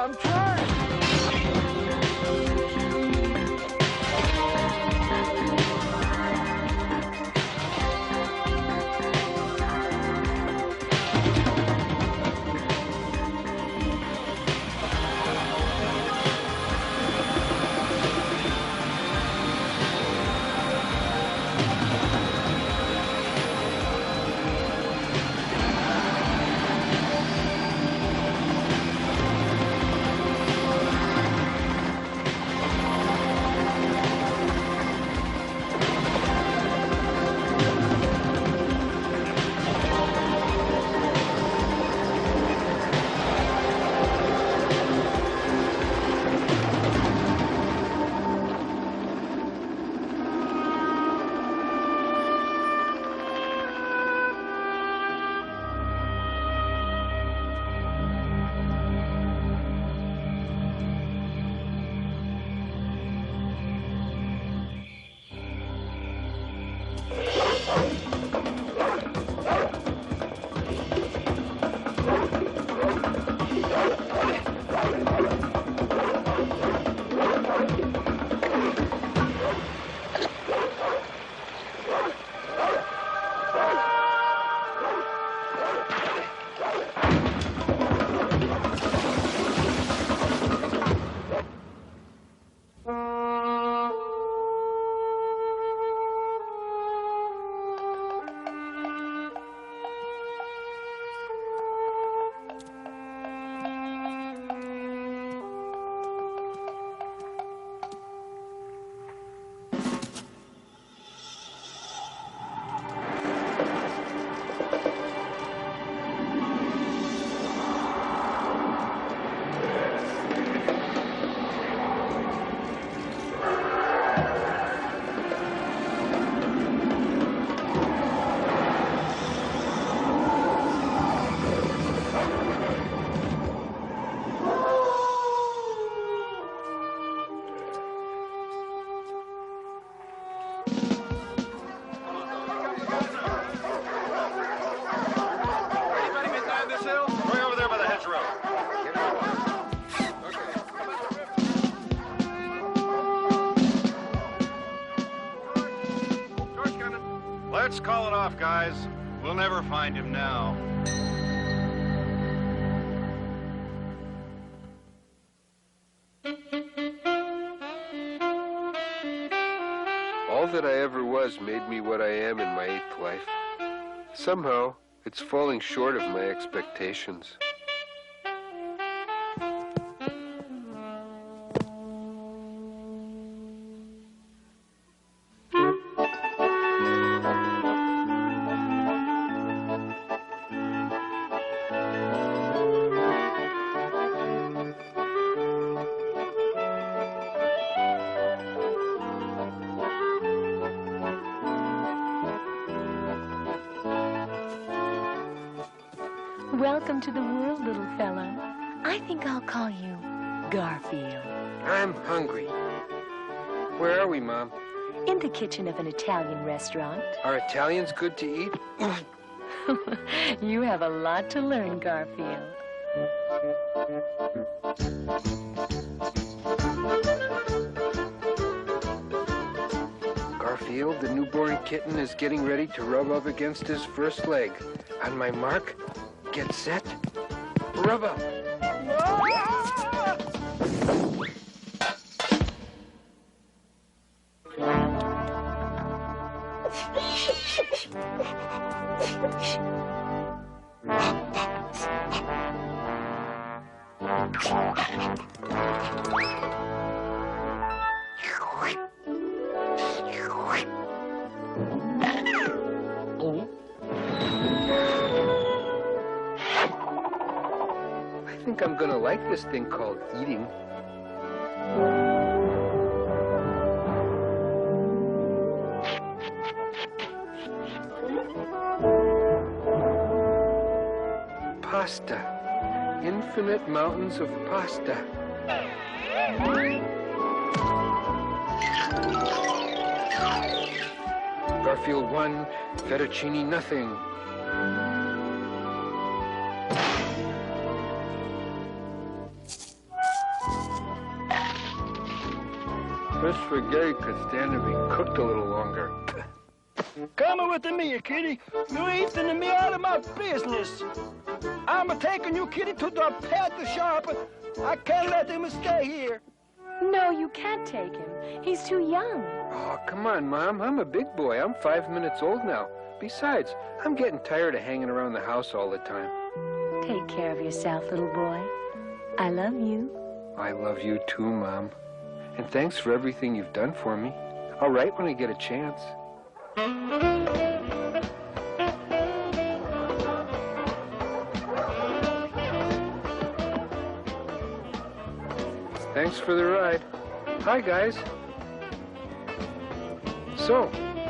Let's call it off, guys. We'll never find him now. All that I ever was made me what I am in my 8th life. Somehow, it's falling short of my expectations. Welcome to the world, little fellow. I think I'll call you Garfield. I'm hungry. Where are we, Mom? In the kitchen of an Italian restaurant. Are Italians good to eat? You have a lot to learn, Garfield. Garfield, the newborn kitten, is getting ready to rub up against his first leg. On my mark, get set, rub up. I think I'm gonna like this thing called eating. Pasta. Infinite mountains of pasta. Garfield 1, fettuccine nothing. This spaghetti could stand to be cooked a little longer. Come with me, kitty. You eating me out of my business. I'm taking you, kitty, to the pet shop. I can't let him stay here. No, you can't take him. He's too young. Oh, come on, Mom. I'm a big boy. I'm 5 minutes old now. Besides, I'm getting tired of hanging around the house all the time. Take care of yourself, little boy. I love you. I love you too, Mom. And thanks for everything you've done for me. I'll write when I get a chance. Thanks for the ride. Hi, guys. So,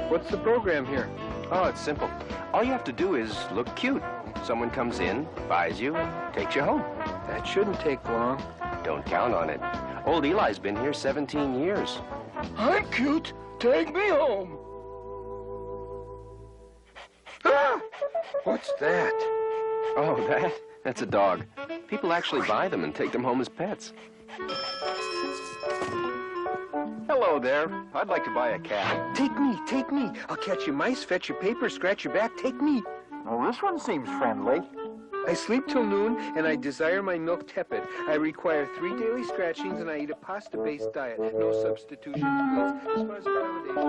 what's the program here? Oh, it's simple. All you have to do is look cute. Someone comes in, buys you, takes you home. That shouldn't take long. Don't count on it. Old Eli's been here 17 years. I'm cute. Take me home. Ah! What's that? Oh, that's a dog. People actually buy them and take them home as pets. Hello there. I'd like to buy a cat. Take me, take me. I'll catch you mice, fetch your paper, scratch your back. Take me. Well, this one seems friendly. I sleep till noon, and I desire my milk tepid. I require 3 daily scratchings, and I eat a pasta-based diet. No substitutions, please. As far as accommodation...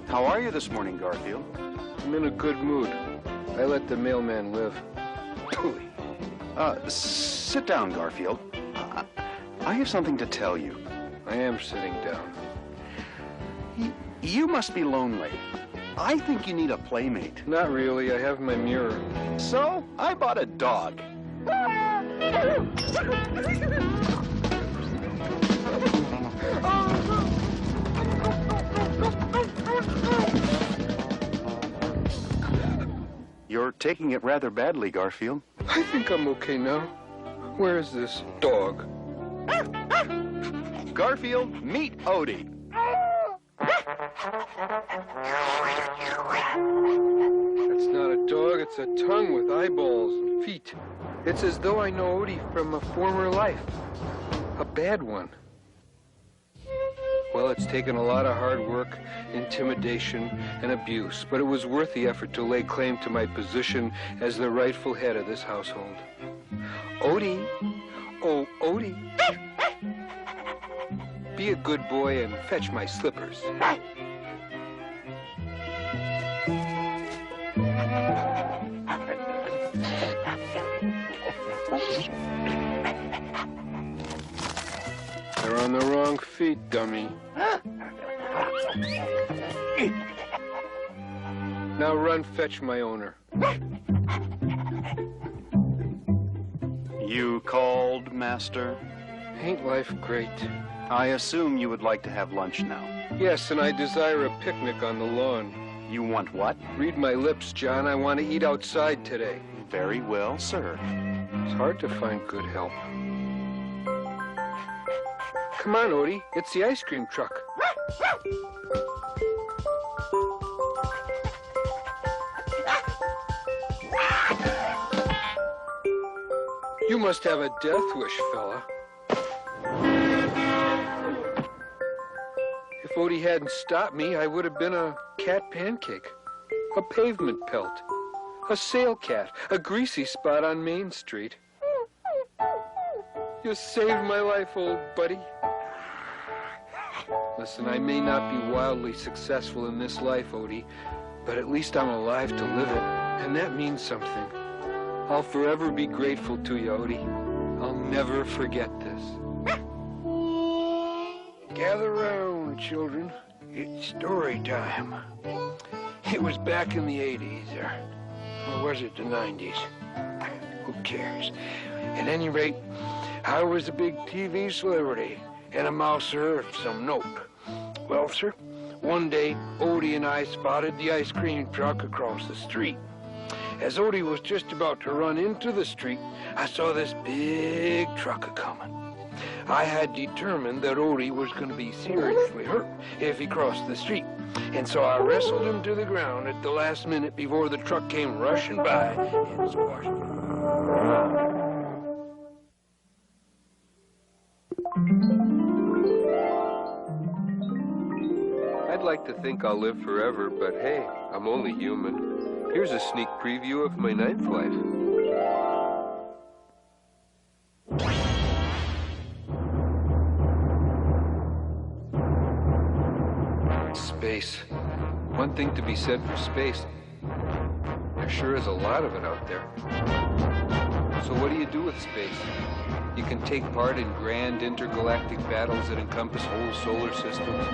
How are you this morning, Garfield? I'm in a good mood. I let the mailman live. Sit down, Garfield. I have something to tell you. I am sitting down. You must be lonely. I think you need a playmate. Not really. I have my mirror. So, I bought a dog. You're taking it rather badly, Garfield. I think I'm okay now. Where is this dog? Garfield, meet Odie. That's not a dog, it's a tongue with eyeballs and feet. It's as though I know Odie from a former life. A bad one. Well, it's taken a lot of hard work, intimidation, and abuse, but it was worth the effort to lay claim to my position as the rightful head of this household. Odie, oh, Odie, be a good boy and fetch my slippers. They're on the wrong feet, dummy. Now run, fetch my owner. You called, Master? Ain't life great? I assume you would like to have lunch now. Yes, and I desire a picnic on the lawn. You want what? Read my lips, John. I want to eat outside today. Very well, sir. It's hard to find good help. Come on, Odie. It's the ice cream truck. You must have a death wish, fella. If Odie hadn't stopped me, I would have been a cat pancake, a pavement pelt, a sail cat, a greasy spot on Main Street. You saved my life, old buddy. Listen, I may not be wildly successful in this life, Odie, but at least I'm alive to live it, and that means something. I'll forever be grateful to you, Odie. I'll never forget this. Gather round, children. It's story time. It was back in the 80s, or was it the 90s? Who cares? At any rate, I was a big TV celebrity and a mouser of some note. Well, sir, one day, Odie and I spotted the ice cream truck across the street. As Odie was just about to run into the street, I saw this big truck a-coming. I had determined that Odie was going to be seriously hurt if he crossed the street, and so I wrestled him to the ground at the last minute before the truck came rushing by and squashed him. I'd like to think I'll live forever, but hey, I'm only human. Here's a sneak preview of my 9th life. Space. One thing to be said for space. There sure is a lot of it out there. So what do you do with space? You can take part in grand intergalactic battles that encompass whole solar systems.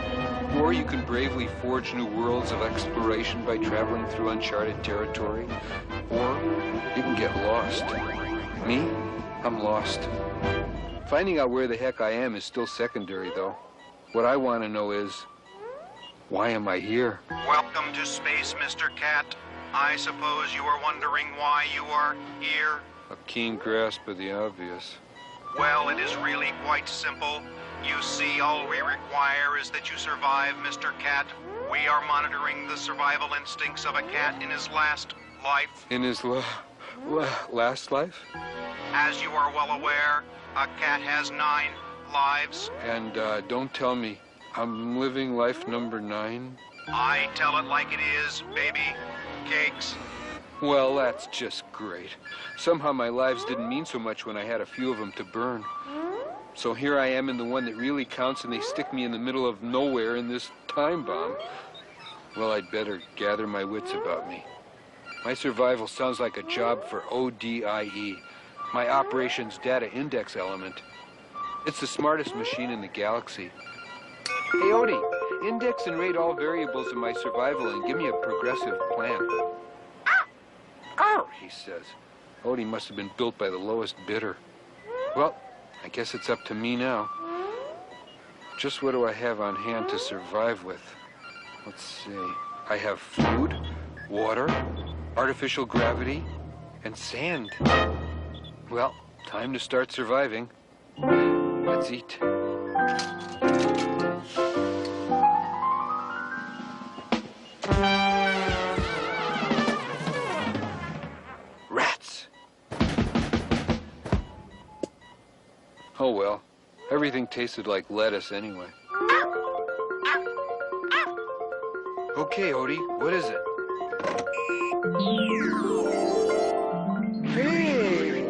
Or you can bravely forge new worlds of exploration by traveling through uncharted territory. Or you can get lost. Me? I'm lost. Finding out where the heck I am is still secondary, though. What I want to know is, why am I here? Welcome to space, Mr. Cat. I suppose you are wondering why you are here? A keen grasp of the obvious. Well, it is really quite simple. You see, all we require is that you survive, Mr. Cat. We are monitoring the survival instincts of a cat in his last life. In his last life? As you are well aware, a cat has 9 lives. And don't tell me, I'm living life number 9? I tell it like it is, baby. Cakes. Well, that's just great. Somehow my lives didn't mean so much when I had a few of them to burn. So here I am in the one that really counts, and they stick me in the middle of nowhere in this time bomb. Well, I'd better gather my wits about me. My survival sounds like a job for ODIE, my Operations Data Index element. It's the smartest machine in the galaxy. Hey, Odie, index and rate all variables in my survival and give me a progressive plan. "Arr," he says. Odie must have been built by the lowest bidder. Well, I guess it's up to me now. Just what do I have on hand to survive with? Let's see. I have food, water, artificial gravity, and sand. Well, time to start surviving. Let's eat. Rats! Oh well, everything tasted like lettuce anyway. Okay, Odie, what is it? Hey!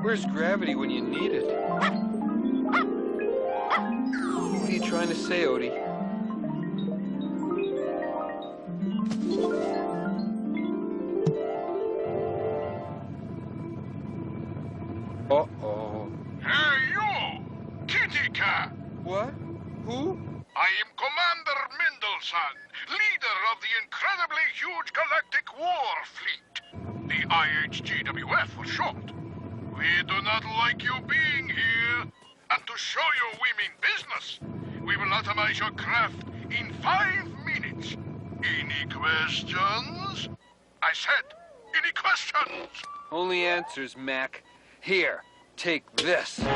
Where's gravity when you need it? What are you trying to say, Odie? Uh-oh. Hey, you! Kitty Cat! What? Who? I am Commander Mendelssohn, leader of the incredibly huge galactic war fleet. The IHGWF for short. We do not like you being here. And to show you we mean business, we will atomize your craft in 5 minutes. Any questions? I said, any questions? Only answers, Mac. Here, take this. An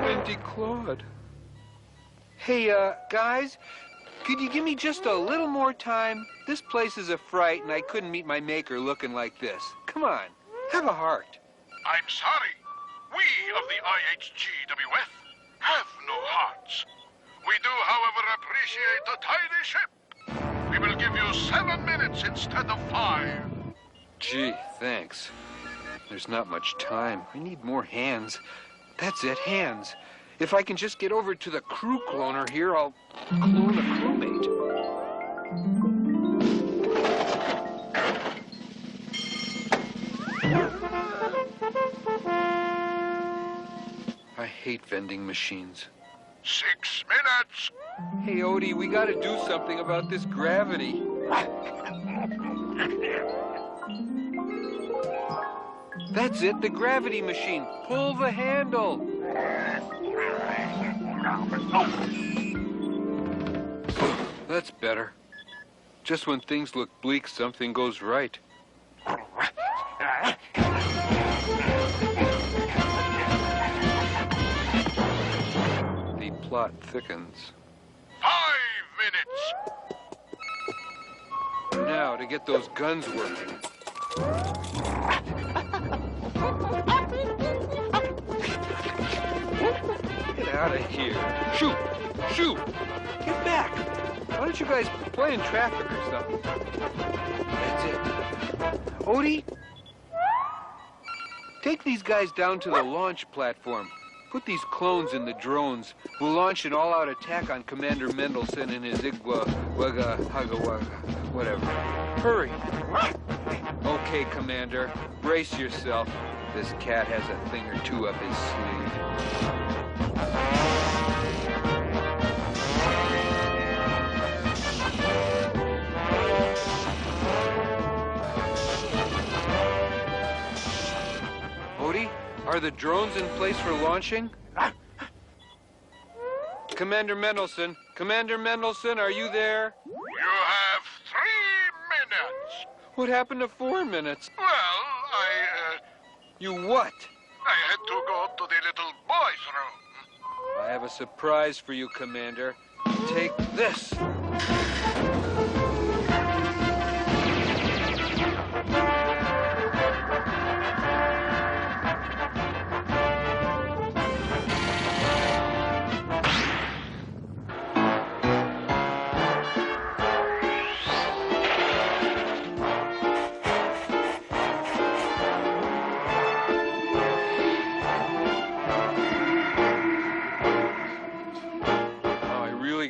empty Claude. Hey, guys, could you give me just a little more time? This place is a fright, and I couldn't meet my maker looking like this. Come on, have a heart. I'm sorry. We of the IHGWF have no hearts. We do, however, appreciate the tiny ship. We will give you 7 minutes instead of 5. Gee, thanks. There's not much time. I need more hands. That's it, hands. If I can just get over to the crew cloner here, I'll clone a crewmate. I hate vending machines. 6 minutes. Hey, Odie, we gotta do something about this gravity. That's it, the gravity machine. Pull the handle. That's better. Just when things look bleak, something goes right. The plot thickens. 5 minutes. Now, to get those guns working. Get out of here. Shoot! Shoot! Get back! Why don't you guys play in traffic or something? That's it. Odie? Take these guys down to the launch platform. Put these clones in the drones. We'll launch an all-out attack on Commander Mendelsohn and his Igwa, Wagga, Hugga, Wagga, whatever. Hurry! Okay, Commander. Brace yourself. This cat has a thing or two up his sleeve. Odie, are the drones in place for launching? Commander Mendelsohn, are you there? You have 3 minutes. What happened to 4 minutes? Well, You what? I had to go to the little boy's room. I have a surprise for you, Commander. Take this.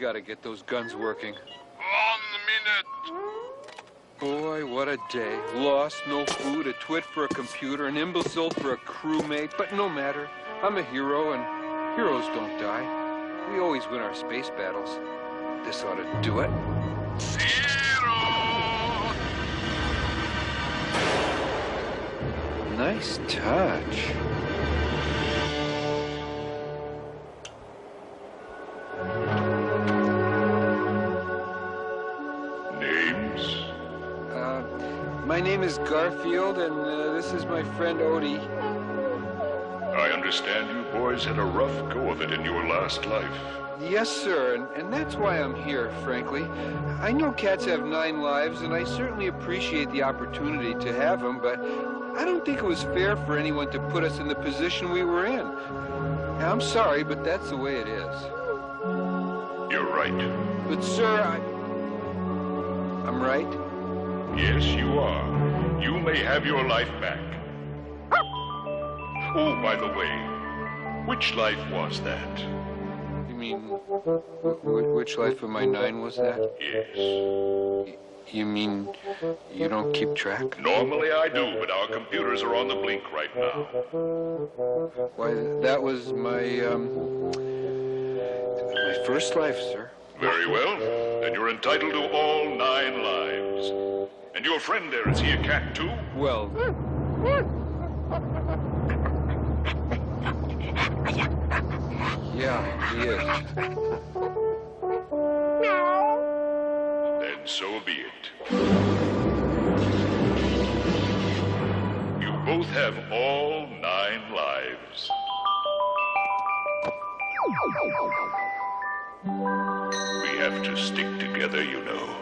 Gotta get those guns working. 1 minute. Boy, what a day. Lost, no food, a twit for a computer, an imbecile for a crewmate. But no matter. I'm a hero, and heroes don't die. We always win our space battles. This ought to do it. 0. Nice touch. My name is Garfield, and this is my friend Odie. I understand you boys had a rough go of it in your last life. Yes, sir, and that's why I'm here, frankly. I know cats have 9 lives, and I certainly appreciate the opportunity to have them, but I don't think it was fair for anyone to put us in the position we were in. I'm sorry, but that's the way it is. You're right. But, sir, I'm right? Yes, you are. You may have your life back. Oh, by the way, which life was that? You mean, which life of my 9 was that? Yes. You mean you don't keep track? Normally I do, but our computers are on the blink right now. Why, that was my first life, sir. Very well. Then you're entitled to all 9 lives. And your friend there, is he a cat too? Well... Yeah, he is. Then so be it. You both have all 9 lives. We have to stick together, you know.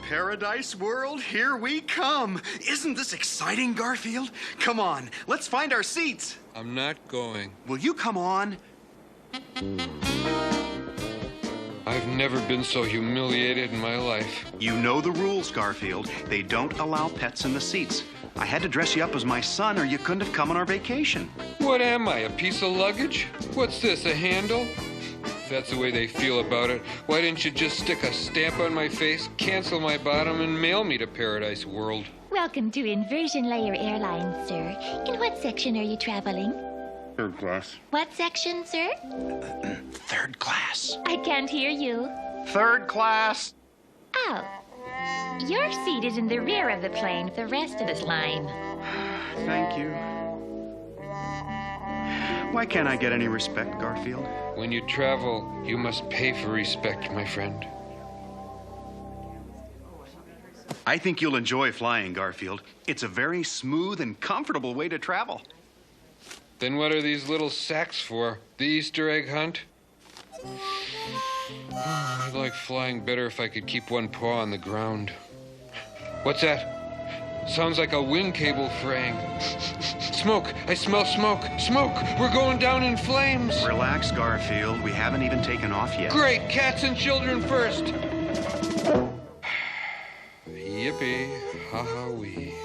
Paradise World, here we come. Isn't this exciting, Garfield? Come on, let's find our seats. I'm not going. Will you come on? I've never been so humiliated in my life. You know the rules, Garfield. They don't allow pets in the seats. I had to dress you up as my son or you couldn't have come on our vacation. What am I, a piece of luggage? What's this, a handle? If that's the way they feel about it, why didn't you just stick a stamp on my face, cancel my bottom, and mail me to Paradise World? Welcome to Inversion Layer Airlines, sir. In what section are you traveling? Third class. What section, sir? Third class. I can't hear you. Third class. Oh. Your seat is in the rear of the plane with the rest of this line. Thank you. Why can't I get any respect, Garfield? When you travel, you must pay for respect, my friend. I think you'll enjoy flying, Garfield. It's a very smooth and comfortable way to travel. Then what are these little sacks for? The Easter egg hunt? I'd like flying better if I could keep one paw on the ground. What's that? Sounds like a wind cable fraying. Smoke! I smell smoke! Smoke! We're going down in flames! Relax, Garfield. We haven't even taken off yet. Great! Cats and children first! Yippee! Ha-ha-wee.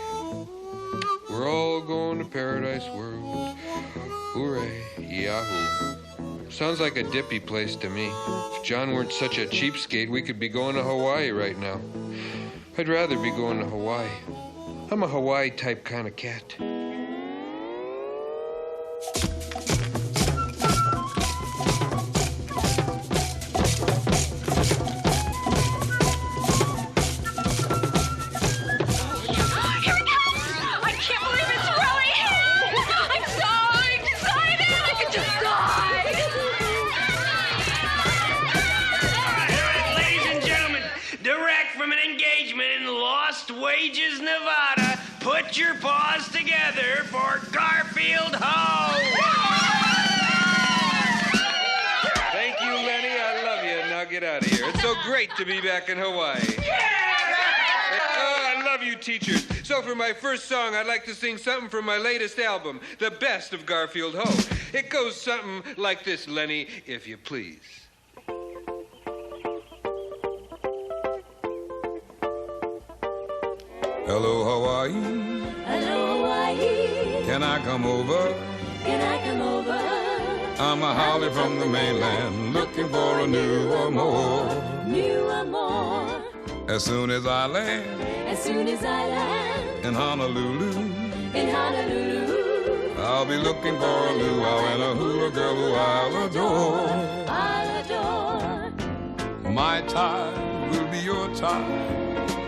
We're all going to Paradise World. Hooray! Yahoo! Sounds like a dippy place to me. If John weren't such a cheapskate, we could be going to Hawaii right now. I'd rather be going to Hawaii. I'm a Hawaii-type kind of cat. Wages, Nevada, put your paws together for Garfield Ho! Thank you, Lenny. I love you. Now get out of here. It's so great to be back in Hawaii. Yeah! Oh, I love you, teachers. So for my first song, I'd like to sing something from my latest album, The Best of Garfield Ho. It goes something like this, Lenny, if you please. Hello, Hawaii. Hello, Hawaii. Can I come over? Can I come over? I'm a Holly from the mainland, looking for a new amour. New amour. As soon as I land. As soon as I land. In Honolulu. In Honolulu. I'll be looking for a luau and a hula girl who I'll adore. I'll adore. My tie will be your tie.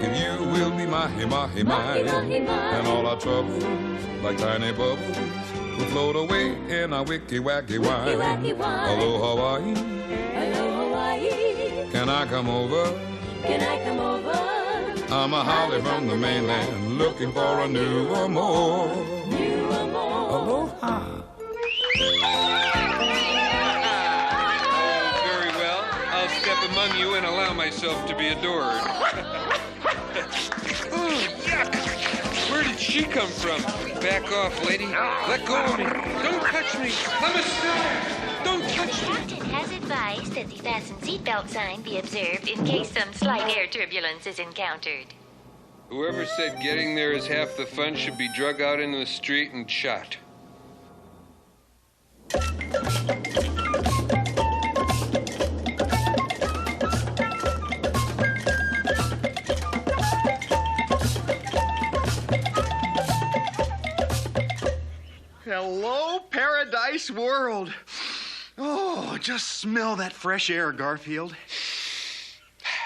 If you will be my mine, and all our troubles, like tiny bubbles, will float away in our wicky-wacky wine. Hello, Hawaii. Hello, Hawaii. Can I come over? Can I come over? I'm a holly from the mainland, looking for a new amor. New amor. Aloha. Very well. I'll step among you and allow myself to be adored. Oh, yuck! Where did she come from? Back off, lady. Let go of me. Don't touch me. Let me stop. Don't touch me. Captain has advised that the fasten seatbelt sign be observed in case some slight air turbulence is encountered. Whoever said getting there is half the fun should be drug out into the street and shot. Hello, Paradise World. Oh, just smell that fresh air, Garfield.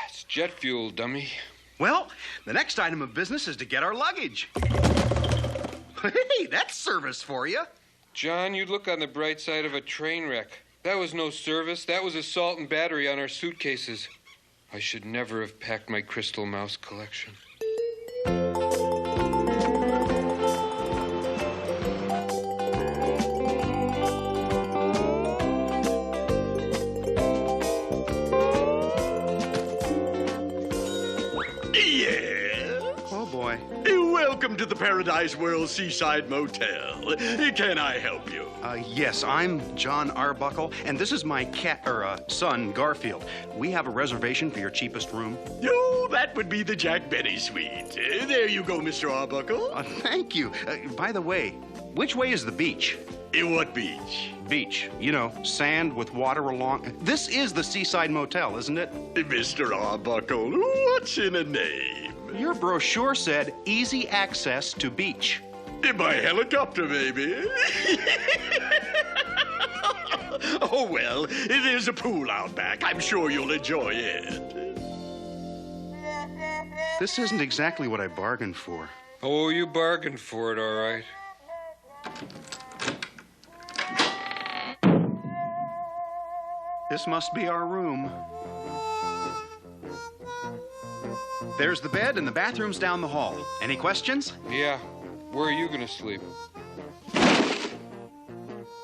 It's jet fuel, dummy. Well, the next item of business is to get our luggage. Hey, that's service for you. John, you look on the bright side of a train wreck. That was no service. That was assault and battery on our suitcases. I should never have packed my crystal mouse collection. Welcome to the Paradise World Seaside Motel. Can I help you? Yes, I'm John Arbuckle, and this is my son, Garfield. We have a reservation for your cheapest room. Oh, that would be the Jack Benny Suite. There you go, Mr. Arbuckle. Thank you. By the way, which way is the beach? What beach? Beach. You know, sand with water along. This is the Seaside Motel, isn't it? Mr. Arbuckle, what's in a name? Your brochure said easy access to beach. In my helicopter, maybe. Oh, well, there's a pool out back. I'm sure you'll enjoy it. This isn't exactly what I bargained for. Oh, you bargained for it, all right. This must be our room. There's the bed and the bathroom's down the hall. Any questions? Yeah. Where are you gonna sleep?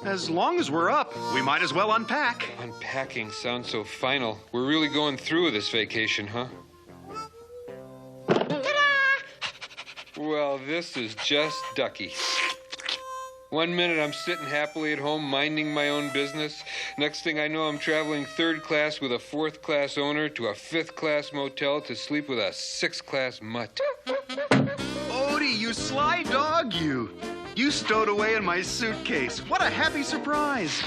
As long as we're up, we might as well unpack. Unpacking sounds so final. We're really going through with this vacation, huh? Well, this is just ducky. 1 minute I'm sitting happily at home minding my own business. Next thing I know, I'm traveling third class with a fourth class owner to a fifth class motel to sleep with a sixth class mutt. Odie, you sly dog, you. You stowed away in my suitcase. What a happy surprise.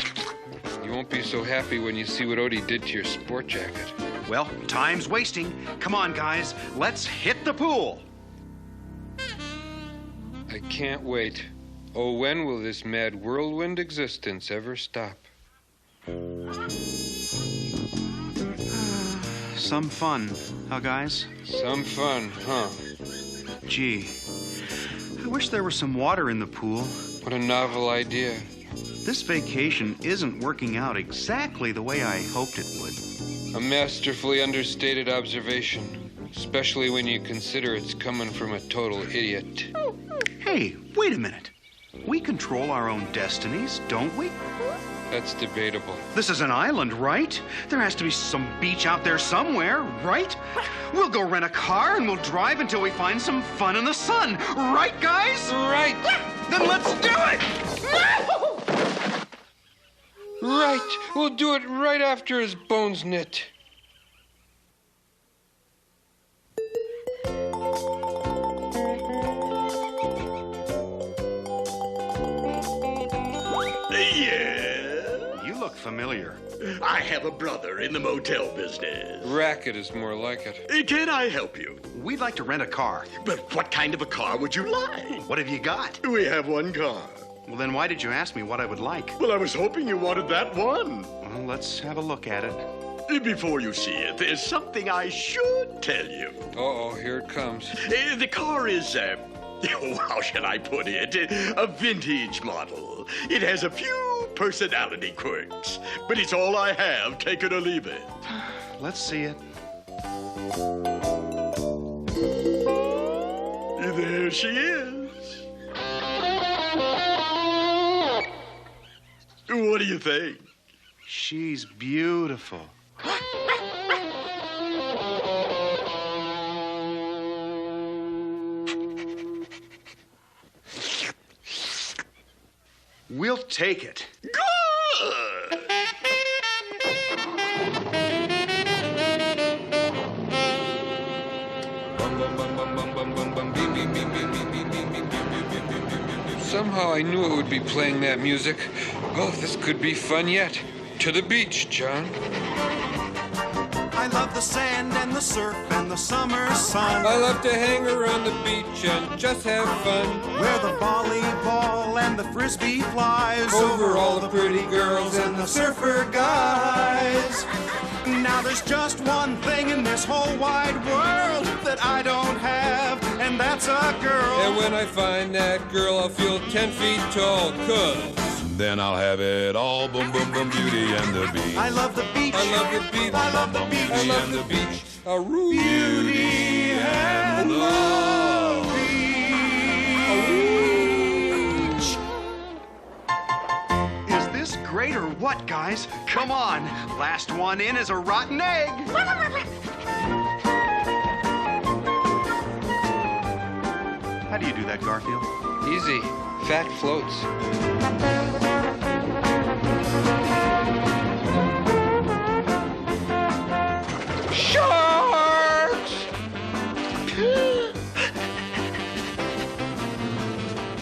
You won't be so happy when you see what Odie did to your sport jacket. Well, time's wasting. Come on, guys. Let's hit the pool. I can't wait. Oh, when will this mad whirlwind existence ever stop? Some fun, huh, guys? Some fun, huh? Gee, I wish there was some water in the pool. What a novel idea. This vacation isn't working out exactly the way I hoped it would. A masterfully understated observation, especially when you consider it's coming from a total idiot. Hey, wait a minute. We control our own destinies, don't we? That's debatable. This is an island, right? There has to be some beach out there somewhere, right? We'll go rent a car and we'll drive until we find some fun in the sun. Right, guys? Right. Then let's do it! Right. We'll do it right after his bones knit. Familiar. I have a brother in the motel business. Racket is more like it. Can I help you? We'd like to rent a car. But what kind of a car would you like? What have you got? We have one car. Well, then why did you ask me what I would like? Well, I was hoping you wanted that one. Well, let's have a look at it. Before you see it, there's something I should tell you. Uh-oh, here it comes. The car is, how shall I put it? A vintage model. It has a few personality quirks, but it's all I have, take it or leave it. Let's see it. There she is. What do you think? She's beautiful. We'll take it. Good! Somehow I knew it would be playing that music. Oh, this could be fun yet. To the beach, John. I love the sand and the surf and the summer sun. I love to hang around the beach and just have fun. Where the volleyball and the frisbee flies Over all the pretty girls and the surfer guys. Now there's just one thing in this whole wide world that I don't have, and that's a girl. And when I find that girl, I'll feel 10 feet tall, 'cause then I'll have it all. Boom, boom, boom, Beauty and the Beach. I love the beach. I love the beach. I love the beach. I love the beach. A Beauty and the beach. Is this great or what, guys? Come on. Last one in is a rotten egg. How do you do that, Garfield? Easy. Fat floats. Sharks!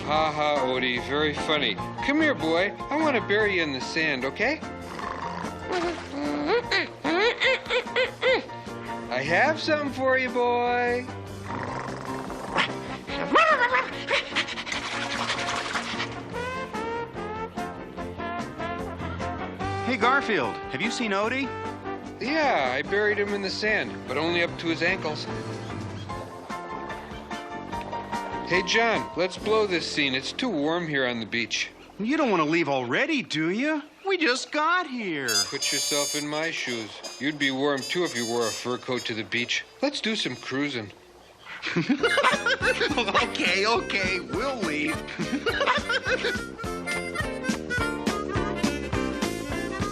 Ha ha, Odie. Very funny. Come here, boy. I want to bury you in the sand, okay? I have something for you, boy. Hey, Garfield, have you seen Odie? Yeah, I buried him in the sand, but only up to his ankles. Hey, John, let's blow this scene. It's too warm here on the beach. You don't want to leave already, do you? We just got here. Put yourself in my shoes. You'd be warm, too, if you wore a fur coat to the beach. Let's do some cruising. Okay, we'll leave.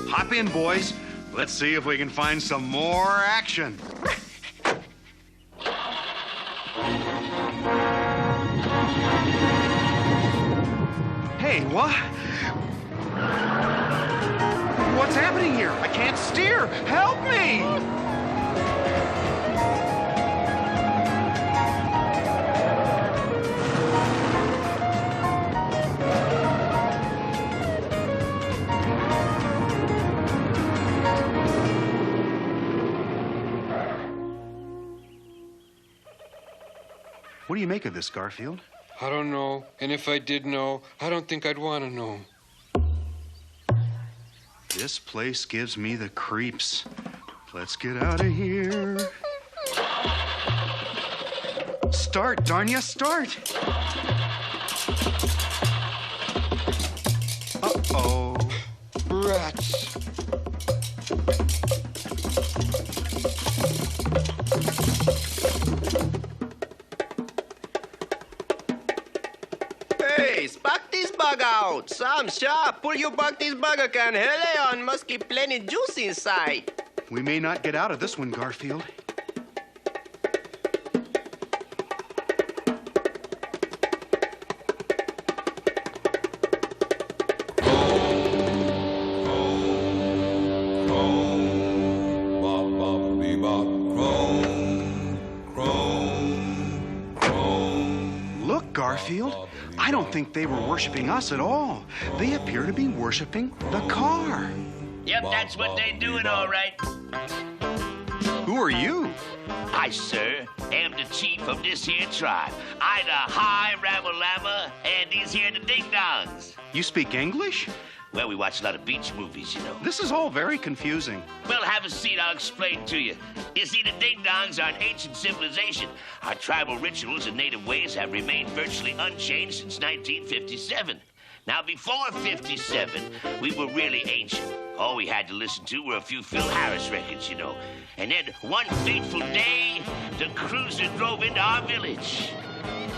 Hop in, boys. Let's see if we can find some more action. Hey, what? What's happening here? I can't steer. Help me! What do you make of this, Garfield? I don't know. And if I did know, I don't think I'd want to know. This place gives me the creeps. Let's get out of here. Start, darn ya, start. Uh-oh. Rats. Hey, spark this bug out. Sam sharp, pull your buck this bugger can. Hell on, must keep plenty juice inside. We may not get out of this one, Garfield. Look, Garfield, I don't think they were worshiping us at all. They appear to be worshiping the car. Yep, that's what they're doing, all right. Who are you? I, sir, am the chief of this here tribe. I the High Ramalama, and these here the ding-dongs. You speak English? Well, we watch a lot of beach movies, you know. This is all very confusing. Well, have a seat, I'll explain to you. You see, the ding-dongs are an ancient civilization. Our tribal rituals and native ways have remained virtually unchanged since 1957. Now, before 57, we were really ancient. All we had to listen to were a few Phil Harris records, you know. And then one fateful day, the cruiser drove into our village.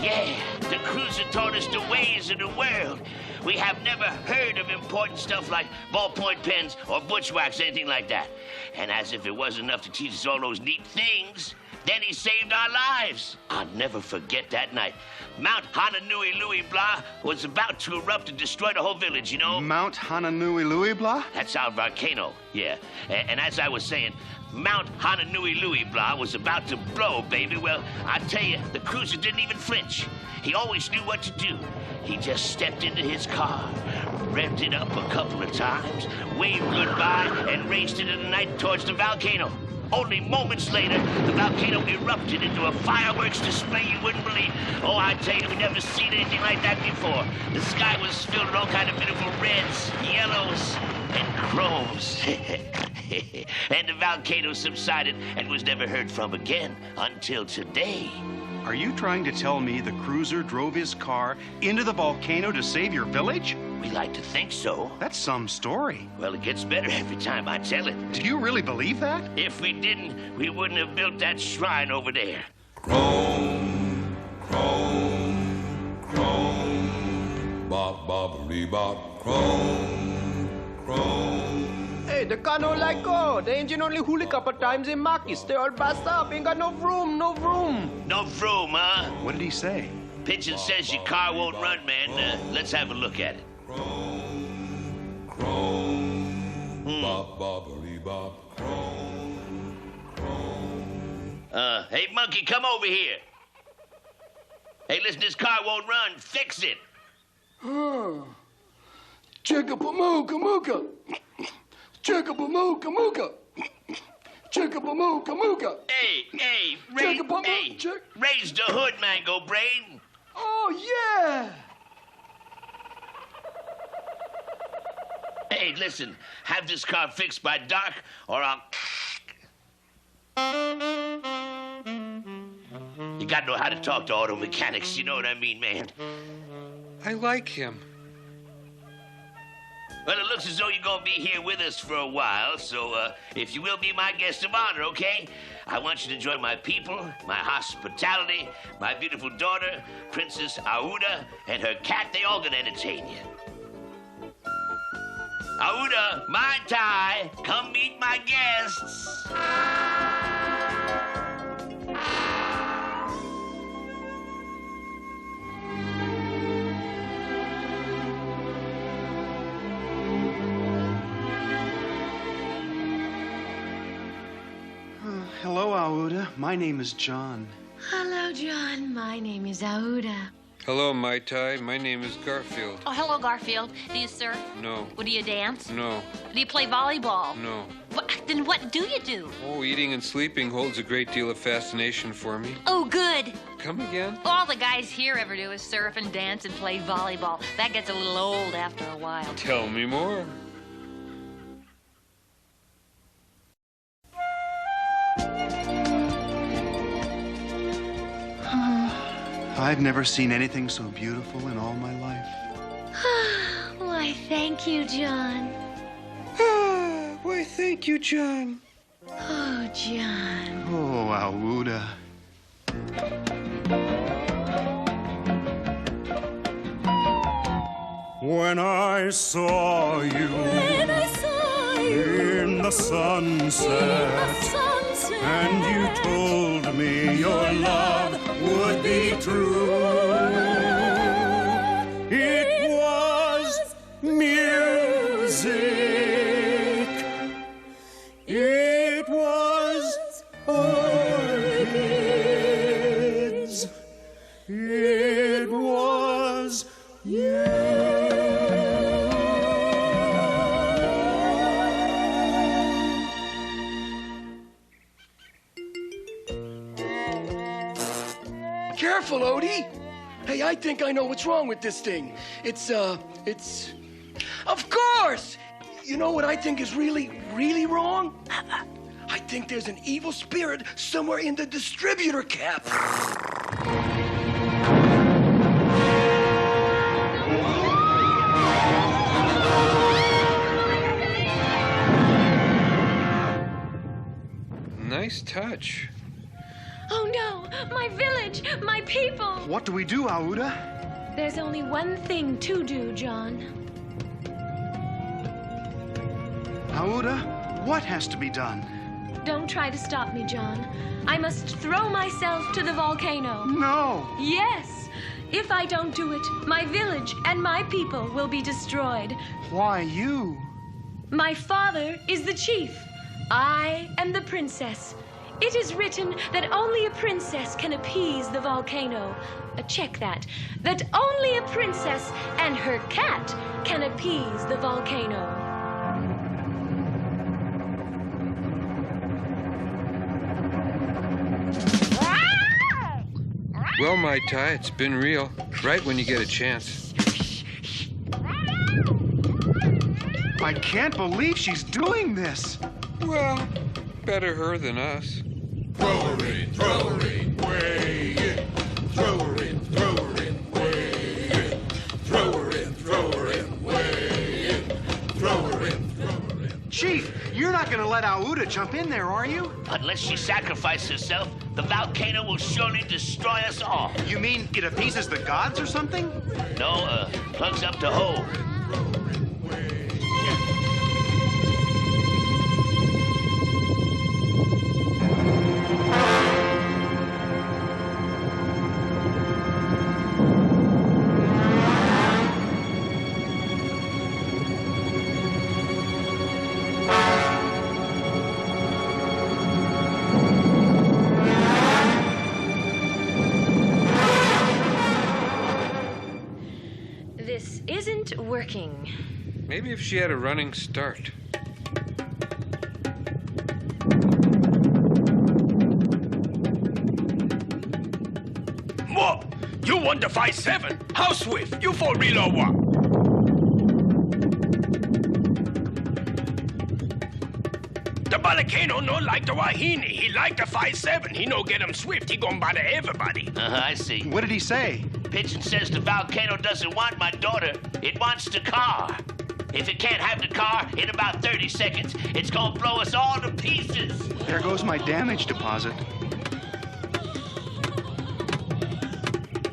Yeah, the cruiser taught us the ways of the world. We have never heard of important stuff like ballpoint pens or bushwhacks, anything like that. And as if it wasn't enough to teach us all those neat things, then he saved our lives. I'll never forget that night. Mount Hananui Louis Blah was about to erupt and destroy the whole village, you know? Mount Hananui Louis Blah? That's our volcano, yeah. And as I was saying, Mount Hananui Louis Blah was about to blow, baby. Well, I tell you, the cruiser didn't even flinch. He always knew what to do. He just stepped into his car, revved it up a couple of times, waved goodbye, and raced into the night towards the volcano. Only moments later, the volcano erupted into a fireworks display you wouldn't believe. Oh, I tell you, we've never seen anything like that before. The sky was filled with all kind of beautiful reds, yellows, and chromes. And the volcano subsided and was never heard from again until today. Are you trying to tell me the cruiser drove his car into the volcano to save your village? We like to think so. That's some story. Well, it gets better every time I tell it. Do you really believe that? If we didn't, we wouldn't have built that shrine over there. Crone, crone, crone, bop, bop, bop, crone, crone. Hey, the car no like go. The engine only huli couple times in Marquis. They all bust up. Ain't got no room, no room. No room, huh? What did he say? Pigeon says your car won't run, man. Let's have a look at it. Crone, crone, bop, bobbly, bop, crone, crone. Hey, monkey, come over here. Hey, listen, this car won't run. Fix it. Chicka-pa-mooka, mooka. Chicka-pa-mooka, mooka. Chicka-pa-mooka, mooka. Hey, raise the hood, Mango Brain. Oh, yeah. Hey, listen, have this car fixed by dark, or I'll... You gotta know how to talk to auto mechanics, you know what I mean, man? I like him. Well, it looks as though you're gonna be here with us for a while, so if you will be my guest of honor, okay? I want you to join my people, my hospitality, my beautiful daughter, Princess Aouda, and her cat. They all gonna entertain you. Aouda, Mai Tai, come meet my guests. Hello, Aouda. My name is Jon. Hello, Jon. My name is Aouda. Hello, Mai Tai. My name is Garfield. Oh, hello, Garfield. Do you surf? No. Well, do you dance? No. Do you play volleyball? No. Then what do you do? Oh, eating and sleeping holds a great deal of fascination for me. Oh, good. Come again? All the guys here ever do is surf and dance and play volleyball. That gets a little old after a while. Tell me more. I've never seen anything so beautiful in all my life. Why, thank you, Jon. Why, thank you, Jon. Oh, Jon. Oh, Aouda. When I saw you in the sunset, and you told me your love would be true, it was music. It was orchids. It was you. Careful, Odie. Hey, I think I know what's wrong with this thing. It's... Of course! You know what I think is really, really wrong? I think there's an evil spirit somewhere in the distributor cap. Nice touch. Oh no, my village, my people. What do we do, Aouda? There's only one thing to do, Jon. Aouda, what has to be done? Don't try to stop me, Jon. I must throw myself to the volcano. No! Yes! If I don't do it, my village and my people will be destroyed. Why you? My father is the chief. I am the princess. It is written that only a princess can appease the volcano. Check that. That only a princess and her cat can appease the volcano. Well, Mai Tai, it's been real. Right when you get a chance. I can't believe she's doing this. Well, better her than us. Throw her in, way in. Throw her in, way in. Throw her in, way in. Throw her in. Chief, you're not gonna let Aouda jump in there, are you? Unless she sacrifices herself, the volcano will surely destroy us all. You mean it appeases the gods or something? No, plugs up the hole. This isn't working. Maybe if she had a running start. What? You won the 5-7? How swift? You for real or what? The volcano no like the Wahini. He like the 5-7. He no get him swift. He gon' bother everybody. I see. What did he say? Pigeon says the volcano doesn't want my daughter. It wants the car. If it can't have the car, in about 30 seconds, it's gonna blow us all to pieces. There goes my damage deposit.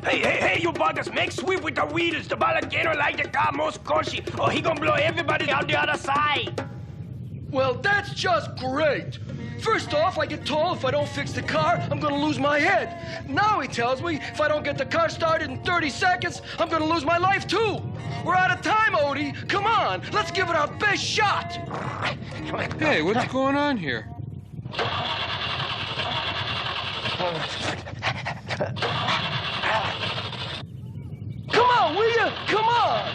Hey, you buggers, make sweep with the weeders. The volcano like the car most cushy, or he gonna blow everybody out the other side. Well, that's just great. First off, I get told if I don't fix the car, I'm gonna lose my head. Now he tells me if I don't get the car started in 30 seconds, I'm gonna lose my life too. We're out of time, Odie. Come on, let's give it our best shot. Hey, what's going on here? Come on, will you? Come on.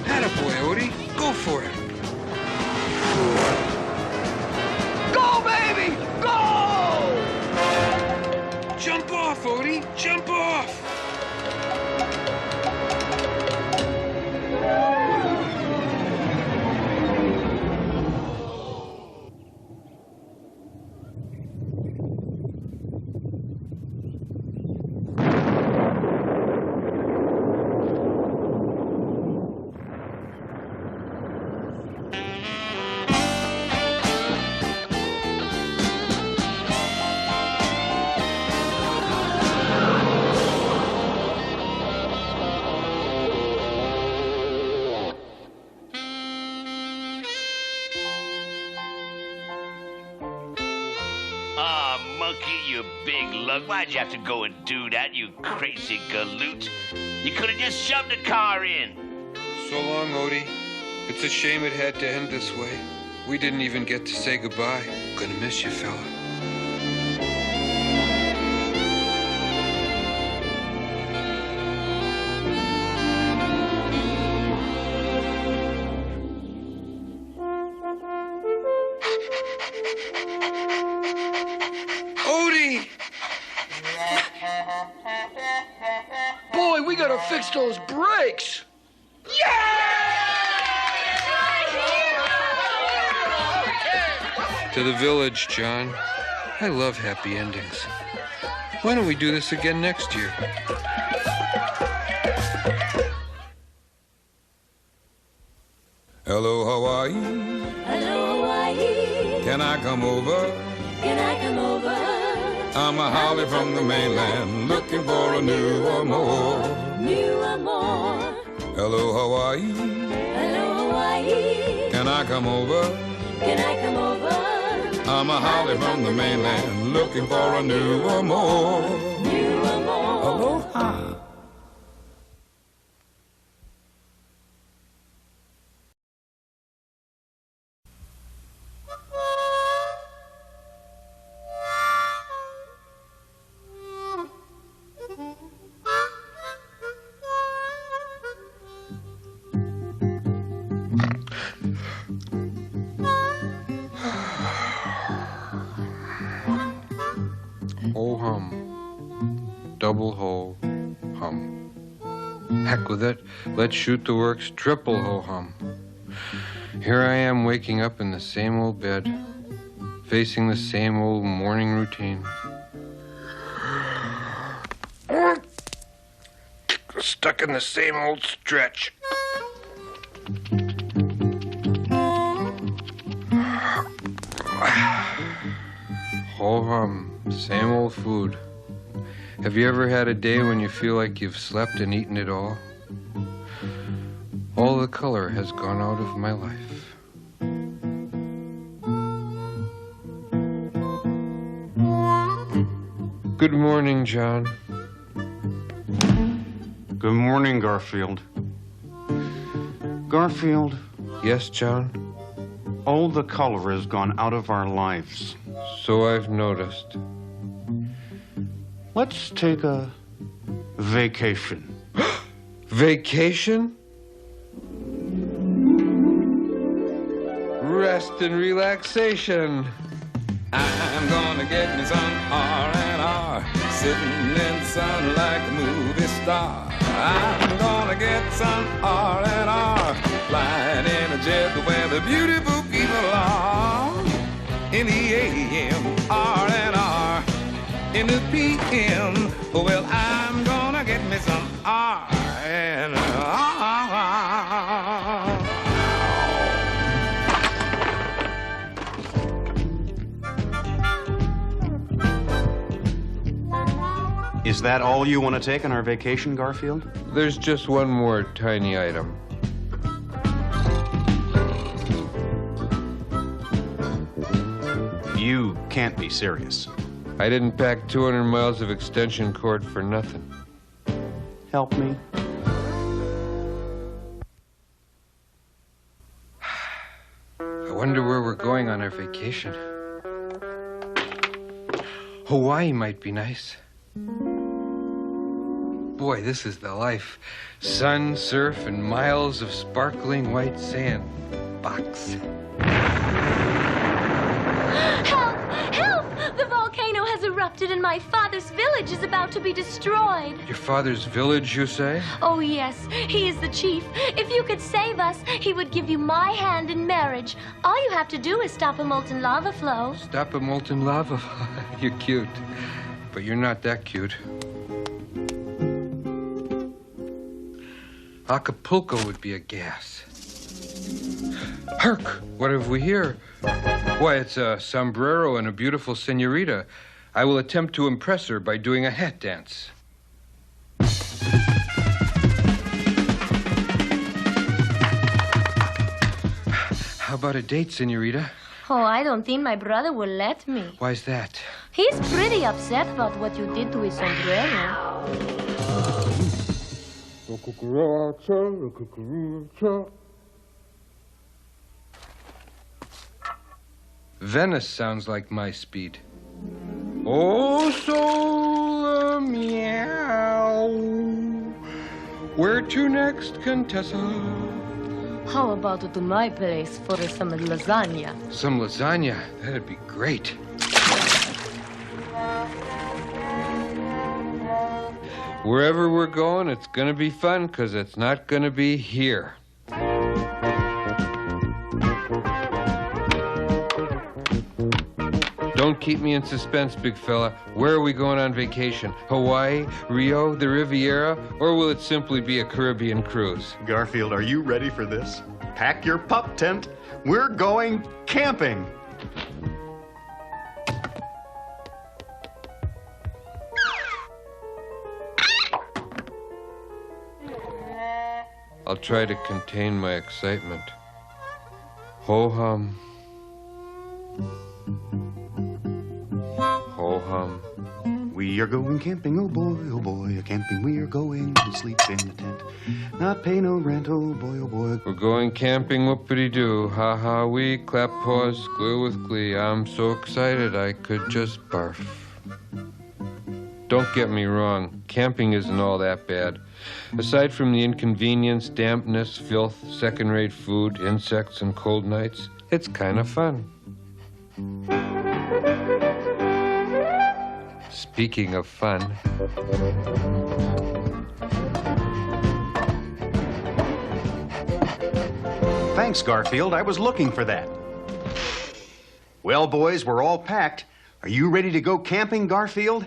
Attaboy, Odie. Go for it. Go, baby! Go! Jump off, Odie. Jump off. You big lug. Why'd you have to go and do that, you crazy galoot? You could have just shoved the car in. So long, Odie. It's a shame it had to end this way. We didn't even get to say goodbye. Gonna miss you, fella. Odie! Boy, we gotta fix those brakes. To the village, Jon. I love happy endings. Why don't we do this again next year? Hello, Hawaii. Hello, Hawaii. Can I come over? Can I come over? I'm a Holly from the mainland, looking for a new amour. New amour. Hello, Hawaii. Hello, Hawaii. Can I come over? Can I come over? I'm a Holly from the mainland, looking for a new amour. New amour. Aloha. Ho hum. Double ho hum. Heck with it. Let's shoot the works triple ho hum. Here I am waking up in the same old bed, facing the same old morning routine. Stuck in the same old stretch. Ho hum, same old food. Have you ever had a day when you feel like you've slept and eaten it all? All the color has gone out of my life. Good morning, John. Good morning, Garfield. Garfield. Yes, John? All the color has gone out of our lives. So I've noticed. Let's take a vacation. Vacation? Rest and relaxation. I'm gonna get me some R&R, sitting in the sun like a movie star. I'm gonna get some R&R, flying in a jet where the beautiful people are. In the AM, R&R, in the PM, well, I'm gonna get me some R&R. Is that all you want to take on our vacation, Garfield? There's just one more tiny item. You can't be serious. I didn't pack 200 miles of extension cord for nothing. Help me. I wonder where we're going on our vacation. Hawaii might be nice. Boy, this is the life. Sun, surf, and miles of sparkling white sand. Box. Help! Help! The volcano has erupted and my father's village is about to be destroyed. Your father's village, you say? Oh, yes. He is the chief. If you could save us, he would give you my hand in marriage. All you have to do is stop a molten lava flow. Stop a molten lava. You're cute. But you're not that cute. Acapulco would be a gas. Hark! What have we here? Why, it's a sombrero and a beautiful senorita. I will attempt to impress her by doing a hat dance. How about a date, senorita? Oh, I don't think my brother will let me. Why's that? He's pretty upset about what you did to his sombrero. Venice sounds like my speed. Oh, so meow. Where to next, Contessa? How about to my place for some lasagna? Some lasagna? That'd be great. Wherever we're going, it's gonna be fun, 'cause it's not gonna be here. Don't keep me in suspense, big fella. Where are we going on vacation? Hawaii, Rio, the Riviera, or will it simply be a Caribbean cruise? Garfield, are you ready for this? Pack your pup tent. We're going camping. I'll try to contain my excitement. Ho-hum. Ho-hum. We are going camping, oh boy, a camping. We are going to sleep in the tent. Not pay no rent, oh boy. We're going camping, whoopity-doo. Ha-ha, we clap paws, glue with glee. I'm so excited I could just barf. Don't get me wrong, camping isn't all that bad. Aside from the inconvenience, dampness, filth, second-rate food, insects, and cold nights, it's kind of fun. Speaking of fun... Thanks, Garfield. I was looking for that. Well, boys, we're all packed. Are you ready to go camping, Garfield?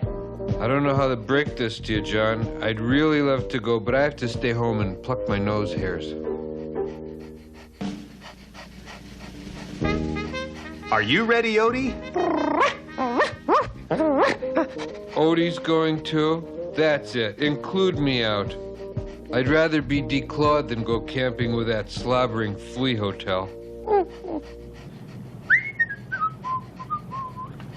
I don't know how to break this to you, John. I'd really love to go, but I have to stay home and pluck my nose hairs. Are you ready, Odie? Odie's going too? That's it. Include me out. I'd rather be declawed than go camping with that slobbering flea hotel.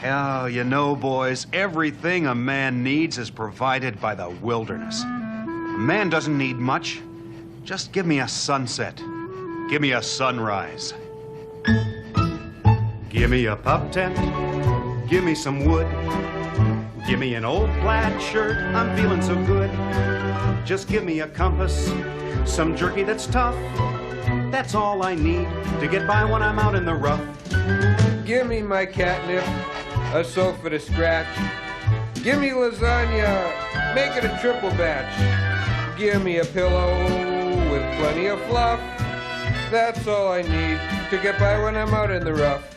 Oh, you know, boys, everything a man needs is provided by the wilderness. A man doesn't need much. Just give me a sunset. Give me a sunrise. Give me a pup tent. Give me some wood. Give me an old plaid shirt. I'm feeling so good. Just give me a compass, some jerky that's tough. That's all I need to get by when I'm out in the rough. Give me my catnip, a sofa to scratch. Give me lasagna, make it a triple batch. Give me a pillow with plenty of fluff. That's all I need to get by when I'm out in the rough.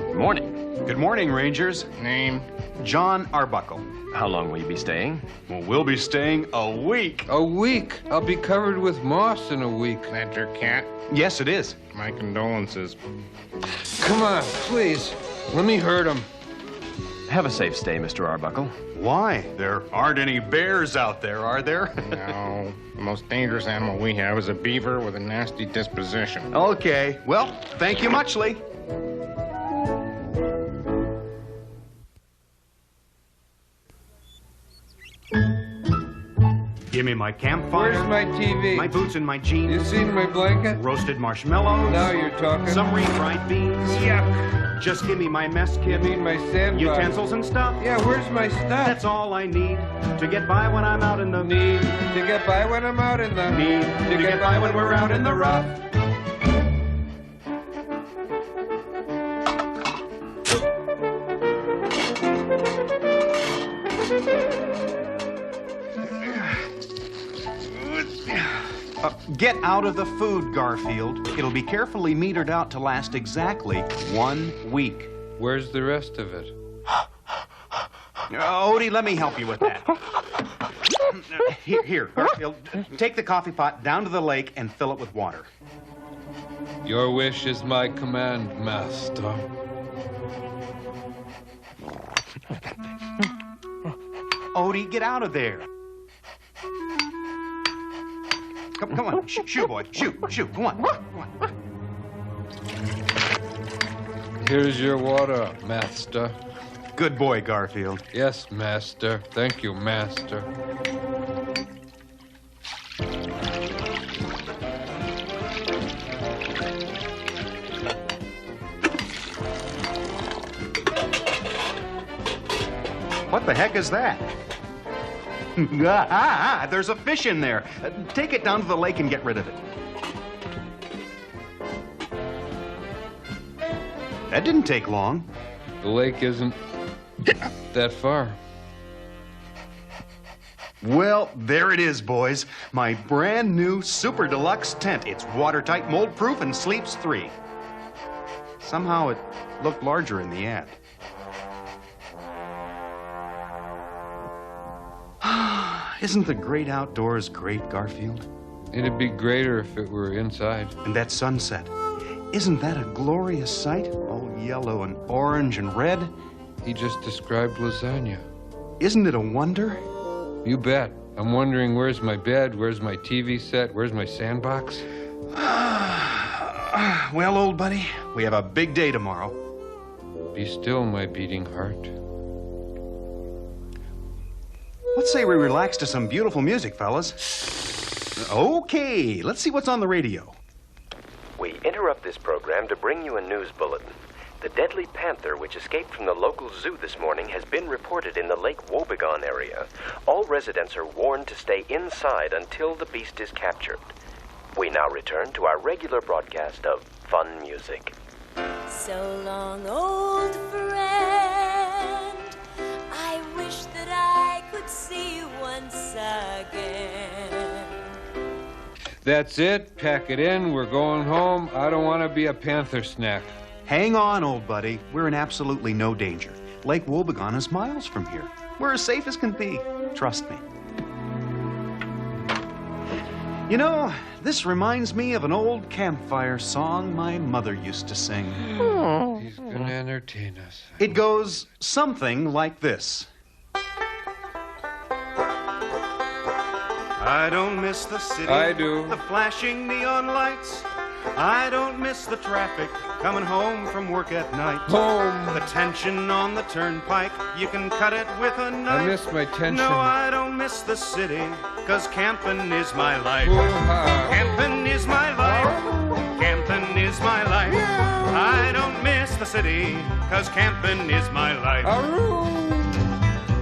Good morning. Good morning, Rangers. Name? John Arbuckle. How long will you be staying? Well, we'll be staying a week. A week? I'll be covered with moss in a week. That your cat? Yes, it is. My condolences. Come on, please. Let me hurt him. Have a safe stay, Mr. Arbuckle. Why? There aren't any bears out there, are there? No. The most dangerous animal we have is a beaver with a nasty disposition. Okay. Well, thank you muchly. Give me my campfire. Where's my TV? My boots and my jeans. You seen my blanket? Roasted marshmallows. Now you're talking. Some refried beans. Yuck. Just give me my mess kit. You mean my sandbox? Utensils and stuff. Yeah, where's my stuff? That's all I need to get by when I'm out in the... Need to get by when I'm out in the... Need to get by when we're out in the rough. Get out of the food, Garfield. It'll be carefully metered out to last exactly 1 week. Where's the rest of it? Odie, let me help you with that. Here, Garfield, take the coffee pot down to the lake and fill it with water. Your wish is my command, master. Odie, get out of there. Come on, shoo, boy, shoo, come on. Here's your water, master. Good boy, Garfield. Yes, master. Thank you, master. What the heck is that? There's a fish in there. Take it down to the lake and get rid of it. That didn't take long. The lake isn't that far. Well, there it is, boys. My brand new super deluxe tent. It's watertight, mold-proof, and sleeps 3. Somehow it looked larger in the ad. Isn't the great outdoors great, Garfield? It'd be greater if it were inside. And that sunset. Isn't that a glorious sight? All yellow and orange and red. He just described lasagna. Isn't it a wonder? You bet. I'm wondering, where's my bed? Where's my TV set? Where's my sandbox? Well, old buddy, we have a big day tomorrow. Be still, my beating heart. Let's say we relax to some beautiful music, fellas. Okay, let's see what's on the radio. We interrupt this program to bring you a news bulletin. The deadly panther, which escaped from the local zoo this morning, has been reported in the Lake Wobegon area. All residents are warned to stay inside until the beast is captured. We now return to our regular broadcast of fun music. So long, old friend. I wish that I could see you once again. That's it. Pack it in. We're going home. I don't want to be a panther snack. Hang on, old buddy. We're in absolutely no danger. Lake Wobegon is miles from here. We're as safe as can be. Trust me. You know, this reminds me of an old campfire song my mother used to sing. He's gonna entertain us. It goes something like this. I don't miss the city. I do. The flashing neon lights. I don't miss the traffic coming home from work at night. Home. The tension on the turnpike, you can cut it with a knife. I miss my tension. No, I don't miss the city, 'cause camping is my life. Woo-ha. Camping is my life. Camping is my life. I don't miss the city, 'cause camping is my life.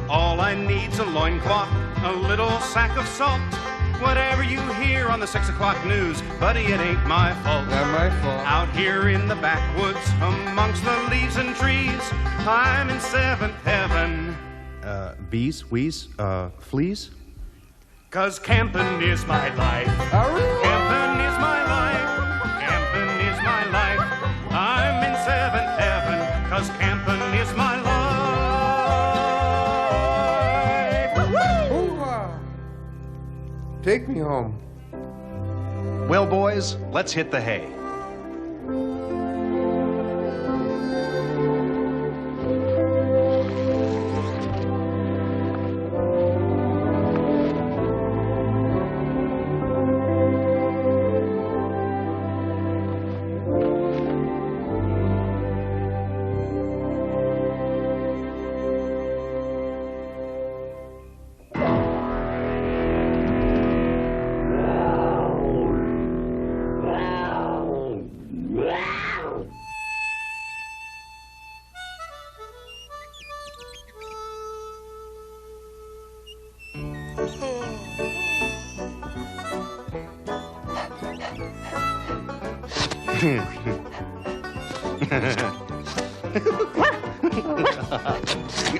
All I need's a loincloth, a little sack of salt. Whatever you hear on the 6 o'clock news, buddy, it ain't my fault. Not my fault. Out here in the backwoods, amongst the leaves and trees, I'm in 7th heaven. Bees, wheeze, fleas? 'Cause camping is my life. Camping is my life. Camping is my life. I'm in 7th heaven, 'cause camping is my life. Take me home. Well, boys, let's hit the hay.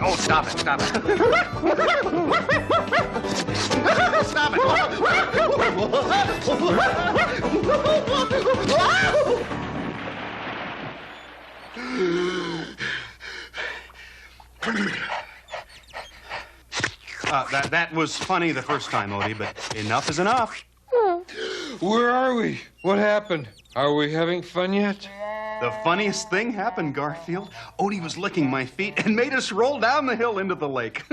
Oh, stop it, stop it. Stop it. That was funny the first time, Odie, but enough is enough. Where are we? What happened? Are we having fun yet? The funniest thing happened, Garfield. Odie was licking my feet and made us roll down the hill into the lake.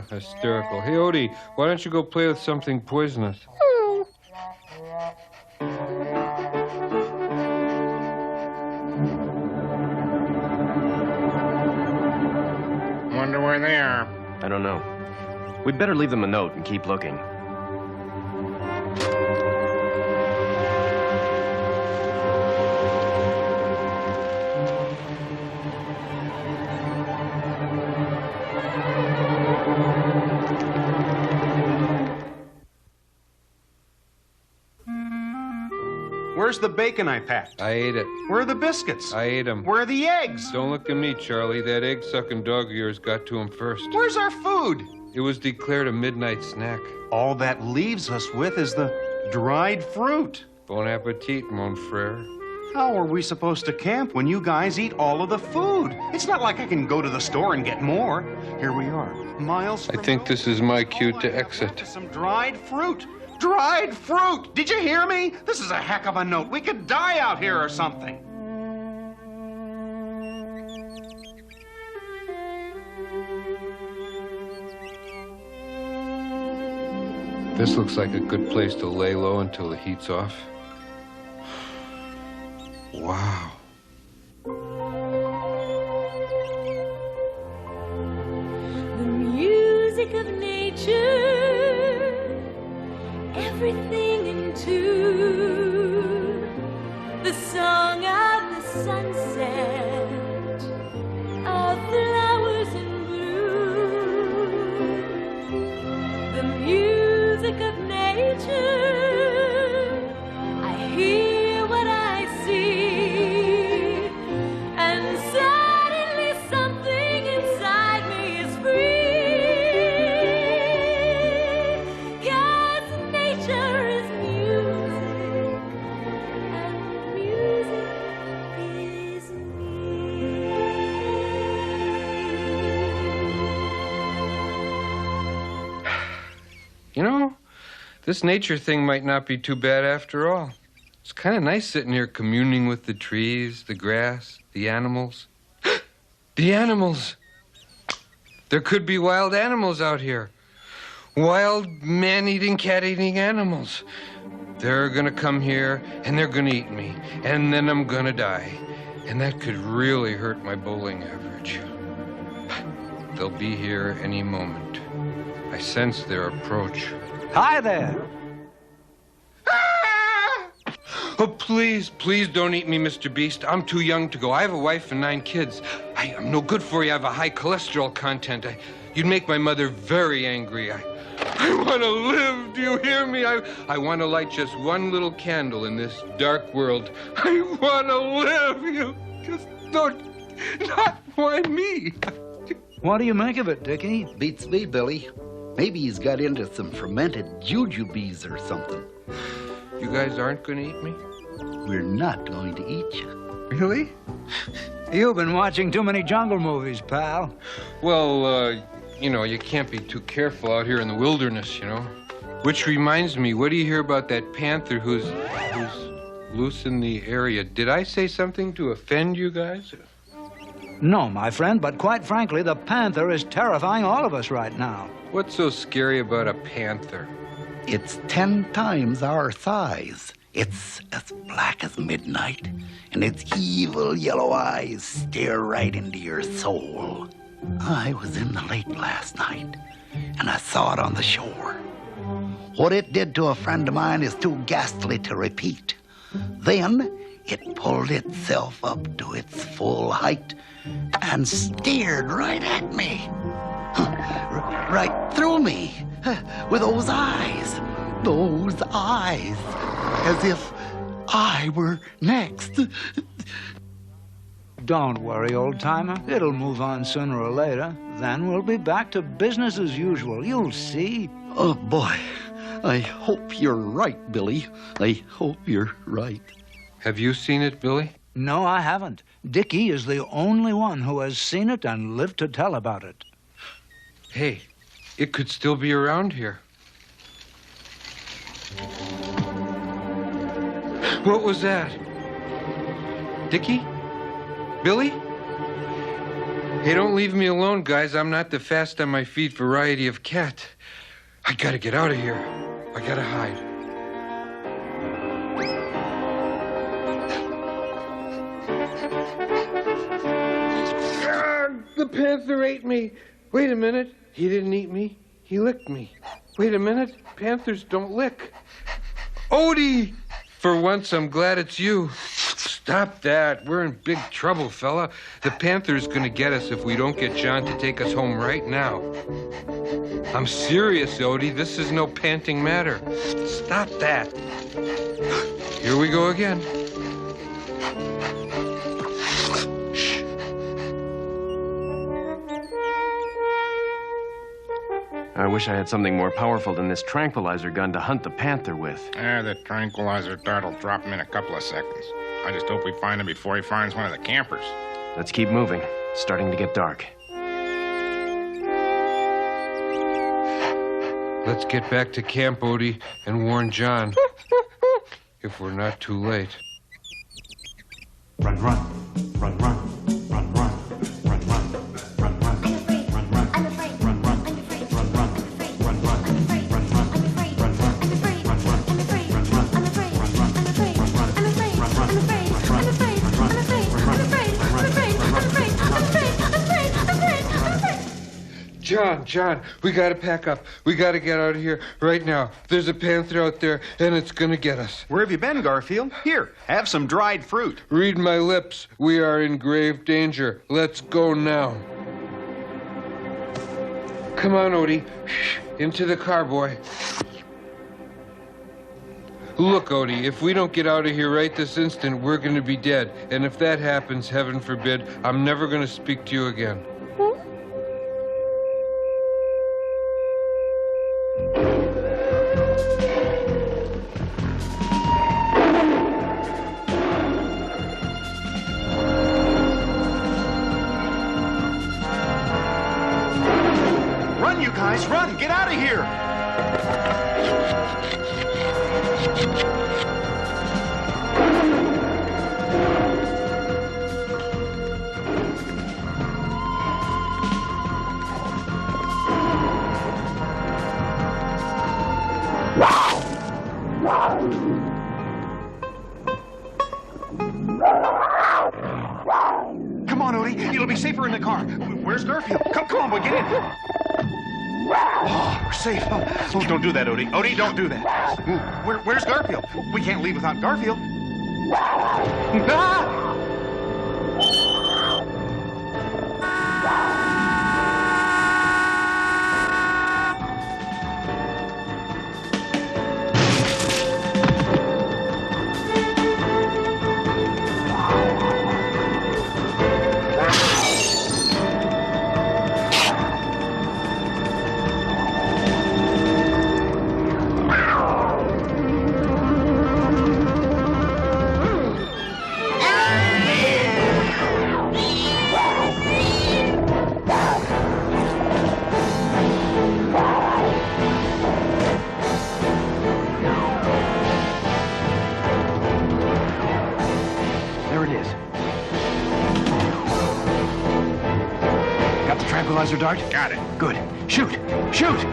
Hysterical. Hey, Odie, why don't you go play with something poisonous? Wonder where they are. I don't know. We'd better leave them a note and keep looking. Where's the bacon I packed? I ate it. Where are the biscuits? I ate them. Where are the eggs? Don't look at me, Charlie. That egg-sucking dog of yours got to him first. Where's our food? It was declared a midnight snack. All that leaves us with is the dried fruit. Bon appetit, mon frere. How are we supposed to camp when you guys eat all of the food? It's not like I can go to the store and get more. Here we are, miles from I think this is my cue to exit. some dried fruit. Dried fruit! Did you hear me? This is a heck of a note. We could die out here or something. This looks like a good place to lay low until the heat's off. Wow. The music of nature, everything in tune, the song of the sunset, of flowers in bloom, the music of nature. I hear what I see, and suddenly something inside me is free. 'Cause nature is music, and music is You know, this nature thing might not be too bad after all. It's kind of nice sitting here communing with the trees, the grass, the animals. The animals! There could be wild animals out here. Wild man-eating, cat-eating animals. They're gonna come here, and they're gonna eat me, and then I'm gonna die. And that could really hurt my bowling average. They'll be here any moment. I sense their approach. Hi there. Oh, please, please don't eat me, Mr. Beast. I'm too young to go. I have a wife and 9 kids. I'm no good for you. I have a high cholesterol content. You'd make my mother very angry. I want to live. Do you hear me? I want to light just one little candle in this dark world. I want to live. You just don't. Not why me. What do you make of it, Dickie? Beats me, Billy. Maybe he's got into some fermented jujubes or something. You guys aren't going to eat me? We're not going to eat you. Really? You've been watching too many jungle movies, pal. Well, you know, you can't be too careful out here in the wilderness, you know. Which reminds me, what do you hear about that panther who's loose in the area? Did I say something to offend you guys? No, my friend, but quite frankly, the panther is terrifying all of us right now. What's so scary about a panther? It's 10 times our size. It's as black as midnight, and its evil yellow eyes stare right into your soul. I was in the lake last night, and I saw it on the shore. What it did to a friend of mine is too ghastly to repeat. Then it pulled itself up to its full height and stared right at me. Right through me, with those eyes, as if I were next. Don't worry, old-timer. It'll move on sooner or later. Then we'll be back to business as usual. You'll see. Oh, boy. I hope you're right, Billy. I hope you're right. Have you seen it, Billy? No, I haven't. Dickie is the only one who has seen it and lived to tell about it. Hey, it could still be around here. What was that? Dickie? Billy? Hey, don't leave me alone, guys. I'm not the fast on my feet variety of cat. I gotta get out of here. I gotta hide. The panther ate me. Wait a minute. He didn't eat me. He licked me. Wait a minute. Panthers don't lick. Odie! For once, I'm glad it's you. Stop that. We're in big trouble, fella. The panther's gonna get us if we don't get John to take us home right now. I'm serious, Odie. This is no panting matter. Stop that. Here we go again. I wish I had something more powerful than this tranquilizer gun to hunt the panther with. The tranquilizer dart will drop him in a couple of seconds. I just hope we find him before he finds one of the campers. Let's keep moving. It's starting to get dark. Let's get back to camp, Odie, and warn Jon. If we're not too late. Run, run, run, run, run, run, run, run, run, run, run, run, run, I'm afraid, run, run, I'm afraid, run, run, run, run, I'm afraid, run, run, I'm afraid, run, run, I'm afraid, run, run, I'm afraid, run, run, I'm afraid, run, run, I'm afraid, run, run, I'm afraid, run, run, I'm afraid, run, run, I'm afraid, run, run, I'm afraid, run, run, I'm afraid, I'm afraid, I'm afraid. Jon, we gotta pack up. We gotta get out of here right now. There's a panther out there, and it's gonna get us. Where have you been, Garfield? Here, have some dried fruit. Read my lips. We are in grave danger. Let's go now. Come on, Odie. Into the car, boy. Look, Odie, if we don't get out of here right this instant, we're gonna be dead. And if that happens, heaven forbid, I'm never gonna speak to you again. Run, you guys, run! Get out of here! Come on, Odie. It'll be safer in the car. Where's Garfield? Come on, boy, get in. Oh, we're safe. Oh, don't do that, Odie. Odie, don't do that. Where's Garfield? We can't leave without Garfield. Ah! Tranquilizer dart? Got it. Good. Shoot! Shoot!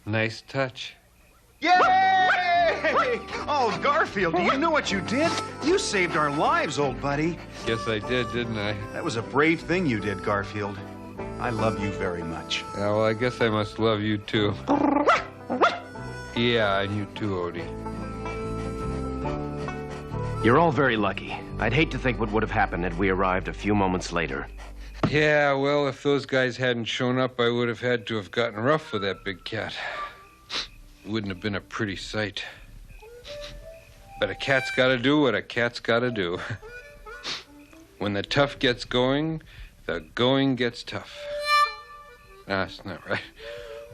Nice touch. Yay! Oh, Garfield, do you know what you did? You saved our lives, old buddy. Guess I did, didn't I? That was a brave thing you did, Garfield. I love you very much. Yeah, well, I guess I must love you, too. Yeah, and you too, Odie. You're all very lucky. I'd hate to think what would have happened had we arrived a few moments later. Yeah, well, if those guys hadn't shown up, I would have had to have gotten rough with that big cat. Wouldn't have been a pretty sight. But a cat's gotta do what a cat's gotta do. When the tough gets going, the going gets tough. That's not right.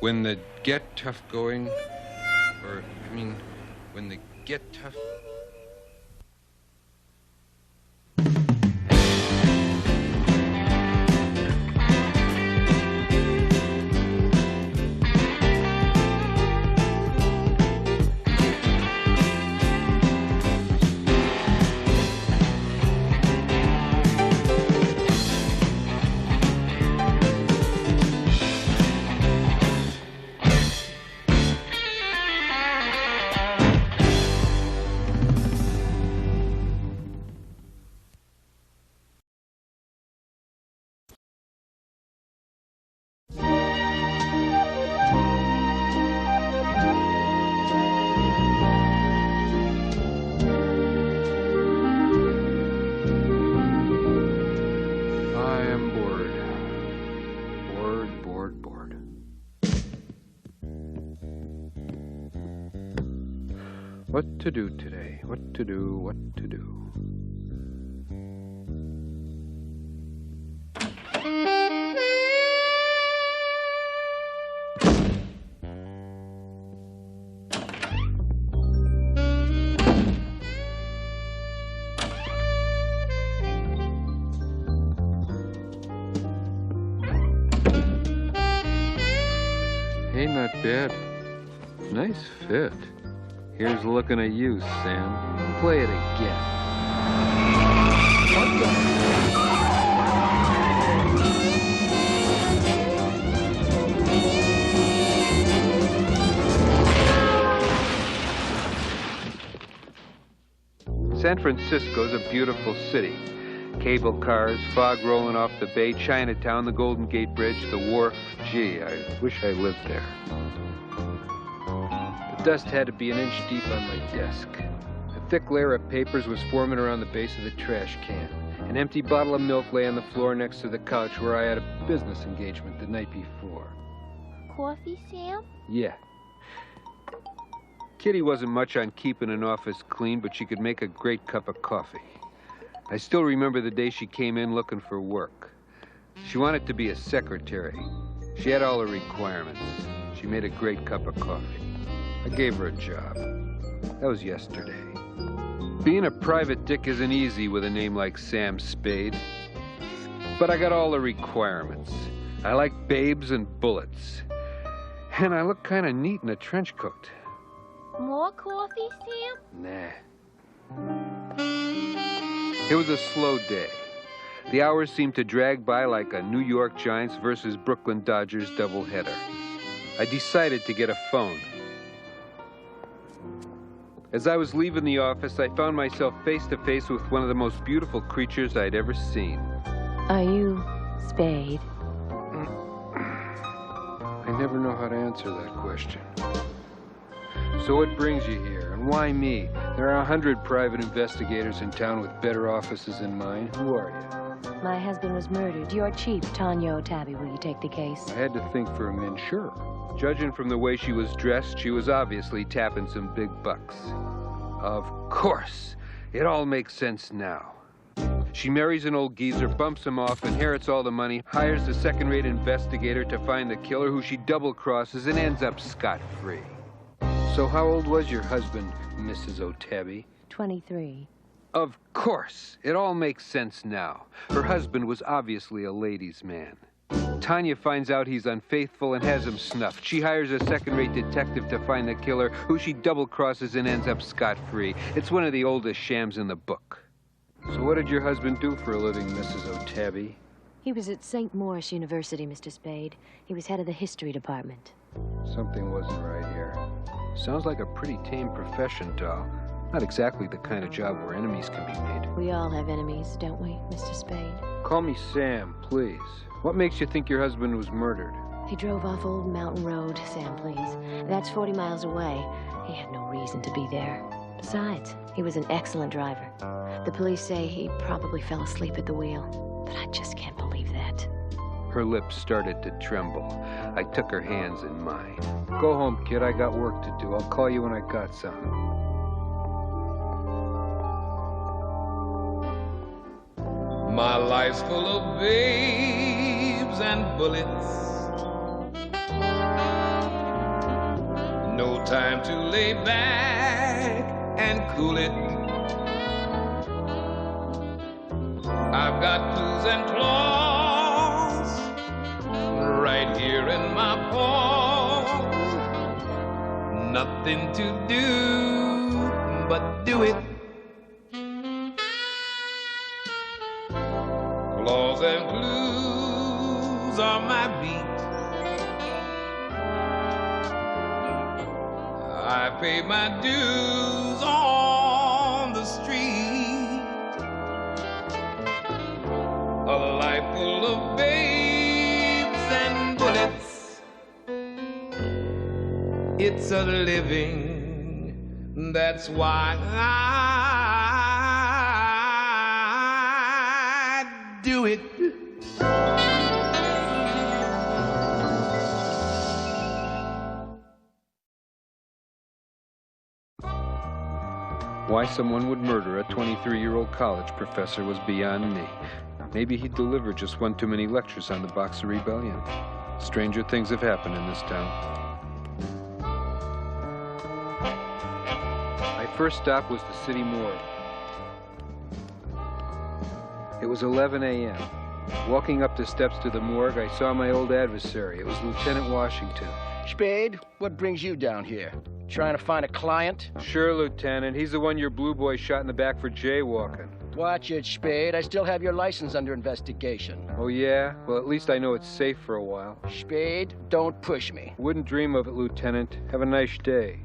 When the get tough going, when the get tough... What to do today? What to do? What to do? Hey, not bad. Nice fit. Here's looking at you, Sam. Play it again. What the? San Francisco's a beautiful city. Cable cars, fog rolling off the bay, Chinatown, the Golden Gate Bridge, the wharf. Gee, I wish I lived there. The dust had to be an inch deep on my desk. A thick layer of papers was forming around the base of the trash can. An empty bottle of milk lay on the floor next to the couch where I had a business engagement the night before. Coffee, Sam? Yeah. Kitty wasn't much on keeping an office clean, but she could make a great cup of coffee. I still remember the day she came in looking for work. She wanted to be a secretary. She had all the requirements. She made a great cup of coffee. I gave her a job. That was yesterday. Being a private dick isn't easy with a name like Sam Spade. But I got all the requirements. I like babes and bullets. And I look kind of neat in a trench coat. More coffee, Sam? Nah. It was a slow day. The hours seemed to drag by like a New York Giants versus Brooklyn Dodgers doubleheader. I decided to get a phone. As I was leaving the office, I found myself face to face with one of the most beautiful creatures I'd ever seen. Are you Spade? I never know how to answer that question. So what brings you here, and why me? There are 100 private investigators in town with better offices than mine. Who are you? My husband was murdered. Your chief, Tanya Tabby. Will you take the case? I had to think for a minute. Sure. Judging from the way she was dressed, she was obviously tapping some big bucks. Of course. It all makes sense now. She marries an old geezer, bumps him off, inherits all the money, hires a second-rate investigator to find the killer who she double-crosses and ends up scot-free. So how old was your husband, Mrs. O'Tabby? 23. Of course. It all makes sense now. Her husband was obviously a ladies' man. Tanya finds out he's unfaithful and has him snuffed. She hires a second-rate detective to find the killer, who she double-crosses and ends up scot-free. It's one of the oldest shams in the book. So what did your husband do for a living, Mrs. O'Tabby? He was at St. Maurice University, Mr. Spade. He was head of the history department. Something wasn't right here. Sounds like a pretty tame profession, doll. Not exactly the kind of job where enemies can be made. We all have enemies, don't we, Mr. Spade? Call me Sam, please. What makes you think your husband was murdered? He drove off Old Mountain Road, Sam, please. That's 40 miles away. He had no reason to be there. Besides, he was an excellent driver. The police say he probably fell asleep at the wheel, but I just can't believe that. Her lips started to tremble. I took her hands in mine. Go home, kid. I got work to do. I'll call you when I got some. My life's full of babes and bullets. No time to lay back and cool it. I've got claws and claws right here in my paws. Nothing to do but do it. Claws and clues are my beat. I pay my dues on the street. A life full of babes and bullets. It's a living, that's why I do it. Why someone would murder a 23-year-old college professor was beyond me. Maybe he delivered just one too many lectures on the Boxer Rebellion. Stranger things have happened in this town. My first stop was the city morgue. It was 11 a.m. Walking up the steps to the morgue, I saw my old adversary. It was Lieutenant Washington. Spade, what brings you down here? Trying to find a client? Sure, Lieutenant. He's the one your blue boy shot in the back for jaywalking. Watch it, Spade. I still have your license under investigation. Oh, yeah? Well, at least I know it's safe for a while. Spade, don't push me. Wouldn't dream of it, Lieutenant. Have a nice day.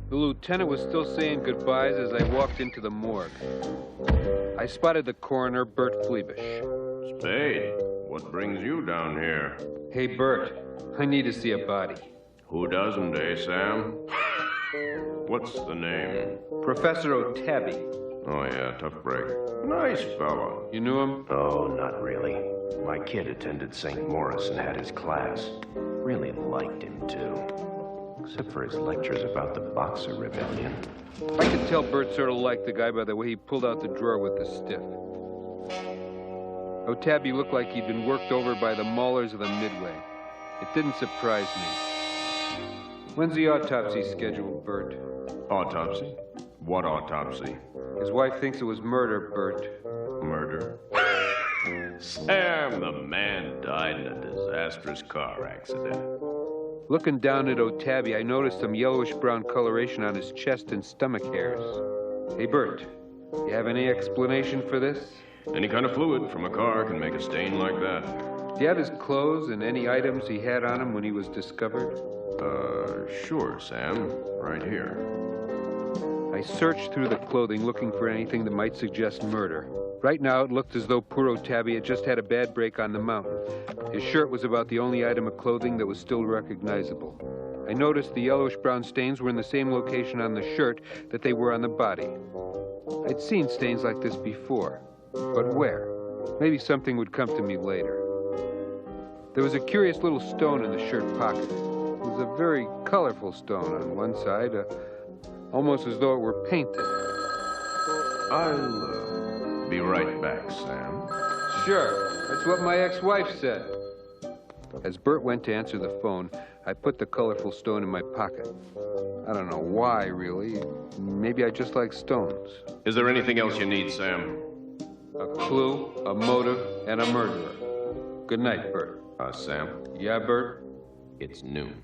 The lieutenant was still saying goodbyes as I walked into the morgue. I spotted the coroner, Bert Fleabish. Spade, what brings you down here? Hey, Bert, I need to see a body. Who doesn't, eh, Sam? What's the name? Professor O'Tabby. Oh, yeah, tough break. Nice fella. You knew him? Oh, not really. My kid attended St. Maurice and had his class. Really liked him, too. Except for his lectures about the Boxer Rebellion. I could tell Bert sort of liked the guy by the way he pulled out the drawer with the stiff. O'Tabby looked like he'd been worked over by the maulers of the Midway. It didn't surprise me. When's the autopsy scheduled, Bert? Autopsy? What autopsy? His wife thinks it was murder, Bert. Murder? Sam, the man died in a disastrous car accident. Looking down at O'Tabby, I noticed some yellowish-brown coloration on his chest and stomach hairs. Hey, Bert, you have any explanation for this? Any kind of fluid from a car can make a stain like that. Do you have his clothes and any items he had on him when he was discovered? Sure, Sam. Right here. I searched through the clothing looking for anything that might suggest murder. Right now, it looked as though poor O'Tabby had just had a bad break on the mountain. His shirt was about the only item of clothing that was still recognizable. I noticed the yellowish-brown stains were in the same location on the shirt that they were on the body. I'd seen stains like this before, but where? Maybe something would come to me later. There was a curious little stone in the shirt pocket. It was a very colorful stone on one side, almost as though it were painted. I'll be right back, Sam. Sure, that's what my ex-wife said. As Bert went to answer the phone, I put the colorful stone in my pocket. I don't know why, really. Maybe I just like stones. Is there anything else you need, Sam? A clue, a motive, and a murderer. Good night, Bert. Sam? Yeah, Bert? It's noon.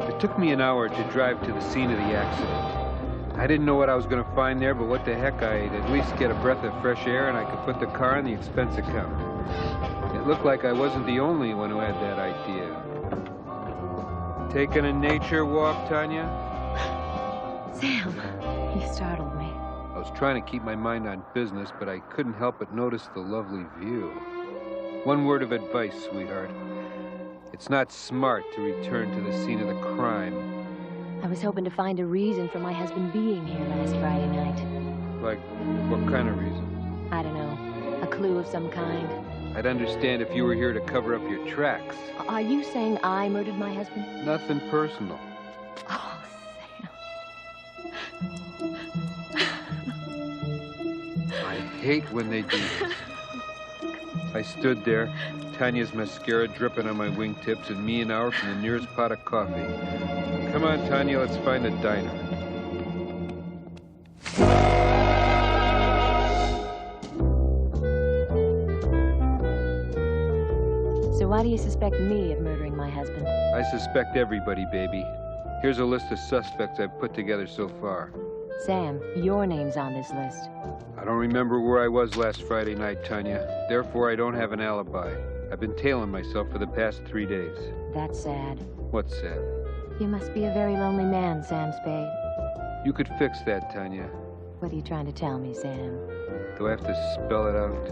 It took me an hour to drive to the scene of the accident. I didn't know what I was going to find there, but what the heck, I'd at least get a breath of fresh air and I could put the car on the expense account. It looked like I wasn't the only one who had that idea. Taking a nature walk, Tanya? Sam, you startled me. I was trying to keep my mind on business, but I couldn't help but notice the lovely view. One word of advice, sweetheart. It's not smart to return to the scene of the crime. I was hoping to find a reason for my husband being here last Friday night. Like, what kind of reason? I don't know. A clue of some kind. I'd understand if you were here to cover up your tracks. Are you saying I murdered my husband? Nothing personal. Oh, I hate when they do this. I stood there, Tanya's mascara dripping on my wingtips, and me an hour from the nearest pot of coffee. Come on, Tanya, let's find a diner. So why do you suspect me of murdering my husband? I suspect everybody, baby. Here's a list of suspects I've put together so far. Sam, your name's on this list. I don't remember where I was last Friday night, Tanya. Therefore, I don't have an alibi. I've been tailing myself for the past 3 days. That's sad. What's sad? You must be a very lonely man, Sam Spade. You could fix that, Tanya. What are you trying to tell me, Sam? Do I have to spell it out?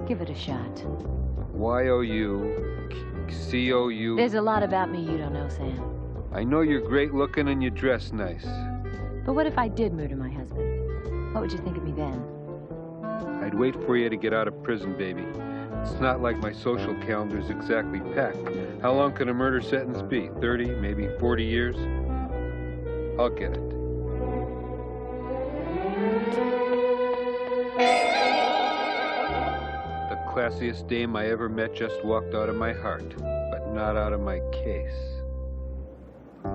Give it a shot. Y-O-U-C-O-U. There's a lot about me you don't know, Sam. I know you're great looking and you dress nice. But what if I did murder my husband? What would you think of me then? I'd wait for you to get out of prison, baby. It's not like my social calendar's exactly packed. How long can a murder sentence be? 30, maybe 40 years? I'll get it. The classiest dame I ever met just walked out of my heart, but not out of my case.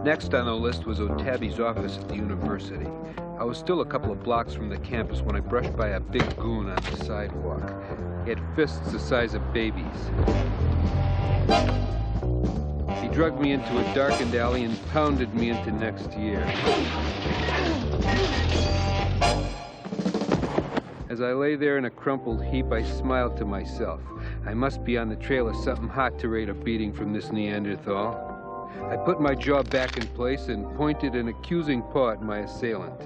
Next on the list was O'Tabby's office at the university. I was still a couple of blocks from the campus when I brushed by a big goon on the sidewalk. He had fists the size of babies. He dragged me into a darkened alley and pounded me into next year. As I lay there in a crumpled heap, I smiled to myself. I must be on the trail of something hot to rate a beating from this Neanderthal. I put my jaw back in place and pointed an accusing paw at my assailant.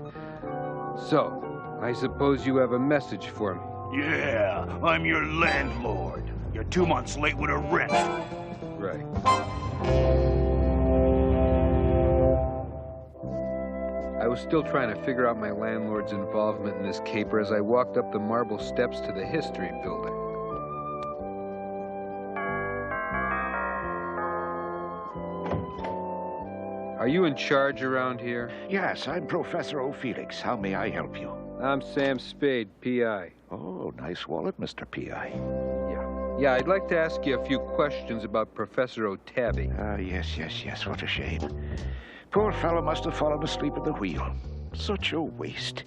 So, I suppose you have a message for me. Yeah, I'm your landlord. You're 2 months late with a rent. Right. I was still trying to figure out my landlord's involvement in this caper as I walked up the marble steps to the history building. Are you in charge around here? Yes, I'm Professor O'Felix. How may I help you? I'm Sam Spade, P.I. Oh, nice wallet, Mr. P.I. Yeah, I'd like to ask you a few questions about Professor O'Tabby. Yes. What a shame. Poor fellow must have fallen asleep at the wheel. Such a waste.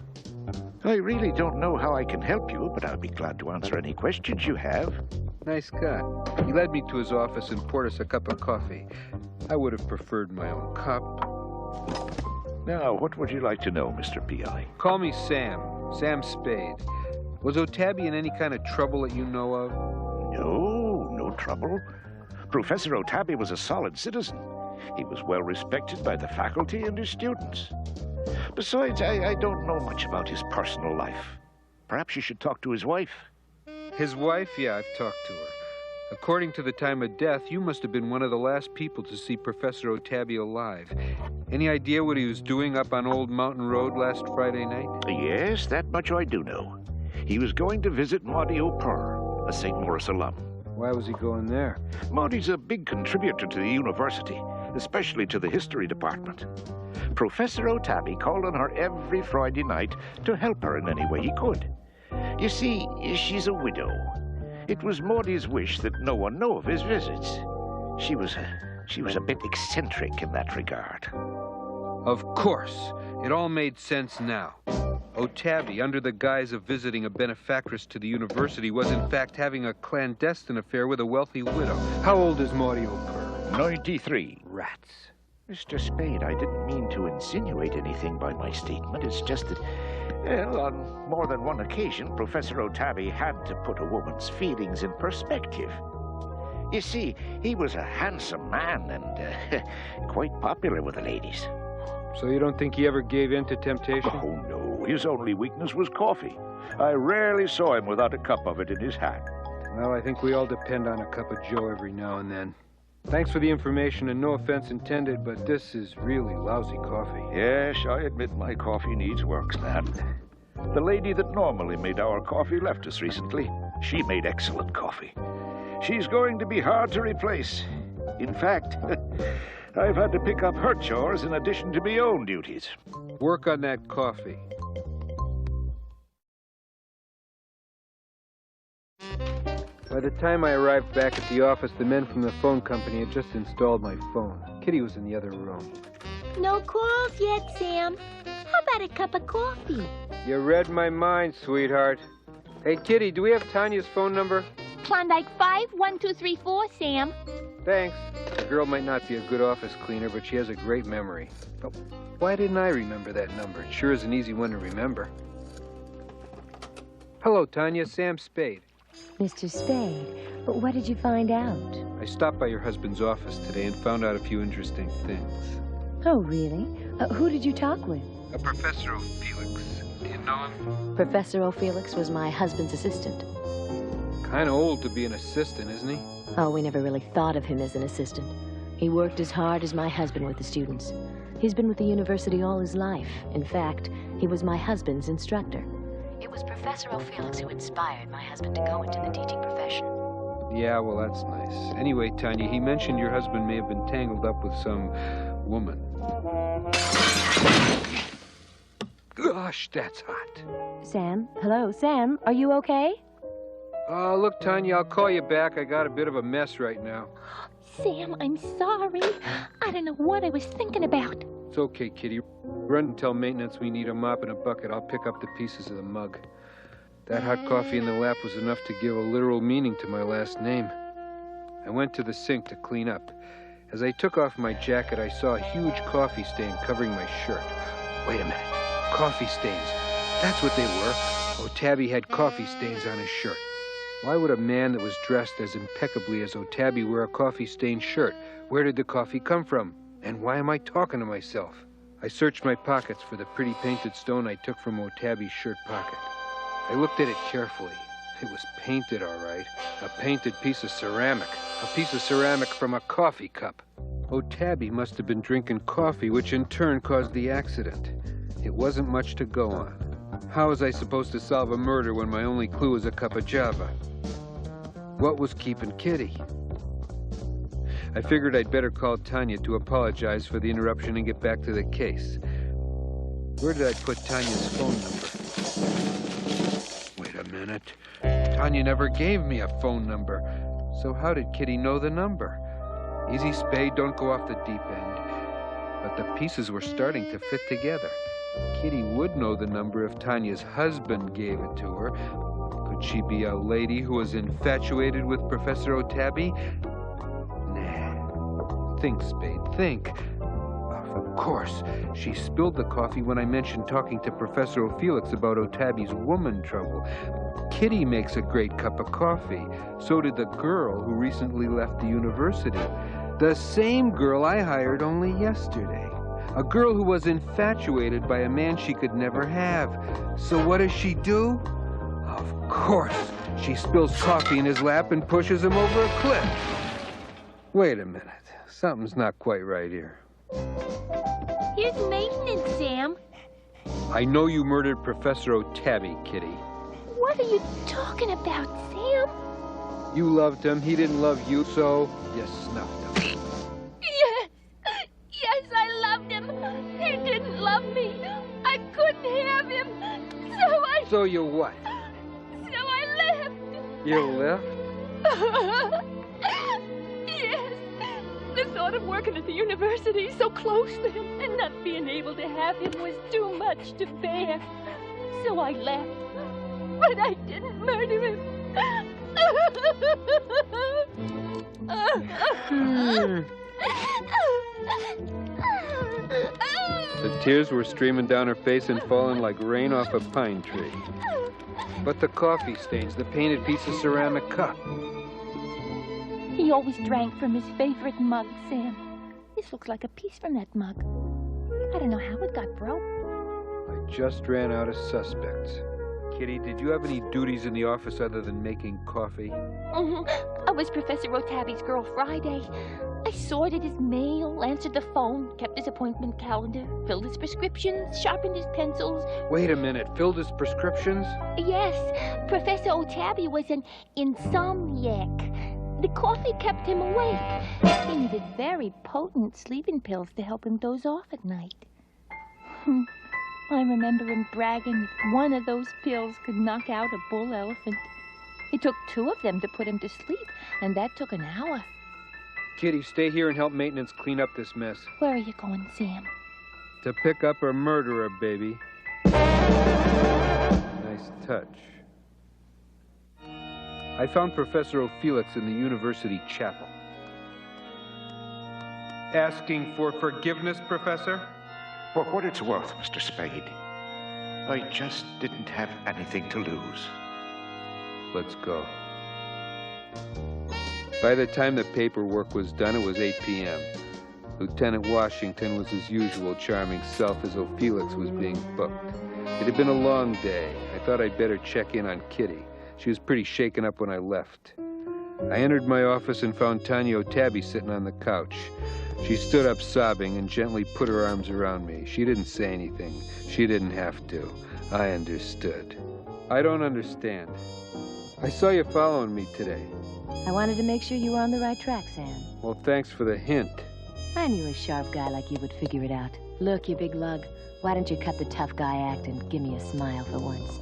I really don't know how I can help you, but I'll be glad to answer any questions you have. Nice guy. He led me to his office and poured us a cup of coffee. I would have preferred my own cup. Now, what would you like to know, Mr. P.I.? Call me Sam. Sam Spade. Was O'Tabby in any kind of trouble that you know of? No trouble. Professor O'Tabby was a solid citizen. He was well respected by the faculty and his students. Besides, I don't know much about his personal life. Perhaps you should talk to his wife. His wife? Yeah, I've talked to her. According to the time of death, you must have been one of the last people to see Professor O'Tabby alive. Any idea what he was doing up on Old Mountain Road last Friday night? Yes, that much I do know. He was going to visit Maudie O'Purr, a St. Maurice alum. Why was he going there? Maudie's a big contributor to the university, especially to the history department. Professor O'Tabby called on her every Friday night to help her in any way he could. You see, she's a widow. It was Maudie's wish that no one know of his visits. She was a bit eccentric in that regard. Of course. It all made sense now. O'Tabby, under the guise of visiting a benefactress to the university, was in fact having a clandestine affair with a wealthy widow. How old is Maudie O'Purr? 93. Rats. Mr. Spade, I didn't mean to insinuate anything by my statement. It's just that, well, on more than one occasion, Professor O'Tabby had to put a woman's feelings in perspective. You see, he was a handsome man and quite popular with the ladies. So you don't think he ever gave in to temptation? Oh, no. His only weakness was coffee. I rarely saw him without a cup of it in his hat. Well, I think we all depend on a cup of joe every now and then. Thanks for the information, and no offense intended, but this is really lousy coffee. Yes, I admit my coffee needs work, Stan. The lady that normally made our coffee left us recently. She made excellent coffee. She's going to be hard to replace. In fact, I've had to pick up her chores in addition to my own duties. Work on that coffee. By the time I arrived back at the office, the men from the phone company had just installed my phone. Kitty was in the other room. No calls yet, Sam. How about a cup of coffee? You read my mind, sweetheart. Hey, Kitty, do we have Tanya's phone number? Klondike 51234, Sam. Thanks. The girl might not be a good office cleaner, but she has a great memory. Oh, why didn't I remember that number? It sure is an easy one to remember. Hello, Tanya. Sam Spade. Mr. Spade, what did you find out? I stopped by your husband's office today and found out a few interesting things. Oh, really? Who did you talk with? A Professor O'Felix. Do you know him? Professor O'Felix was my husband's assistant. Kind of old to be an assistant, isn't he? Oh, we never really thought of him as an assistant. He worked as hard as my husband with the students. He's been with the university all his life. In fact, he was my husband's instructor. It was Professor O'Felix who inspired my husband to go into the teaching profession. Yeah, well, that's nice. Anyway, Tanya, he mentioned your husband may have been tangled up with some woman. Gosh, that's hot. Sam? Hello, Sam? Are you okay? Look, Tanya, I'll call you back. I got a bit of a mess right now. Sam, I'm sorry. I don't know what I was thinking about. It's okay, Kitty. Run and tell maintenance we need a mop and a bucket. I'll pick up the pieces of the mug. That hot coffee in the lap was enough to give a literal meaning to my last name. I went to the sink to clean up. As I took off my jacket, I saw a huge coffee stain covering my shirt. Wait a minute. Coffee stains. That's what they were. O'Tabby had coffee stains on his shirt. Why would a man that was dressed as impeccably as O'Tabby wear a coffee-stained shirt? Where did the coffee come from? And why am I talking to myself? I searched my pockets for the pretty painted stone I took from O'Tabby's shirt pocket. I looked at it carefully. It was painted, all right. A painted piece of ceramic. A piece of ceramic from a coffee cup. O'Tabby must have been drinking coffee, which in turn caused the accident. It wasn't much to go on. How was I supposed to solve a murder when my only clue was a cup of Java? What was keeping Kitty? I figured I'd better call Tanya to apologize for the interruption and get back to the case. Where did I put Tanya's phone number? Wait a minute. Tanya never gave me a phone number. So how did Kitty know the number? Easy, Spade, don't go off the deep end. But the pieces were starting to fit together. Kitty would know the number if Tanya's husband gave it to her. Could she be a lady who was infatuated with Professor O'Tabby? Nah. Think, Spade, think. Of course, she spilled the coffee when I mentioned talking to Professor O'Felix about O'Tabby's woman trouble. Kitty makes a great cup of coffee. So did the girl who recently left the university. The same girl I hired only yesterday. A girl who was infatuated by a man she could never have. So what does she do? Of course, she spills coffee in his lap and pushes him over a cliff. Wait a minute. Something's not quite right here. Here's maintenance, Sam. I know you murdered Professor O'Tabby, Kitty. What are you talking about, Sam? You loved him. He didn't love you, so you snuffed him. Yes. Yes, I loved him. He didn't love me. I couldn't have him. So you what? So I left. You left? Yes. The thought of working at the university so close to him and not being able to have him was too much to bear. So I left. But I didn't murder him. The tears were streaming down her face and falling like rain off a pine tree. But the coffee stains, the painted piece of ceramic cup. He always drank from his favorite mug, Sam. This looks like a piece from that mug. I don't know how it got broke. I just ran out of suspects. Kitty, did you have any duties in the office other than making coffee? I was Professor O'Tabby's girl Friday. I sorted his mail, answered the phone, kept his appointment calendar, filled his prescriptions, sharpened his pencils. Wait a minute, filled his prescriptions? Yes, Professor O'Tabby was an insomniac. The coffee kept him awake. He needed very potent sleeping pills to help him doze off at night. I remember him bragging that one of those pills could knock out a bull elephant. It took 2 of them to put him to sleep, and that took an hour. Kitty, stay here and help maintenance clean up this mess. Where are you going, Sam? To pick up a murderer, baby. Nice touch. I found Professor O'Felix in the university chapel. Asking for forgiveness, Professor? For what it's worth, Mr. Spade, I just didn't have anything to lose. Let's go. By the time the paperwork was done, it was 8 p.m. Lieutenant Washington was his usual charming self as O'Felix was being booked. It had been a long day. I thought I'd better check in on Kitty. She was pretty shaken up when I left. I entered my office and found Tanya O'Tabby sitting on the couch. She stood up sobbing and gently put her arms around me. She didn't say anything. She didn't have to. I understood. I don't understand. I saw you following me today. I wanted to make sure you were on the right track, Sam. Well, thanks for the hint. I knew a sharp guy like you would figure it out. Look, you big lug. Why don't you cut the tough guy act and give me a smile for once?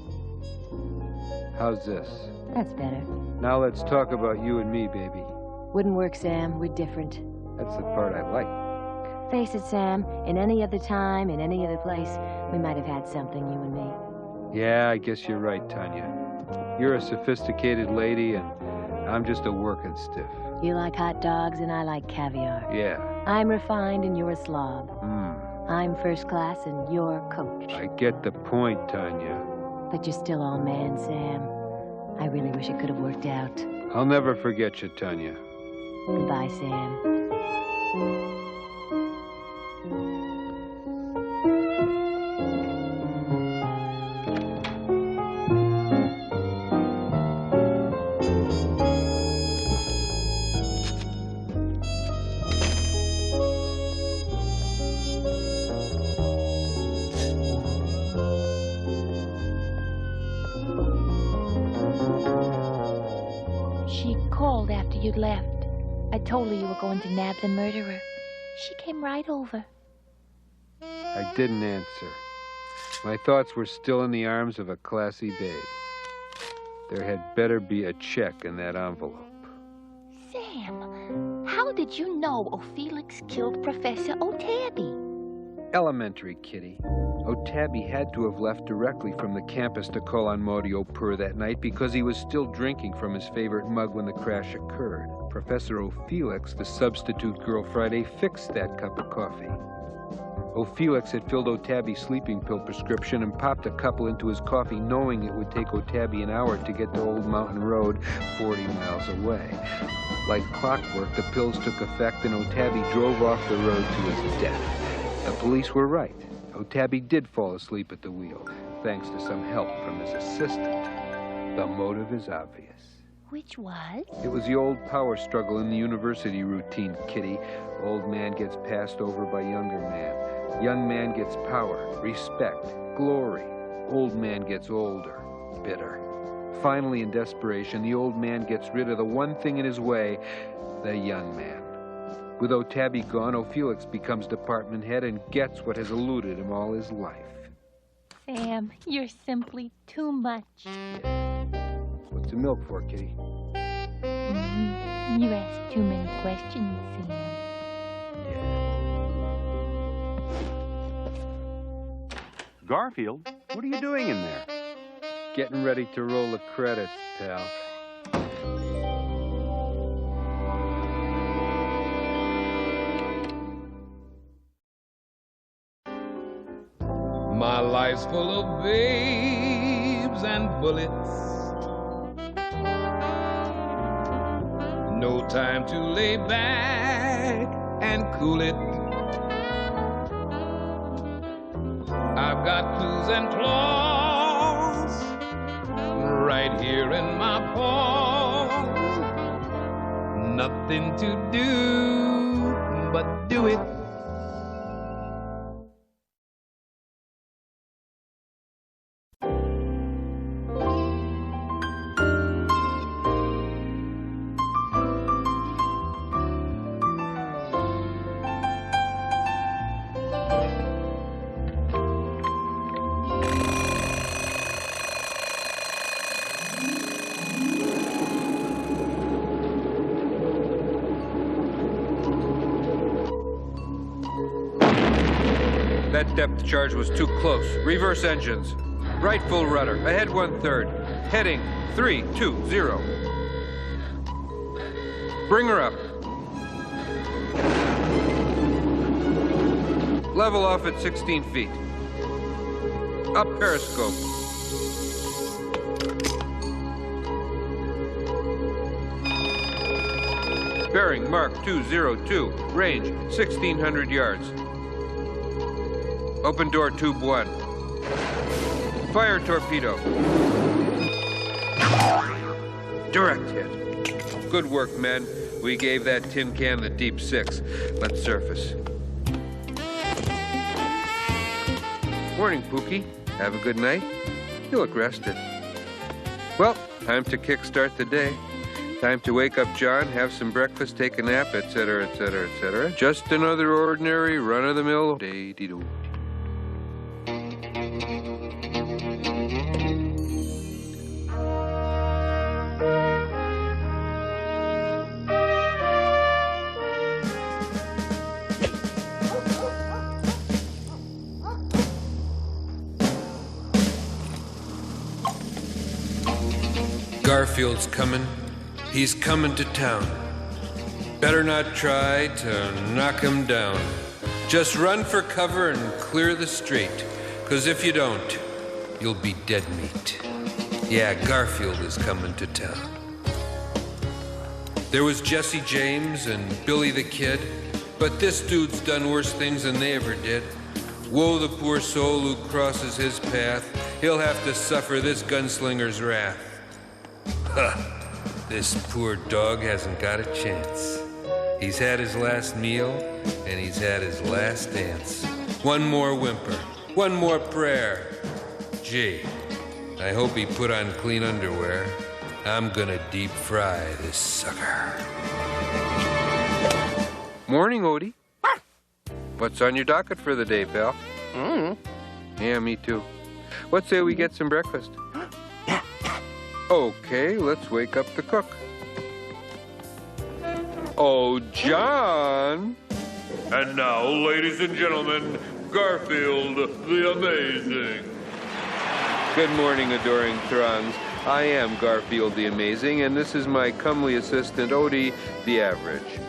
How's this? That's better. Now let's talk about you and me, baby. Wouldn't work, Sam. We're different. That's the part I like. Face it, Sam. In any other time, in any other place, we might have had something, you and me. Yeah, I guess you're right, Tanya. You're a sophisticated lady, and I'm just a working stiff. You like hot dogs, and I like caviar. Yeah. I'm refined, and you're a slob. I'm first class, and you're coach. I get the point, Tanya. But you're still all man, Sam. I really wish it could have worked out. I'll never forget you, Tanya. Goodbye, Sam. You'd left. I told her you were going to nab the murderer. She came right over. I didn't answer. My thoughts were still in the arms of a classy babe. There had better be a check in that envelope. Sam, how did you know O'Felix killed Professor O'Tabby? Elementary, Kitty. O'Tabby had to have left directly from the campus to call on Maudie O'Pur that night because he was still drinking from his favorite mug when the crash occurred. Professor O'Felix, the substitute girl Friday, fixed that cup of coffee. O'Felix had filled O'Tabby's sleeping pill prescription and popped a couple into his coffee, knowing it would take O'Tabby an hour to get to Old Mountain Road, 40 miles away. Like clockwork, the pills took effect and O'Tabby drove off the road to his death. The police were right. O'Tabby did fall asleep at the wheel, thanks to some help from his assistant. The motive is obvious. Which was? It was the old power struggle in the university routine, Kitty. Old man gets passed over by younger man. Young man gets power, respect, glory. Old man gets older, bitter. Finally, in desperation, the old man gets rid of the one thing in his way, the young man. With O'Tabby gone, O'Felix becomes department head and gets what has eluded him all his life. Sam, you're simply too much. What's the milk for, Kitty? You ask too many questions, Sam. Garfield, what are you doing in there? Getting ready to roll the credits, pal. My life's full of babes and bullets. No time to lay back and cool it. I've got clues and claws right here in my paws. Nothing to do but do it. That depth charge was too close. Reverse engines. Right full rudder. Ahead 1/3. Heading 320. Bring her up. Level off at 16 feet. Up periscope. Bearing Mark 202. Range 1,600 yards. Open door tube 1. Fire torpedo. Direct hit. Good work, men. We gave that tin can the deep 6. Let's surface. Morning, Pookie. Have a good night? You look rested. Well, time to kickstart the day. Time to wake up John, have some breakfast, take a nap, etc., etc., etc. Just another ordinary, run-of-the-mill day-dee-doo. Garfield's coming. He's coming to town. Better not try to knock him down. Just run for cover and clear the street. 'Cause if you don't, you'll be dead meat. Yeah, Garfield is coming to town. There was Jesse James and Billy the Kid, but this dude's done worse things than they ever did. Woe the poor soul who crosses his path. He'll have to suffer this gunslinger's wrath. Huh. This poor dog hasn't got a chance. He's had his last meal, and he's had his last dance. One more whimper, one more prayer. Gee, I hope he put on clean underwear. I'm gonna deep fry this sucker. Morning, Odie. What's on your docket for the day, pal? Yeah, me too. What say we get some breakfast? Okay, let's wake up the cook. Oh, John! And now, ladies and gentlemen, Garfield the Amazing. Good morning, adoring throngs. I am Garfield the Amazing, and this is my comely assistant, Odie the Average.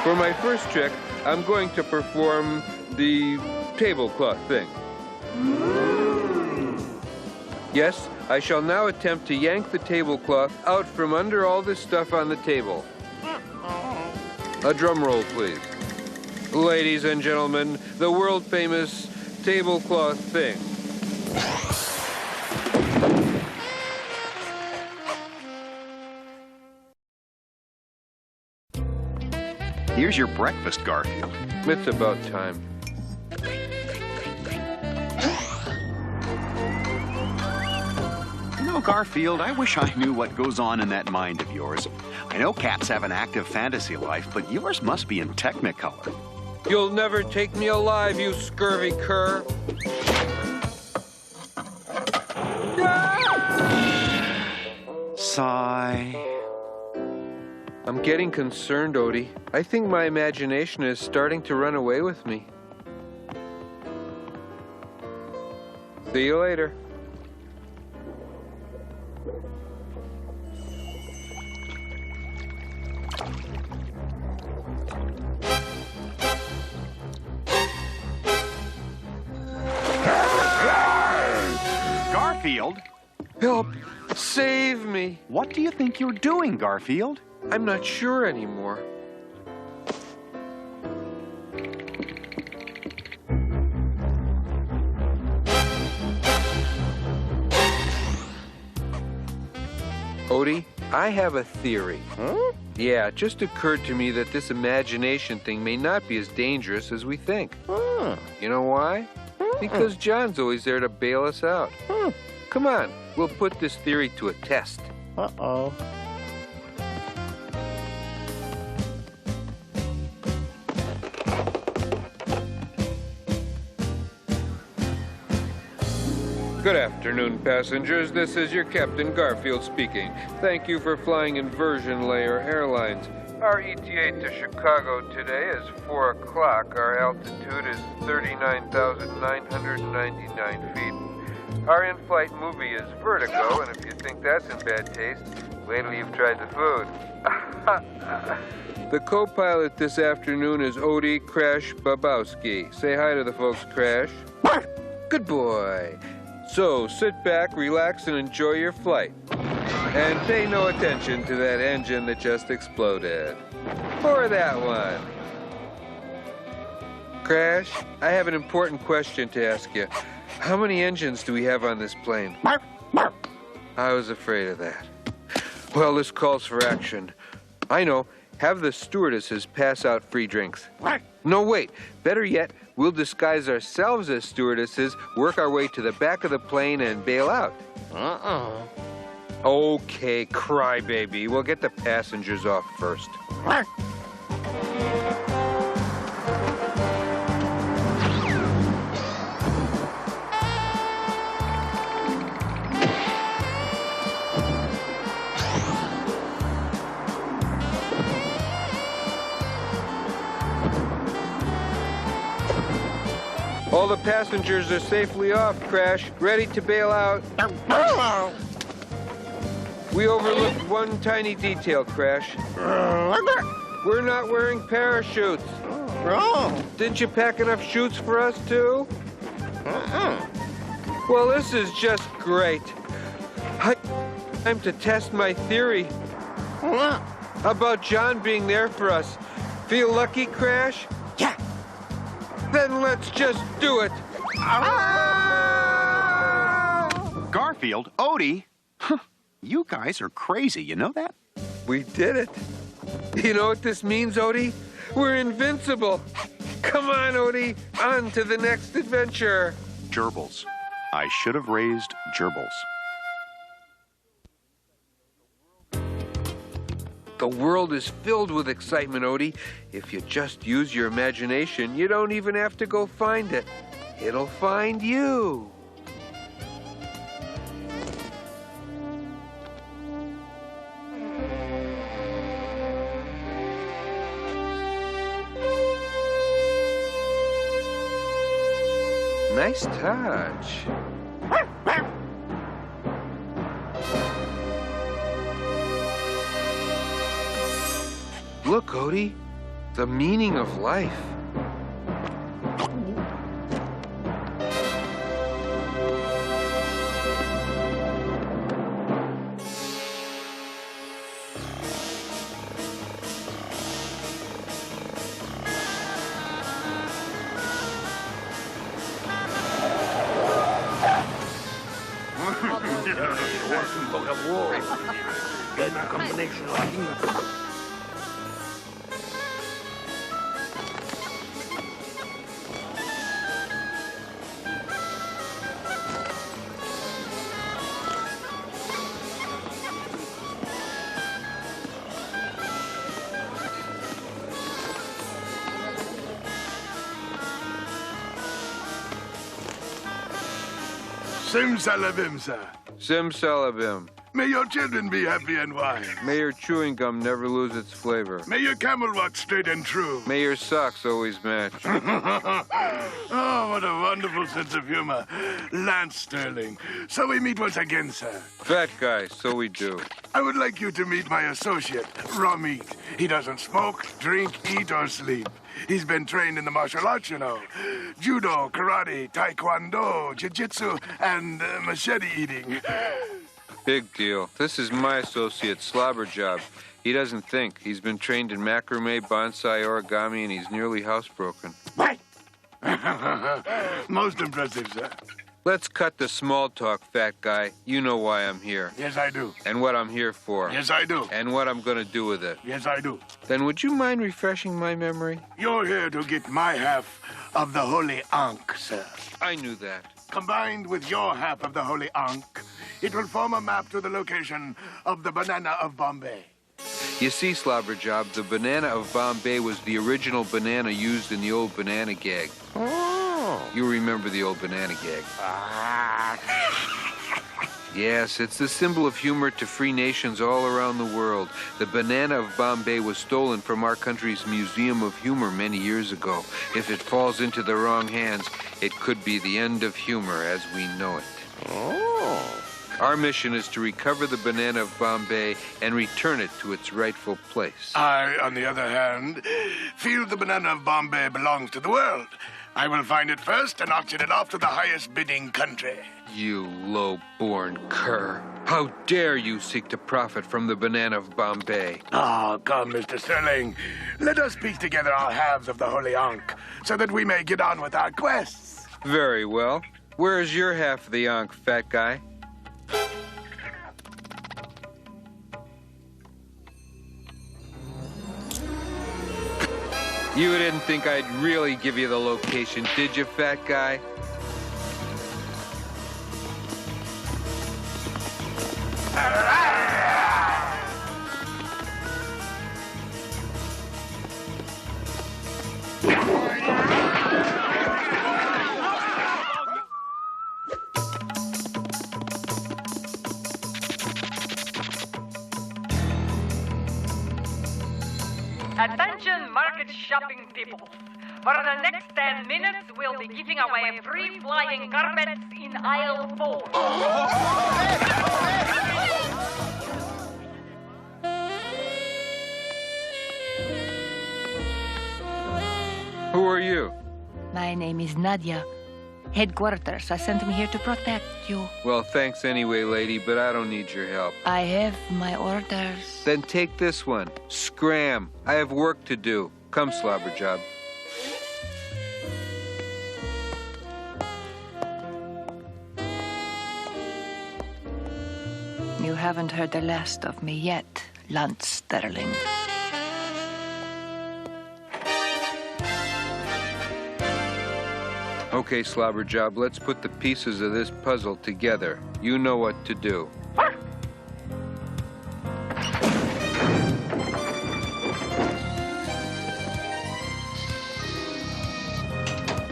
For my first trick, I'm going to perform the tablecloth thing. Yes, I shall now attempt to yank the tablecloth out from under all this stuff on the table. A drum roll, please. Ladies and gentlemen, the world-famous tablecloth thing. Here's your breakfast, Garfield. It's about time. You know, Garfield, I wish I knew what goes on in that mind of yours. I know cats have an active fantasy life, but yours must be in Technicolor. You'll never take me alive, you scurvy cur. Sigh. I'm getting concerned, Odie. I think my imagination is starting to run away with me. See you later. Garfield? Help! Save me! What do you think you're doing, Garfield? I'm not sure anymore. Odie, I have a theory. Huh? Yeah, it just occurred to me that this imagination thing may not be as dangerous as we think. Huh. You know why? Because John's always there to bail us out. Come on, we'll put this theory to a test. Uh-oh. Good afternoon, passengers. This is your Captain Garfield speaking. Thank you for flying Inversion Layer Airlines. Our ETA to Chicago today is 4 o'clock. Our altitude is 39,999 feet. Our in-flight movie is Vertigo, and if you think that's in bad taste, wait till you've tried the food. The co-pilot this afternoon is Odie Crash Babowski. Say hi to the folks, Crash. Good boy. So, sit back, relax, and enjoy your flight. And pay no attention to that engine that just exploded. Or that one. Crash, I have an important question to ask you. How many engines do we have on this plane? I was afraid of that. Well, this calls for action. I know. Have the stewardesses pass out free drinks. No, wait. Better yet, we'll disguise ourselves as stewardesses, work our way to the back of the plane, and bail out. Okay, crybaby. We'll get the passengers off first. All the passengers are safely off, Crash. Ready to bail out. We overlooked one tiny detail, Crash. We're not wearing parachutes. Didn't you pack enough chutes for us, too? Well, this is just great. Time to test my theory. About John being there for us. Feel lucky, Crash? Yeah. Then let's just do it. Garfield, Odie, you guys are crazy, you know that? We did it. You know what this means, Odie? We're invincible. Come on, Odie, on to the next adventure. Gerbils. I should have raised gerbils. The world is filled with excitement, Odie. If you just use your imagination, you don't even have to go find it. It'll find you. Nice touch. Look, Odie, the meaning of life. Simsalabim, sir. Simsalabim. May your children be happy and wise. May your chewing gum never lose its flavor. May your camel walk straight and true. May your socks always match. Oh, what a wonderful sense of humor. Lance Sterling. So we meet once again, sir. Fat guy, so we do. I would like you to meet my associate, Raw Meat. He doesn't smoke, drink, eat, or sleep. He's been trained in the martial arts, you know. Judo, karate, taekwondo, jiu-jitsu, and machete eating. Big deal. This is my associate, Slobberjob. He doesn't think. He's been trained in macrame, bonsai, origami, and he's nearly housebroken. What? Most impressive, sir. Let's cut the small talk, fat guy. You know why I'm here. Yes, I do. And what I'm here for. Yes, I do. And what I'm going to do with it. Yes, I do. Then would you mind refreshing my memory? You're here to get my half of the Holy Ankh, sir. I knew that. Combined with your half of the Holy Ankh, it will form a map to the location of the Banana of Bombay. You see, Slobberjob, the Banana of Bombay was the original banana used in the old banana gag. Oh. You remember the old banana gag. Yes, it's the symbol of humor to free nations all around the world. The Banana of Bombay was stolen from our country's Museum of Humor many years ago. If it falls into the wrong hands, it could be the end of humor as we know it. Oh. Our mission is to recover the Banana of Bombay and return it to its rightful place. I, on the other hand, feel the Banana of Bombay belongs to the world. I will find it first and auction it off to the highest bidding country. You low-born cur. How dare you seek to profit from the Banana of Bombay? Oh, come, Mr. Sterling. Let us piece together our halves of the Holy Ankh so that we may get on with our quests. Very well. Where's your half of the Ankh, fat guy? You didn't think I'd really give you the location, did you, fat guy? Ah! Attention market shopping people. For the next 10 minutes, we'll be giving away free flying carpets in aisle 4. Who are you? My name is Nadia. Headquarters, I sent me here to protect you. Well, thanks anyway, lady, but I don't need your help. I have my orders. Then take this one. Scram. I have work to do. Come, Slobberjob. You haven't heard the last of me yet, Lance Sterling. Okay, Slobberjob, let's put the pieces of this puzzle together. You know what to do.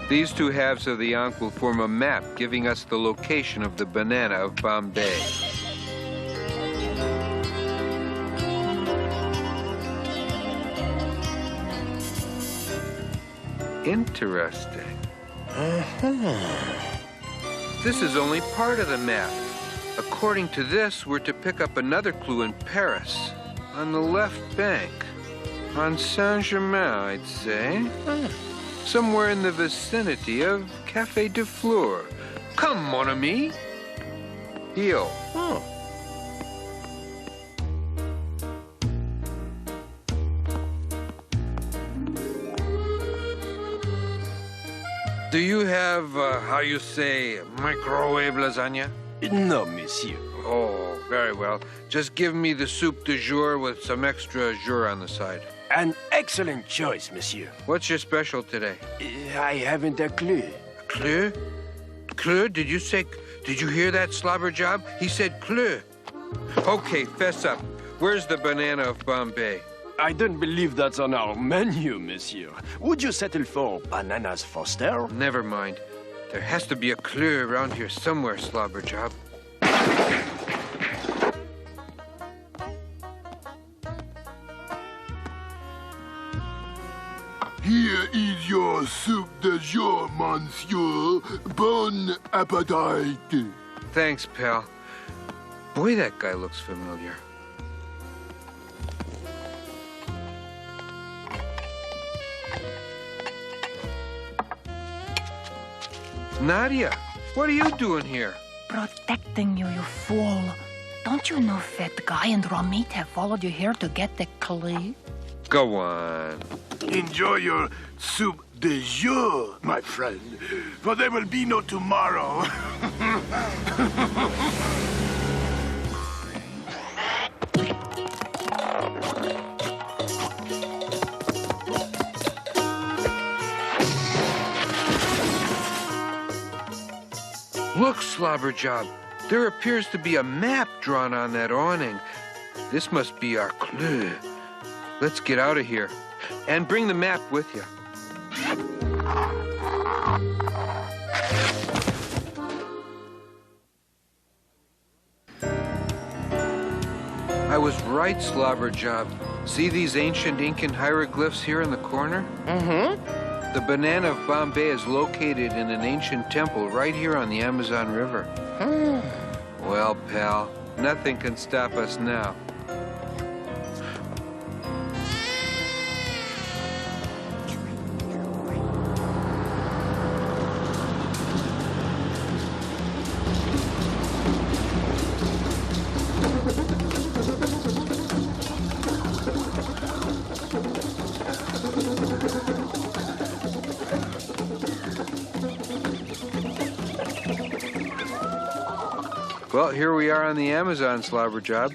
These two halves of the ankh will form a map giving us the location of the banana of Bombay. Interesting. This is only part of the map. According to this, we're to pick up another clue in Paris, on the left bank. On Saint-Germain, I'd say. Somewhere in the vicinity of Café de Fleur. Come, mon ami. Heel. Do you have, how you say, microwave lasagna? No, monsieur. Oh, very well. Just give me the soup du jour with some extra jour on the side. An excellent choice, monsieur. What's your special today? I haven't a clue. Clue? Clue? Did you hear that, Slobberjob? He said clue. Okay, fess up. Where's the banana of Bombay? I don't believe that's on our menu, monsieur. Would you settle for bananas Foster? Never mind. There has to be a clue around here somewhere, Slobberjob. Here is your soup de jour, monsieur. Bon appétit. Thanks, pal. Boy, that guy looks familiar. Nadia, what are you doing here? Protecting you, you fool. Don't you know Fat Guy and Ramit have followed you here to get the clue? Go on. Enjoy your soup de jour, my friend, for there will be no tomorrow. Look, Slobberjob, there appears to be a map drawn on that awning. This must be our clue. Let's get out of here. And bring the map with you. I was right, Slobberjob. See these ancient Incan hieroglyphs here in the corner? Mm-hmm. The banana of Bombay is located in an ancient temple right here on the Amazon River. Well, pal, nothing can stop us now. Well, here we are on the Amazon, Slobberjob.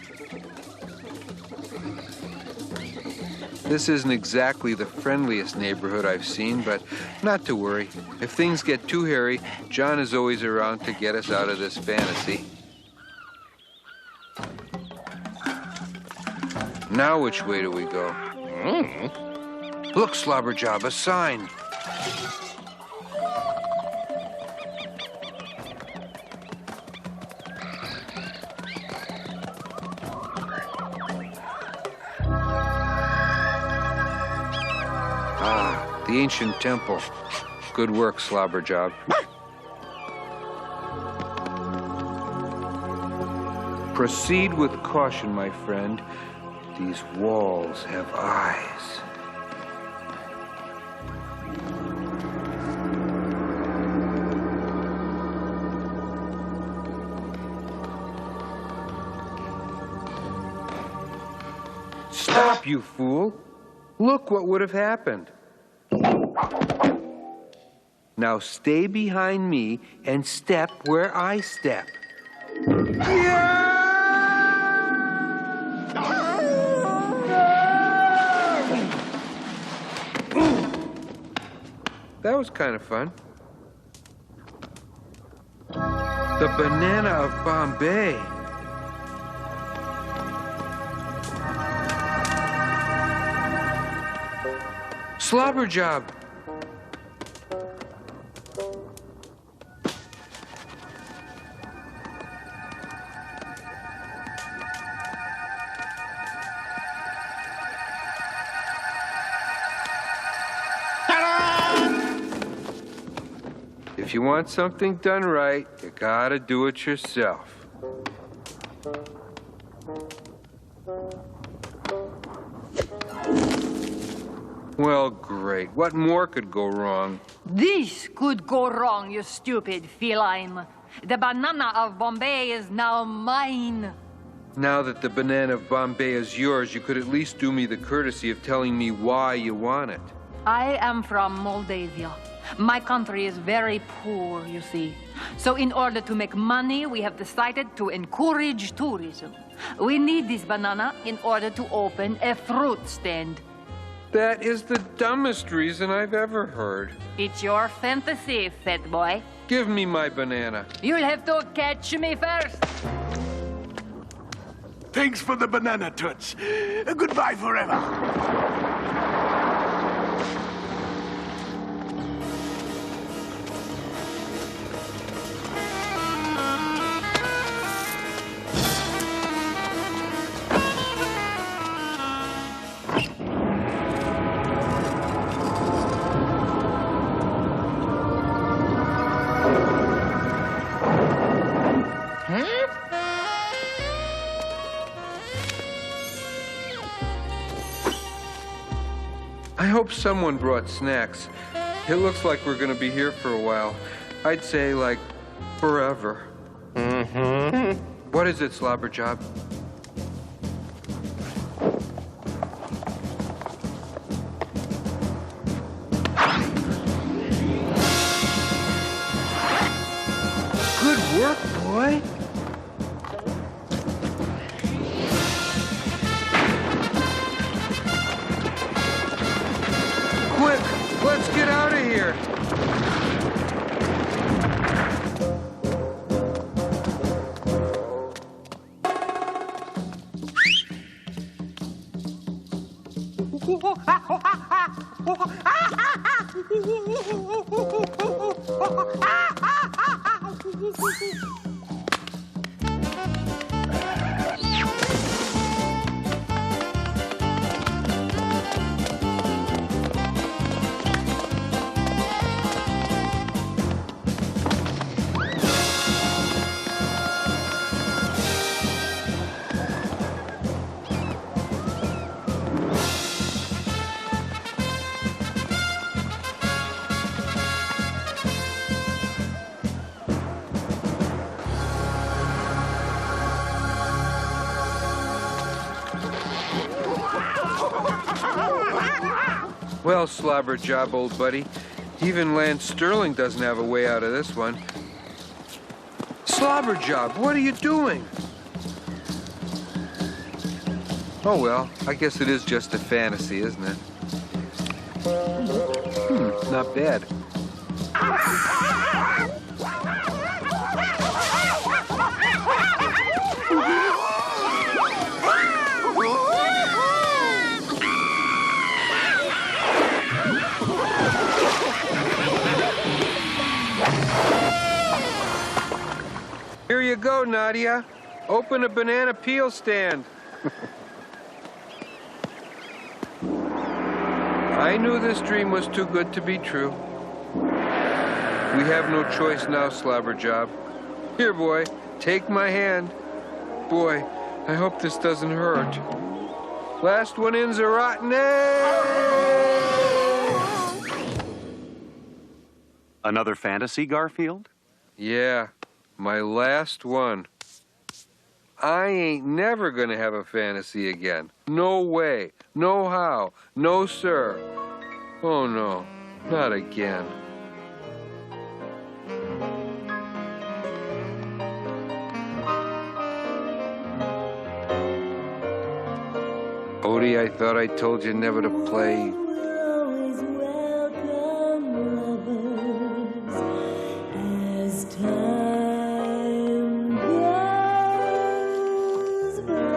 This isn't exactly the friendliest neighborhood I've seen, but not to worry. If things get too hairy, John is always around to get us out of this fantasy. Now which way do we go? Look, Slobberjob, a sign. the ancient temple. Good work, Slobberjob. Proceed with caution, my friend. These walls have eyes. Stop, you fool. Look what would have happened. Now stay behind me and step where I step. That was kind of fun. The banana of Bombay. Slobberjob. If you want something done right, you gotta do it yourself. Well, great. What more could go wrong? This could go wrong, you stupid feline. The banana of Bombay is now mine. Now that the banana of Bombay is yours, you could at least do me the courtesy of telling me why you want it. I am from Moldavia. My country is very poor, you see. So in order to make money, we have decided to encourage tourism. We need this banana in order to open a fruit stand. That is the dumbest reason I've ever heard. It's your fantasy, fat boy. Give me my banana. You'll have to catch me first. Thanks for the banana, Toots. Goodbye forever. I hope someone brought snacks. It looks like we're gonna be here for a while. I'd say, like, forever. Mm-hmm. What is it, Slobberjob? Good work, boy. Quick, let's get out of here. Well, Slobberjob, old buddy, even Lance Sterling doesn't have a way out of this one. Slobberjob, what are you doing? Oh, well, I guess it is just a fantasy, isn't it? Not bad. Here you go, Nadia. Open a banana peel stand. I I knew this dream was too good to be true. We have no choice now, Slobberjob. Here, boy, take my hand. Boy, I hope this doesn't hurt. Last one in's a rotten egg! Another fantasy, Garfield? Yeah, my last one. I ain't never gonna have a fantasy again. No way. No how. No, sir. Oh, no. Not again. Odie, I thought I told you never to play. As time goes by.